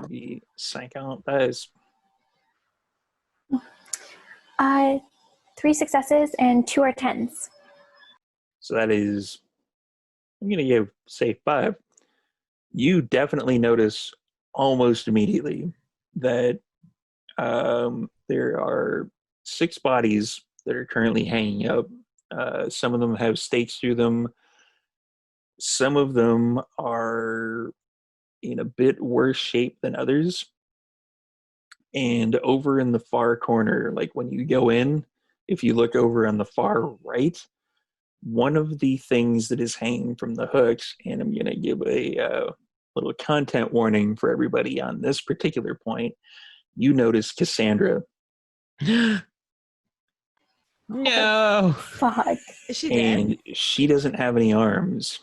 The psych out dice. 3 successes and 2 are 10s. So that is, I'm going to say 5. You definitely notice almost immediately that there are 6 bodies that are currently hanging up. Some of them have stakes through them. Some of them are in a bit worse shape than others. And over in the far corner, like when you go in, if you look over on the far right, one of the things that is hanging from the hooks, and I'm going to give a little content warning for everybody on this particular point, you notice Cassandra. No. Fuck. Is she dead? And she doesn't have any arms.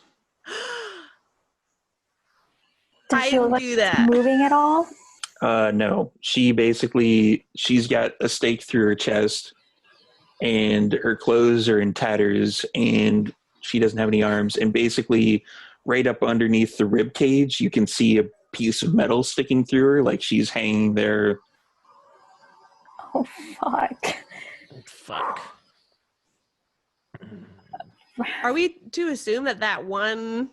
Does I she look didn't like do that. moving at all? No. She's got a stake through her chest, and her clothes are in tatters, and she doesn't have any arms. And basically, right up underneath the rib cage, you can see a piece of metal sticking through her, like she's hanging there. Oh, fuck. Fuck. Are we to assume that one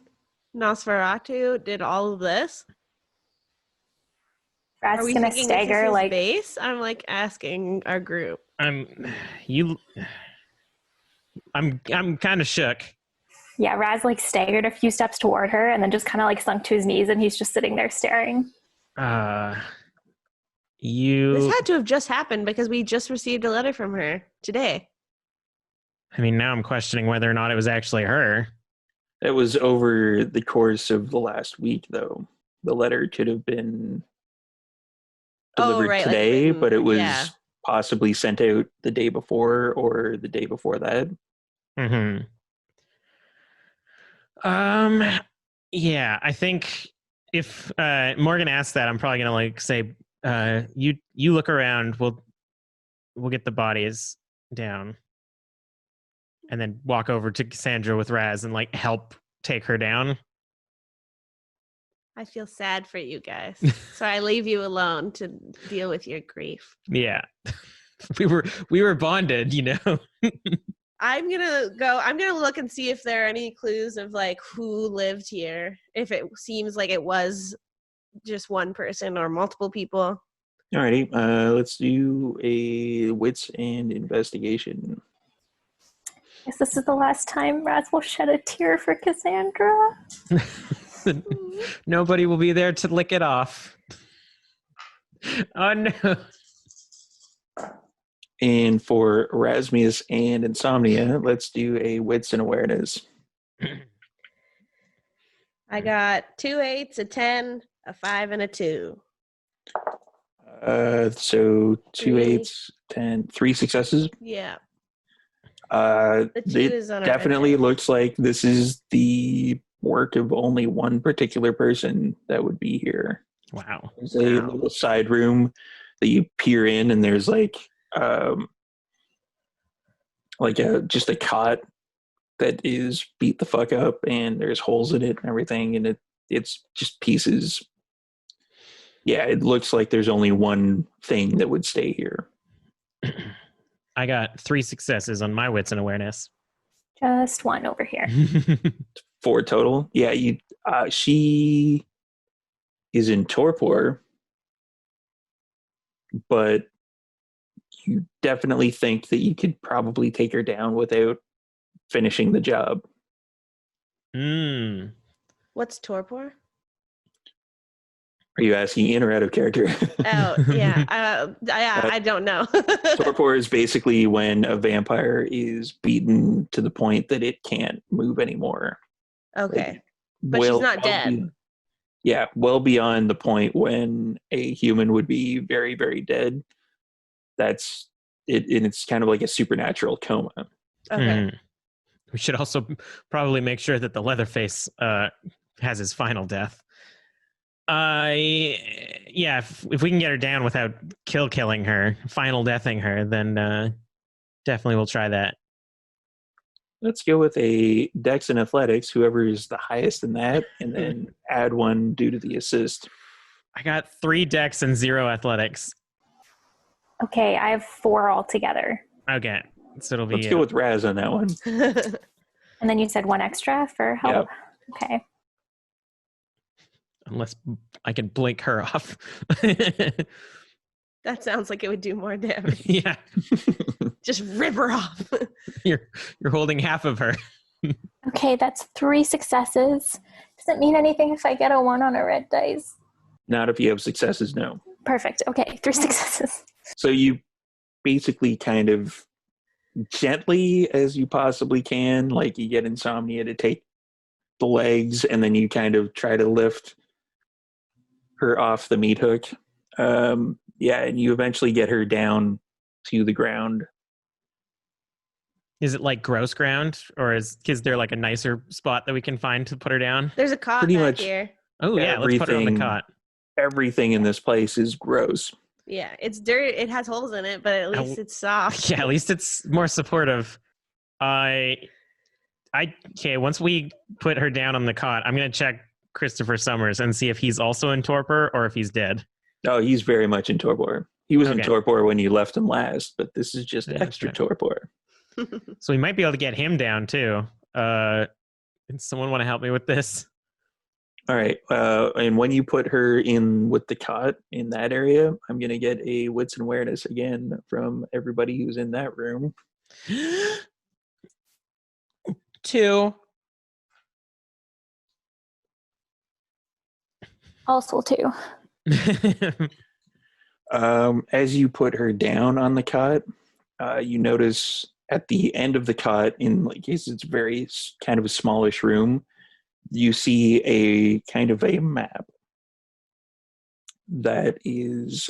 Nosferatu did all of this? Are Raz we gonna thinking stagger this is his like base? I'm asking our group. I'm kind of shook. yeah, Raz like staggered a few steps toward her and then just kind of like sunk to his knees and he's just sitting there staring. This had to have just happened because we just received a letter from her today. I mean, now I'm questioning whether or not it was actually her. It was over the course of the last week, though. The letter could have been delivered today, but it was possibly sent out the day before or the day before that. Mm-hmm. Yeah, I think if Morgan asked that, I'm probably gonna say, you look around. we'll get the bodies down, and then walk over to Cassandra with Raz and like help take her down. I feel sad for you guys, so I leave you alone to deal with your grief. Yeah, we were bonded, you know. I'm gonna look and see if there are any clues of like who lived here. If it seems like it was just one person or multiple people. Alrighty, let's do a wits and investigation. Guess this is the last time Raz will shed a tear for Cassandra. Nobody will be there to lick it off. Oh no. And for Erasmus and Insomnia, let's do a wits and awareness. I got 2 8s, a 10, a 5, and a 2. So 2 3. 8s, 10, 3 successes. Yeah. The 2 is on a definitely red looks like this is the work of only one particular person that would be here. Wow. There's a little side room that you peer in, and there's just a cot that is beat the fuck up, and there's holes in it and everything, and it's just pieces. Yeah, it looks like there's only one thing that would stay here. I got 3 successes on my wits and awareness. Just one over here. 4 total. Yeah, she is in torpor, but you definitely think that you could probably take her down without finishing the job. What's torpor? Are you asking in or out of character? Oh, yeah. I don't know. Torpor is basically when a vampire is beaten to the point that it can't move anymore. Okay. But she's not dead. Well beyond the point when a human would be very, very dead. That's it, and it's kind of like a supernatural coma. Okay. We should also probably make sure that the Leatherface has his final death. If we can get her down without killing her, final deathing her, then definitely we'll try that. Let's go with a Dex and Athletics, whoever is the highest in that, and then add 1 due to the assist. I got 3 Dex and 0 Athletics. Okay, I have 4 altogether. Okay, so it'll be. Let's go with Raz on that one. And then you said 1 extra for help? Yep. Okay. Unless I can blink her off. That sounds like it would do more damage. Yeah. Just rip her off. You're holding half of her. Okay, that's 3 successes. Does it mean anything if I get a 1 on a red dice? Not if you have successes, no. Perfect. Okay, 3 successes. So you basically kind of gently as you possibly can, like you get Insomnia to take the legs, and then you kind of try to lift her off the meat hook. And you eventually get her down to the ground. Is it like gross ground, or is there like a nicer spot that we can find to put her down? There's a cot Pretty back much here. Oh yeah, let's put her on the cot. Everything in this place is gross. Yeah, it's dirt. It has holes in it, but at least it's soft. Yeah, at least it's more supportive. Okay, once we put her down on the cot, I'm going to check Christopher Summers and see if he's also in torpor or if he's dead. Oh, he's very much in torpor. He was in Okay. torpor when you left him last, but this is just Yeah, extra okay. torpor. So we might be able to get him down too. Does someone want to help me with this? All right. And when you put her in with the cot in that area, I'm going to get a wits and awareness again from everybody who's in that room. 2. Also 2. As you put her down on the cot, you notice at the end of the cot, in like case it's very kind of a smallish room, you see a kind of a map that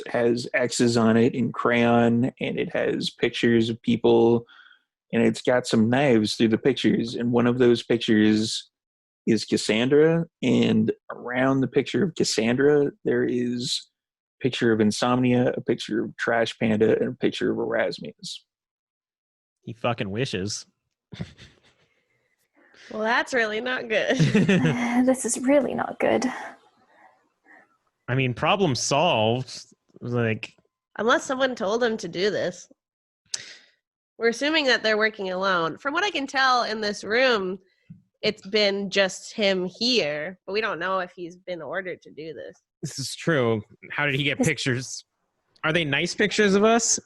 has X's on it in crayon, and it has pictures of people, and it's got some knives through the pictures, and one of those pictures is Cassandra, and around the picture of Cassandra there is picture of Insomnia, a picture of Trash Panda, and a picture of Erasmus. He fucking wishes. Well, that's really not good. This is really not good. I mean, problem solved. Like, Unless someone told him to do this. We're assuming that they're working alone. From what I can tell in this room, it's been just him here, but we don't know if he's been ordered to do this. this is true. How did he get pictures? Are they nice pictures of us?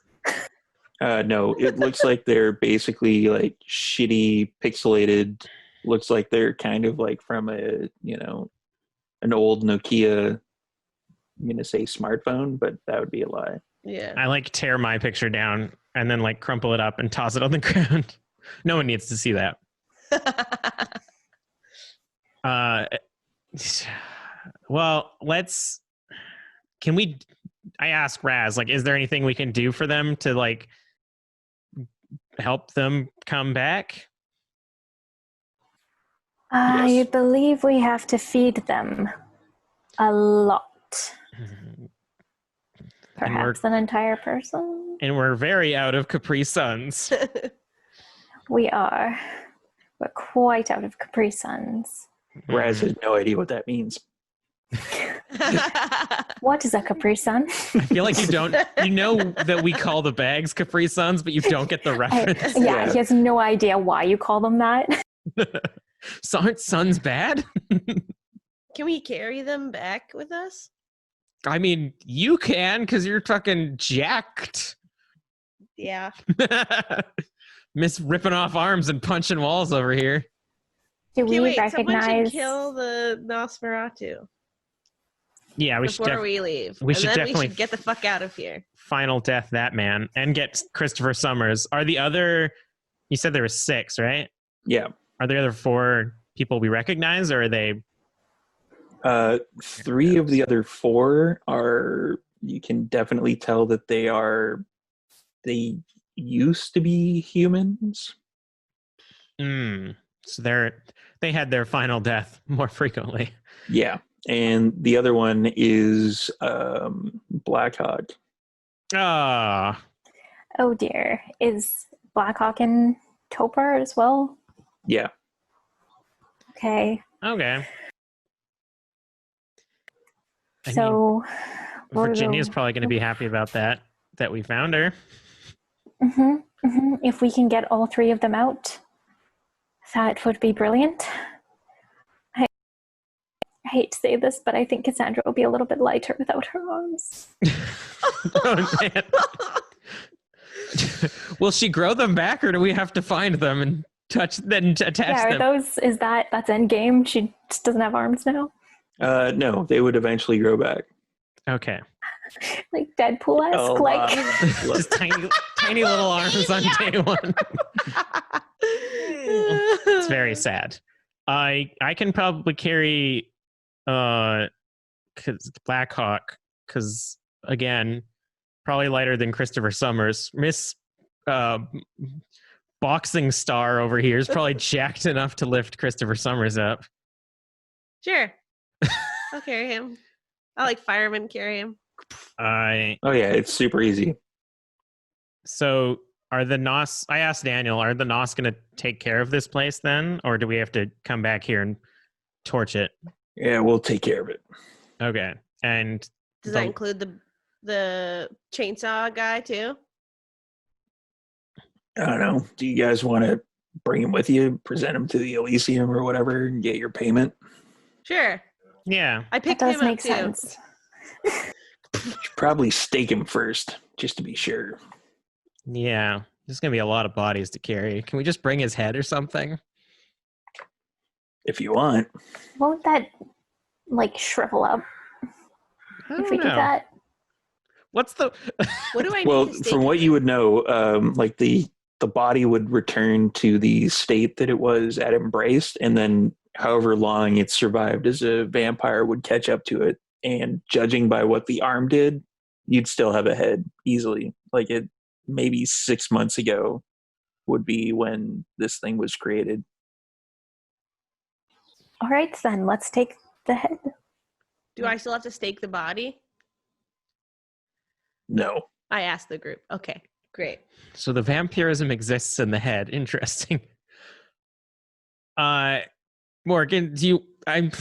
No, it looks like they're basically like shitty, pixelated. Looks like they're kind of like from a, an old Nokia, I'm going to say smartphone, but that would be a lie. Yeah. I like tear my picture down and then like crumple it up and toss it on the ground. No one needs to see that. Well, I ask Raz, like, is there anything we can do for them to like help them come back? I Yes. believe we have to feed them a lot. Perhaps an entire person? And we're very out of Capri Suns. We are. We're quite out of Capri Suns. Raz has no idea what that means. What is a Capri Sun? I feel like you know that we call the bags Capri Suns, but you don't get the reference. Yeah, he has no idea why you call them that. So aren't suns bad? Can we carry them back with us? I mean, you can because you're fucking jacked. Yeah. Miss ripping off arms and punching walls over here. Do we Wait, someone recognize? should kill the Nosferatu Yeah, we should before we leave. we and should then definitely we should get the fuck out of here. final death that man and get Christopher Summers. Are the other? You said there were 6, right? Yeah. Are the other 4 people we recognize, or are they? 3 of the other 4 are, you can definitely tell that they used to be humans. So they had their final death more frequently. Yeah. And the other one is Blackhawk. Ah, Oh dear. Is Blackhawk in Topar as well? Yeah. Okay. okay. I So Virginia's probably going to be happy about that we found her. If we can get all 3 of them out, that would be brilliant. I hate to say this, but I think Cassandra will be a little bit lighter without her arms. Oh, man. Will she grow them back, or do we have to find them and attach Yeah, them? that's endgame? She just doesn't have arms now? No, they would eventually grow back. Okay. Like Deadpool-esque? Oh, like Just tiny little arms on day one. It's very sad. I can probably carry Blackhawk because again, probably lighter than Christopher Summers. Miss boxing star over here is probably jacked enough to lift Christopher Summers up. Sure. I'll carry him. I like firemen carry him. Oh yeah, it's super easy. So are the Nos? I asked Daniel, are the Nos going to take care of this place then, or do we have to come back here and torch it? Yeah, we'll take care of it. Okay, and Does that include the chainsaw guy too? I don't know. Do you guys want to bring him with you, present him to the Elysium or whatever, and get your payment? Sure. Yeah, I that picked does him make up too. sense. Should probably stake him first, just to be sure. yeah. There's going to be a lot of bodies to carry. Can we just bring his head or something? If you want. Won't that like shrivel up if we do that? What's the? What do I need Well, to stake from what him you in? would know, like the body would return to the state that it was at Embraced, and then however long it survived as a vampire would catch up to it. And judging by what the arm did, you'd still have a head easily. Like it, maybe 6 months ago would be when this thing was created. All right, then let's take the head. Do I still have to stake the body? No. I asked the group. Okay, great. So the vampirism exists in the head. Interesting. Morgan, I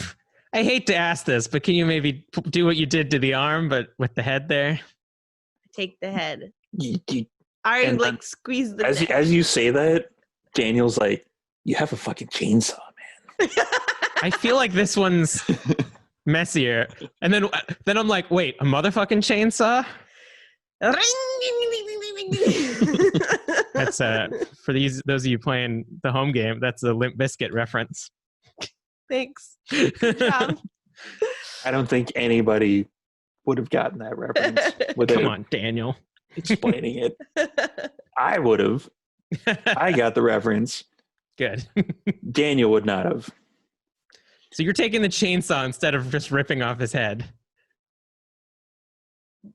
hate to ask this, but can you maybe do what you did to the arm, but with the head there? Take the head. You- I And like then squeeze the as neck. you say that, Daniel's like, "You have a fucking chainsaw, man." I feel like this one's messier. And then I'm like, wait, a motherfucking chainsaw? That's for those of you playing the home game, that's a Limp Bizkit reference. Thanks. Good job. I don't think anybody would have gotten that reference without Come on, Daniel. explaining it. I would have. I got the reference. Good. Daniel would not have. So you're taking the chainsaw instead of just ripping off his head.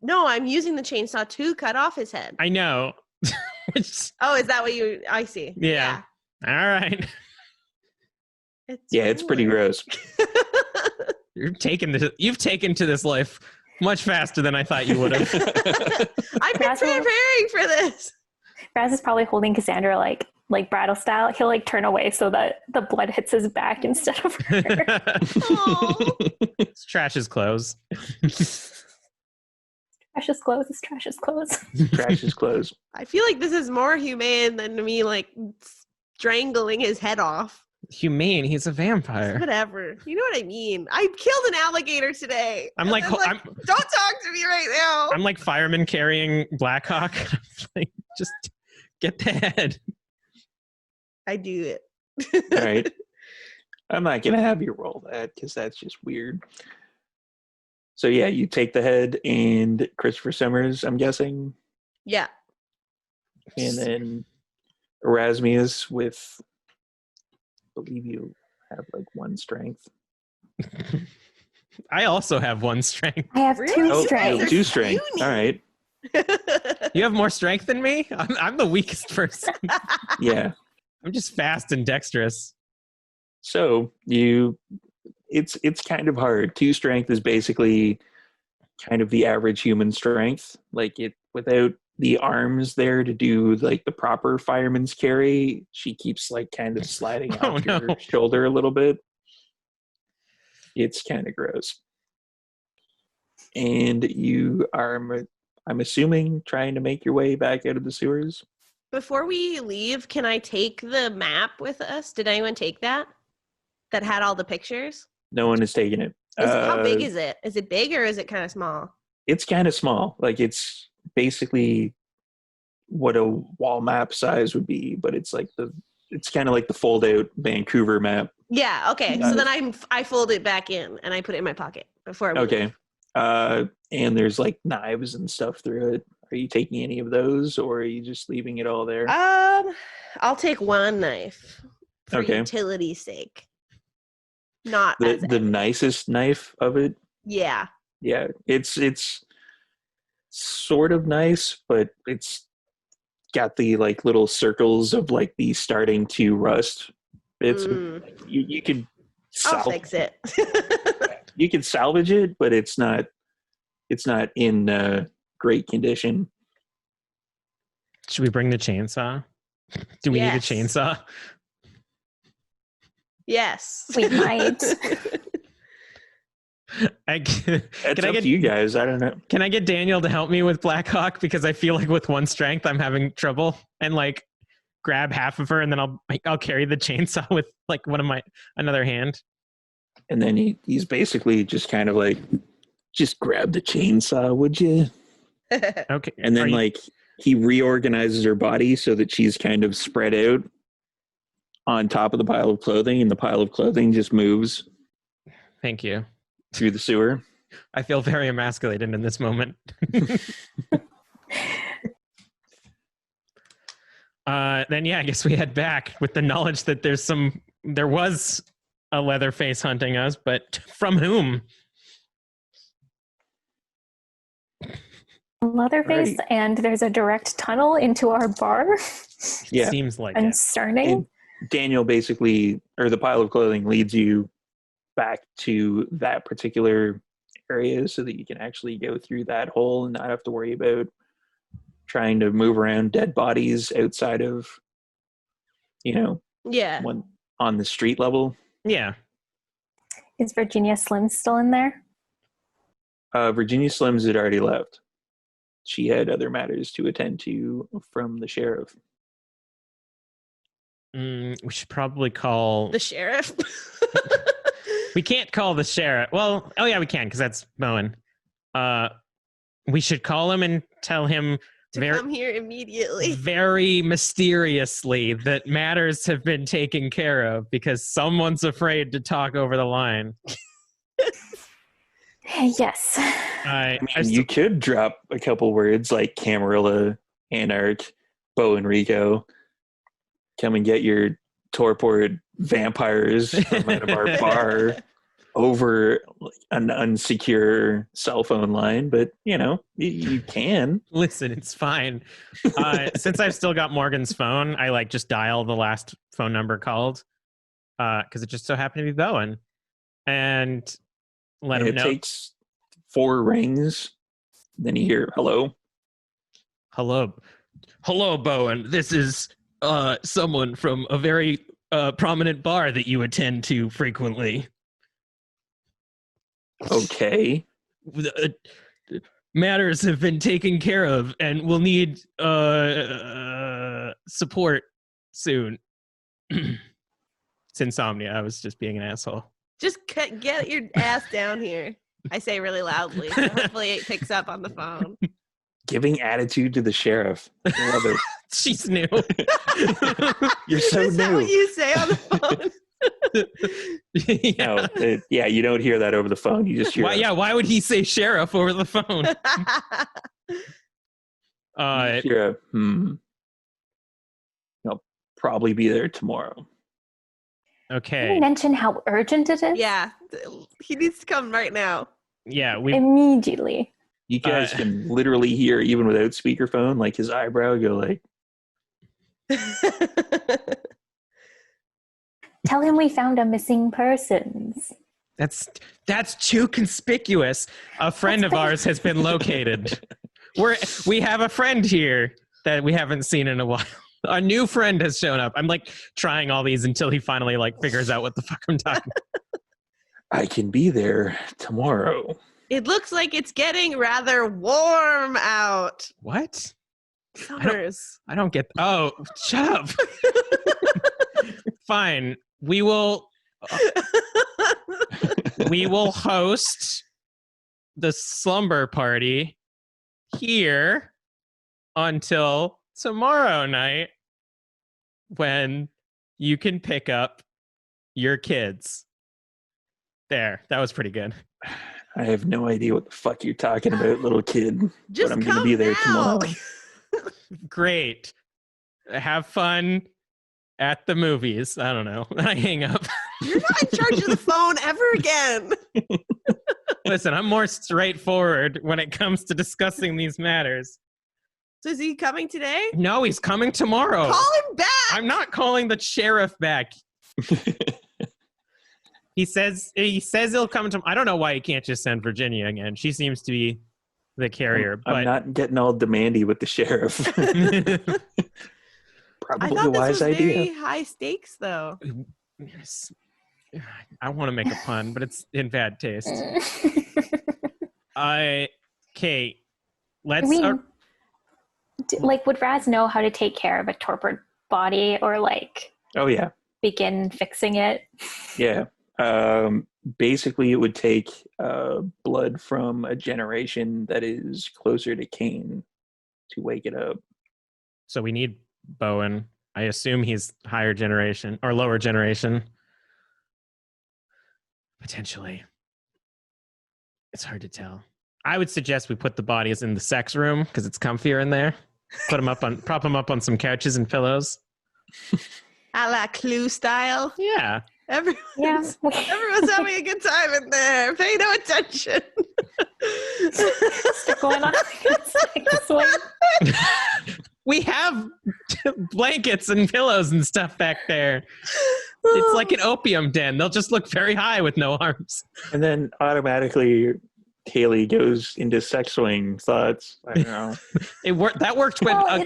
No, I'm using the chainsaw to cut off his head. I know. Oh, is that what you? I see. Yeah. All right. It's pretty gross. You've taken to this life much faster than I thought you would have. I've been preparing for this. Raz is probably holding Cassandra like Brattle style. He'll like turn away so that the blood hits his back instead of her. It's Trash's clothes. Trash's clothes is Trash's clothes. Trash's clothes. I feel like this is more humane than me like strangling his head off. Humane. He's a vampire. Whatever. You know what I mean? I killed an alligator today. I'm And like, then, don't talk to me right now. I'm like fireman carrying Blackhawk. Like, just get the head. I do it. All right. I'm not going to have you roll that because that's just weird. So, yeah, you take the head and Christopher Summers, I'm guessing. Yeah. And then Erasmus with, I believe you have like 1 strength. I also have 1 strength. I have Really? 2 Oh, strength. 2 strength. puny. All right. You have more strength than me? I'm the weakest person. Yeah. I'm just fast and dexterous. So it's kind of hard. 2 strength is basically kind of the average human strength. Like it without the arms there to do like the proper fireman's carry, she keeps like kind of sliding off your shoulder a little bit. It's kind of gross. And you are, I'm assuming, trying to make your way back out of the sewers. Before we leave, can I take the map with us? Did anyone take that? That had all the pictures? No one has taken it. How big is it? Is it big or is it kind of small? It's kind of small. Like it's basically what a wall map size would be, but it's like it's kind of like the fold out Vancouver map. Yeah, okay. So then I fold it back in and I put it in my pocket before we leave. And there's like knives and stuff through it. Are you taking any of those or are you just leaving it all there? I'll take 1 knife for utility's sake. Not the nicest knife of it. Yeah. Yeah, it's sort of nice, but it's got the like little circles of like the starting to rust bits. You could I'll fix it. You can salvage it, but it's not in great condition. Should we bring the chainsaw? Do we need a chainsaw? Yes. We might. It's up to you guys. I don't know. Can I get Daniel to help me with Blackhawk? Because I feel like with 1 strength, I'm having trouble. And like grab half of her and then I'll carry the chainsaw with like another hand. And then he's basically just kind of like, just grab the chainsaw, would you? Okay. And then like he reorganizes her body so that she's kind of spread out on top of the pile of clothing, and the pile of clothing just moves. Thank you. Through the sewer. I feel very emasculated in this moment. Then I guess we head back with the knowledge that there was a Leatherface hunting us, but from whom? Leatherface, and there's a direct tunnel into our bar. Yeah. Seems like concerning. And Daniel basically, or the pile of clothing leads you back to that particular area so that you can actually go through that hole and not have to worry about trying to move around dead bodies outside of, Yeah. one on the street level. Yeah. Is Virginia Slim still in there? Virginia Slims had already left. She had other matters to attend to from the sheriff. We should probably call The sheriff. We can't call the sheriff. Well, oh yeah, we can because that's Bowen. We should call him and tell him to come here immediately. very mysteriously that matters have been taken care of because someone's afraid to talk over the line. Yes. You could drop a couple words like Camarilla, Anarch, Bo and Rico. Come and get your torpor vampires from out of our bar over an unsecure cell phone line, but you can. Listen, it's fine. Since I've still got Morgan's phone, I just dial the last phone number called because it just so happened to be Bowen, and let him know. It takes 4 rings, then you hear hello, Bowen. This is someone from a very prominent bar that you attend to frequently. Okay. Matters have been taken care of and will need support soon. It's insomnia. I was just being an asshole. Just get your ass down here. I say really loudly. So hopefully it picks up on the phone. Giving attitude to the sheriff. I love it. She's new. You're so Is that new. what you say on the phone? No, you don't hear that over the phone. You just hear. Why would he say sheriff over the phone? You hear I'll probably be there tomorrow. Okay. Can you mention how urgent it is? Yeah, he needs to come right now. Yeah, Immediately. You guys can literally hear, even without speakerphone, like his eyebrow go like. Tell him we found a missing persons. That's too conspicuous. A friend of ours has been located. We have a friend here that we haven't seen in a while. A new friend has shown up. I'm trying all these until he finally figures out what the fuck I'm talking about. I can be there tomorrow. It looks like it's getting rather warm out. What? Summers. I don't get. Oh, shut up. Fine. We will host the slumber party here until tomorrow night when you can pick up your kids. There. That was pretty good. I have no idea what the fuck you're talking about, little kid. Just but I'm come gonna be there now. tomorrow. Great. Have fun at the movies. I don't know. I hang up. You're not in charge of the phone ever again. Listen, I'm more straightforward when it comes to discussing these matters. So is he coming today? No, he's coming tomorrow. Call him back. I'm not calling the sheriff back. He says he'll come to. I don't know why he can't just send Virginia again. She seems to be the carrier. I'm not getting all demandy with the sheriff. Probably I thought a this wise was idea. very high stakes, though. I want to make a pun, but it's in bad taste. Kate, let's. Would Raz know how to take care of a torpid body or Oh yeah. begin fixing it? Yeah. Basically, it would take blood from a generation that is closer to Cain to wake it up. So we need Bowen. I assume he's higher generation or lower generation. Potentially. It's hard to tell. I would suggest we put the bodies in the sex room because it's comfier in there. Prop them up on some couches and pillows. A la Clue style. Yeah. Everyone's having a good time in there. Pay no attention. What's going on? We have blankets and pillows and stuff back there. It's like an opium den. They'll just look very high with no arms. And then automatically Haley goes into sex swing thoughts. I don't know. That worked when Well,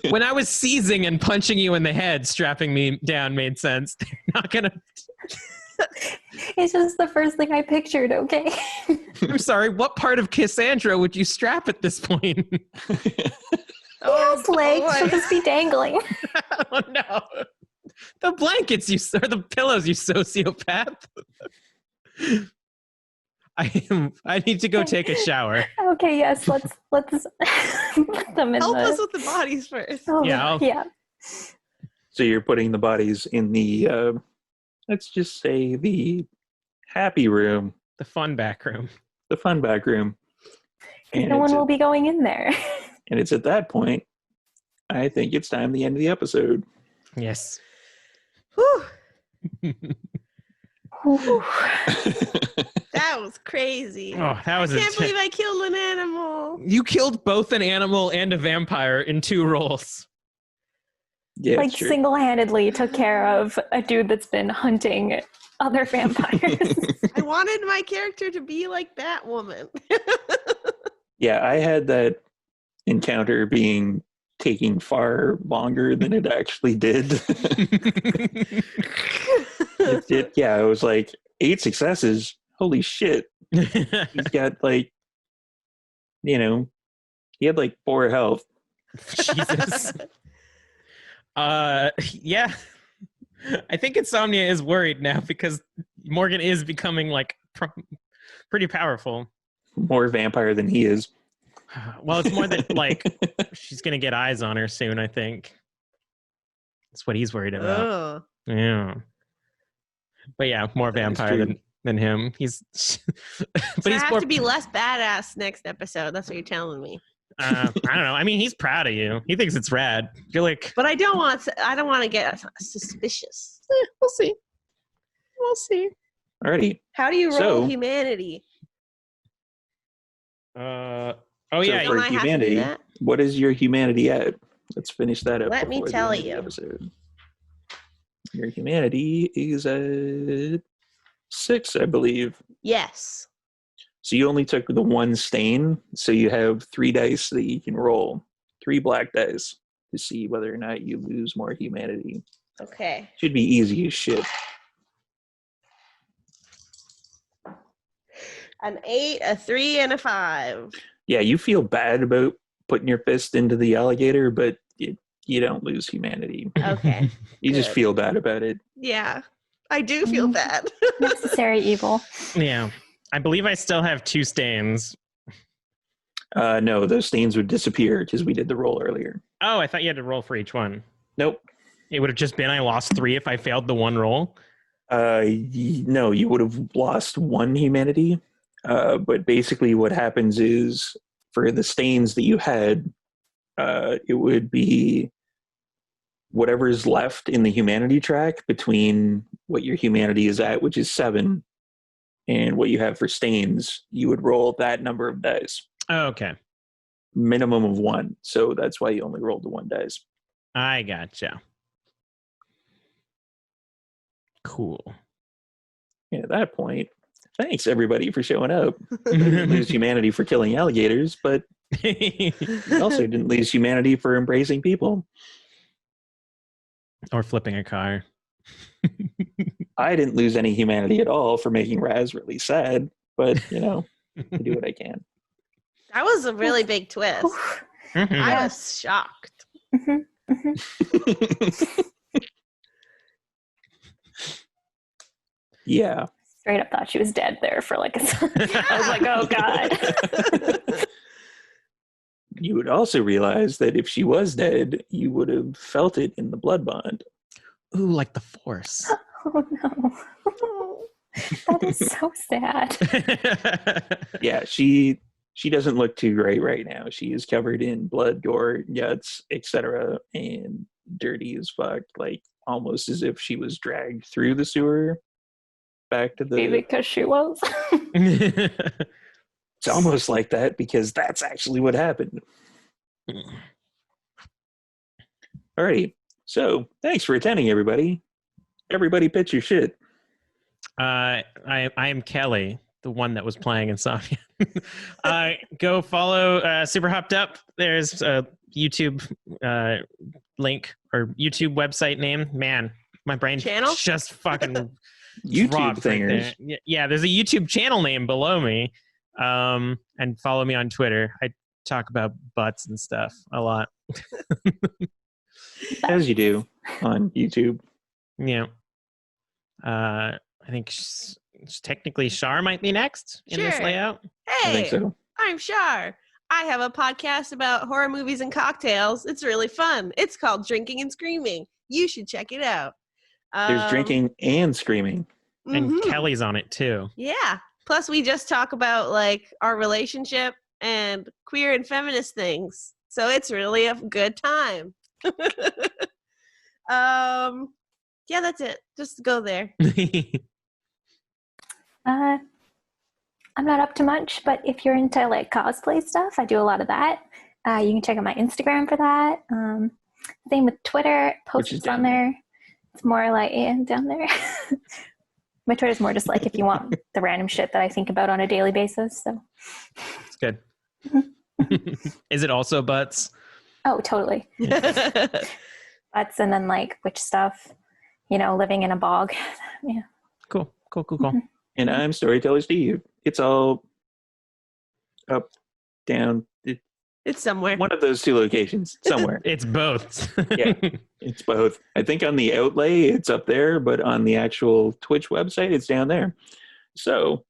when I was seizing and punching you in the head, strapping me down made sense. They're not gonna. it's just the first thing I pictured, okay? I'm sorry. What part of Cassandra would you strap at this point? Yes, legs. boy. She'll just be dangling. Oh no! The blankets, or the pillows, you sociopath. I need to go take a shower. Okay, yes, let's put them in Help the... us with the bodies first. Oh, Yeah, yeah. So you're putting the bodies in the, let's just say the happy room, the fun back room. the fun back room. And No one it's will at- be going in there. And it's at that point, I think it's time to end the episode. Yes. Whew, Ooh. that was crazy. Oh, that was Can't believe I killed an animal. You killed both an animal and a vampire in 2 rolls. Yeah, Like sure. single-handedly took care of a dude that's been hunting other vampires. I wanted my character to be like that woman. Yeah, I had that encounter taking far longer than it actually did. Yeah, it was like 8 successes. Holy shit. He's got like, he had like 4 health. Jesus. Yeah. I think Insomnia is worried now because Morgan is becoming like pretty powerful. More vampire than he is. Well, it's more that like she's gonna get eyes on her soon. I think that's what he's worried about. Oh. Yeah, but yeah, more That is vampire true. than him. He's, but So I he's have more. to be less badass next episode. That's what you're telling me. I don't know. I mean, he's proud of you. He thinks it's rad. You're like, But I don't want to get suspicious. we'll see. We'll see. Alrighty. How do you roll So- humanity? Oh So yeah. for Don't I have to do humanity, that? what is your humanity at? Let's finish that up. Let me before the tell end of the you. episode. Your humanity is at 6, I believe. Yes. So you only took the 1 stain, so you have 3 dice that you can roll. 3 black dice to see whether or not you lose more humanity. Okay. Should be easy as shit. An 8, a 3, and a 5. Yeah, you feel bad about putting your fist into the alligator, but you don't lose humanity. Okay. You just Good. feel bad about it. Yeah. I do feel bad. Necessary evil. Yeah. I believe I still have 2 stains. No, those stains would disappear because we did the roll earlier. Oh, I thought you had to roll for each one. Nope. It would have just been I lost 3 if I failed the 1 roll. No, you would have lost 1 humanity. But basically what happens is for the stains that you had, it would be whatever's left in the humanity track between what your humanity is at, which is 7, and what you have for stains, you would roll that number of dice. Oh, okay. Minimum of 1. So that's why you only rolled the 1 dice. I gotcha. Cool. And at that point, thanks everybody for showing up. You didn't lose humanity for killing alligators, but you also didn't lose humanity for embracing people. Or flipping a car. I didn't lose any humanity at all for making Raz really sad, but I do what I can. That was a really big twist. Oof. Mhm. I was shocked. Mhm, mhm. Yeah. Straight up thought she was dead there for like a second. I was like, oh God. You would also realize that if she was dead, you would have felt it in the blood bond. Ooh, like the Force. Oh no. That is so sad. Yeah, she doesn't look too great right now. She is covered in blood, gore, guts, etc., and dirty as fuck, like almost as if she was dragged through the sewer back to Maybe the. because she was. It's almost like that because that's actually what happened. Alrighty, so thanks for attending, everybody. Everybody pitch your shit. I am Kelly, the one that was playing Insomnia. Go follow Super Hopped Up. There's a YouTube link or YouTube website name. Man, my brain Channel? just fucking YouTube dropped right thingers. there. Yeah, there's a YouTube channel name below me. And follow me on Twitter. I talk about butts and stuff a lot. As you do on YouTube. Yeah. I think technically Shar might be next in this Sure. layout. Hey, I think so. I'm Shar. I have a podcast about horror movies and cocktails. It's really fun. It's called Drinking and Screaming. You should check it out. There's drinking and screaming. And mhm. Kelly's on it too. Yeah. Plus, we just talk about like our relationship and queer and feminist things. So it's really a good time. Yeah, that's it. Just go there. I'm not up to much, but if you're into like cosplay stuff, I do a lot of that. You can check out my Instagram for that. Same with Twitter. Which is Posts on down there. there. It's more like down there. My Twitter is more just like if you want the random shit that I think about on a daily basis. So It's good. Is it also butts? oh, totally. Butts and then like witch stuff. Living in a bog. Yeah. Cool. And I'm Storyteller Steve. It's all up, down, It's somewhere. one of those two locations, somewhere. It's both. Yeah. It's both. I think on the outlay, it's up there, but on the actual Twitch website, it's down there. So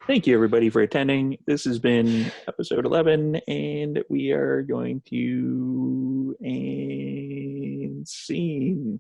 thank you, everybody, for attending. This has been episode 11, and we are going to end scene.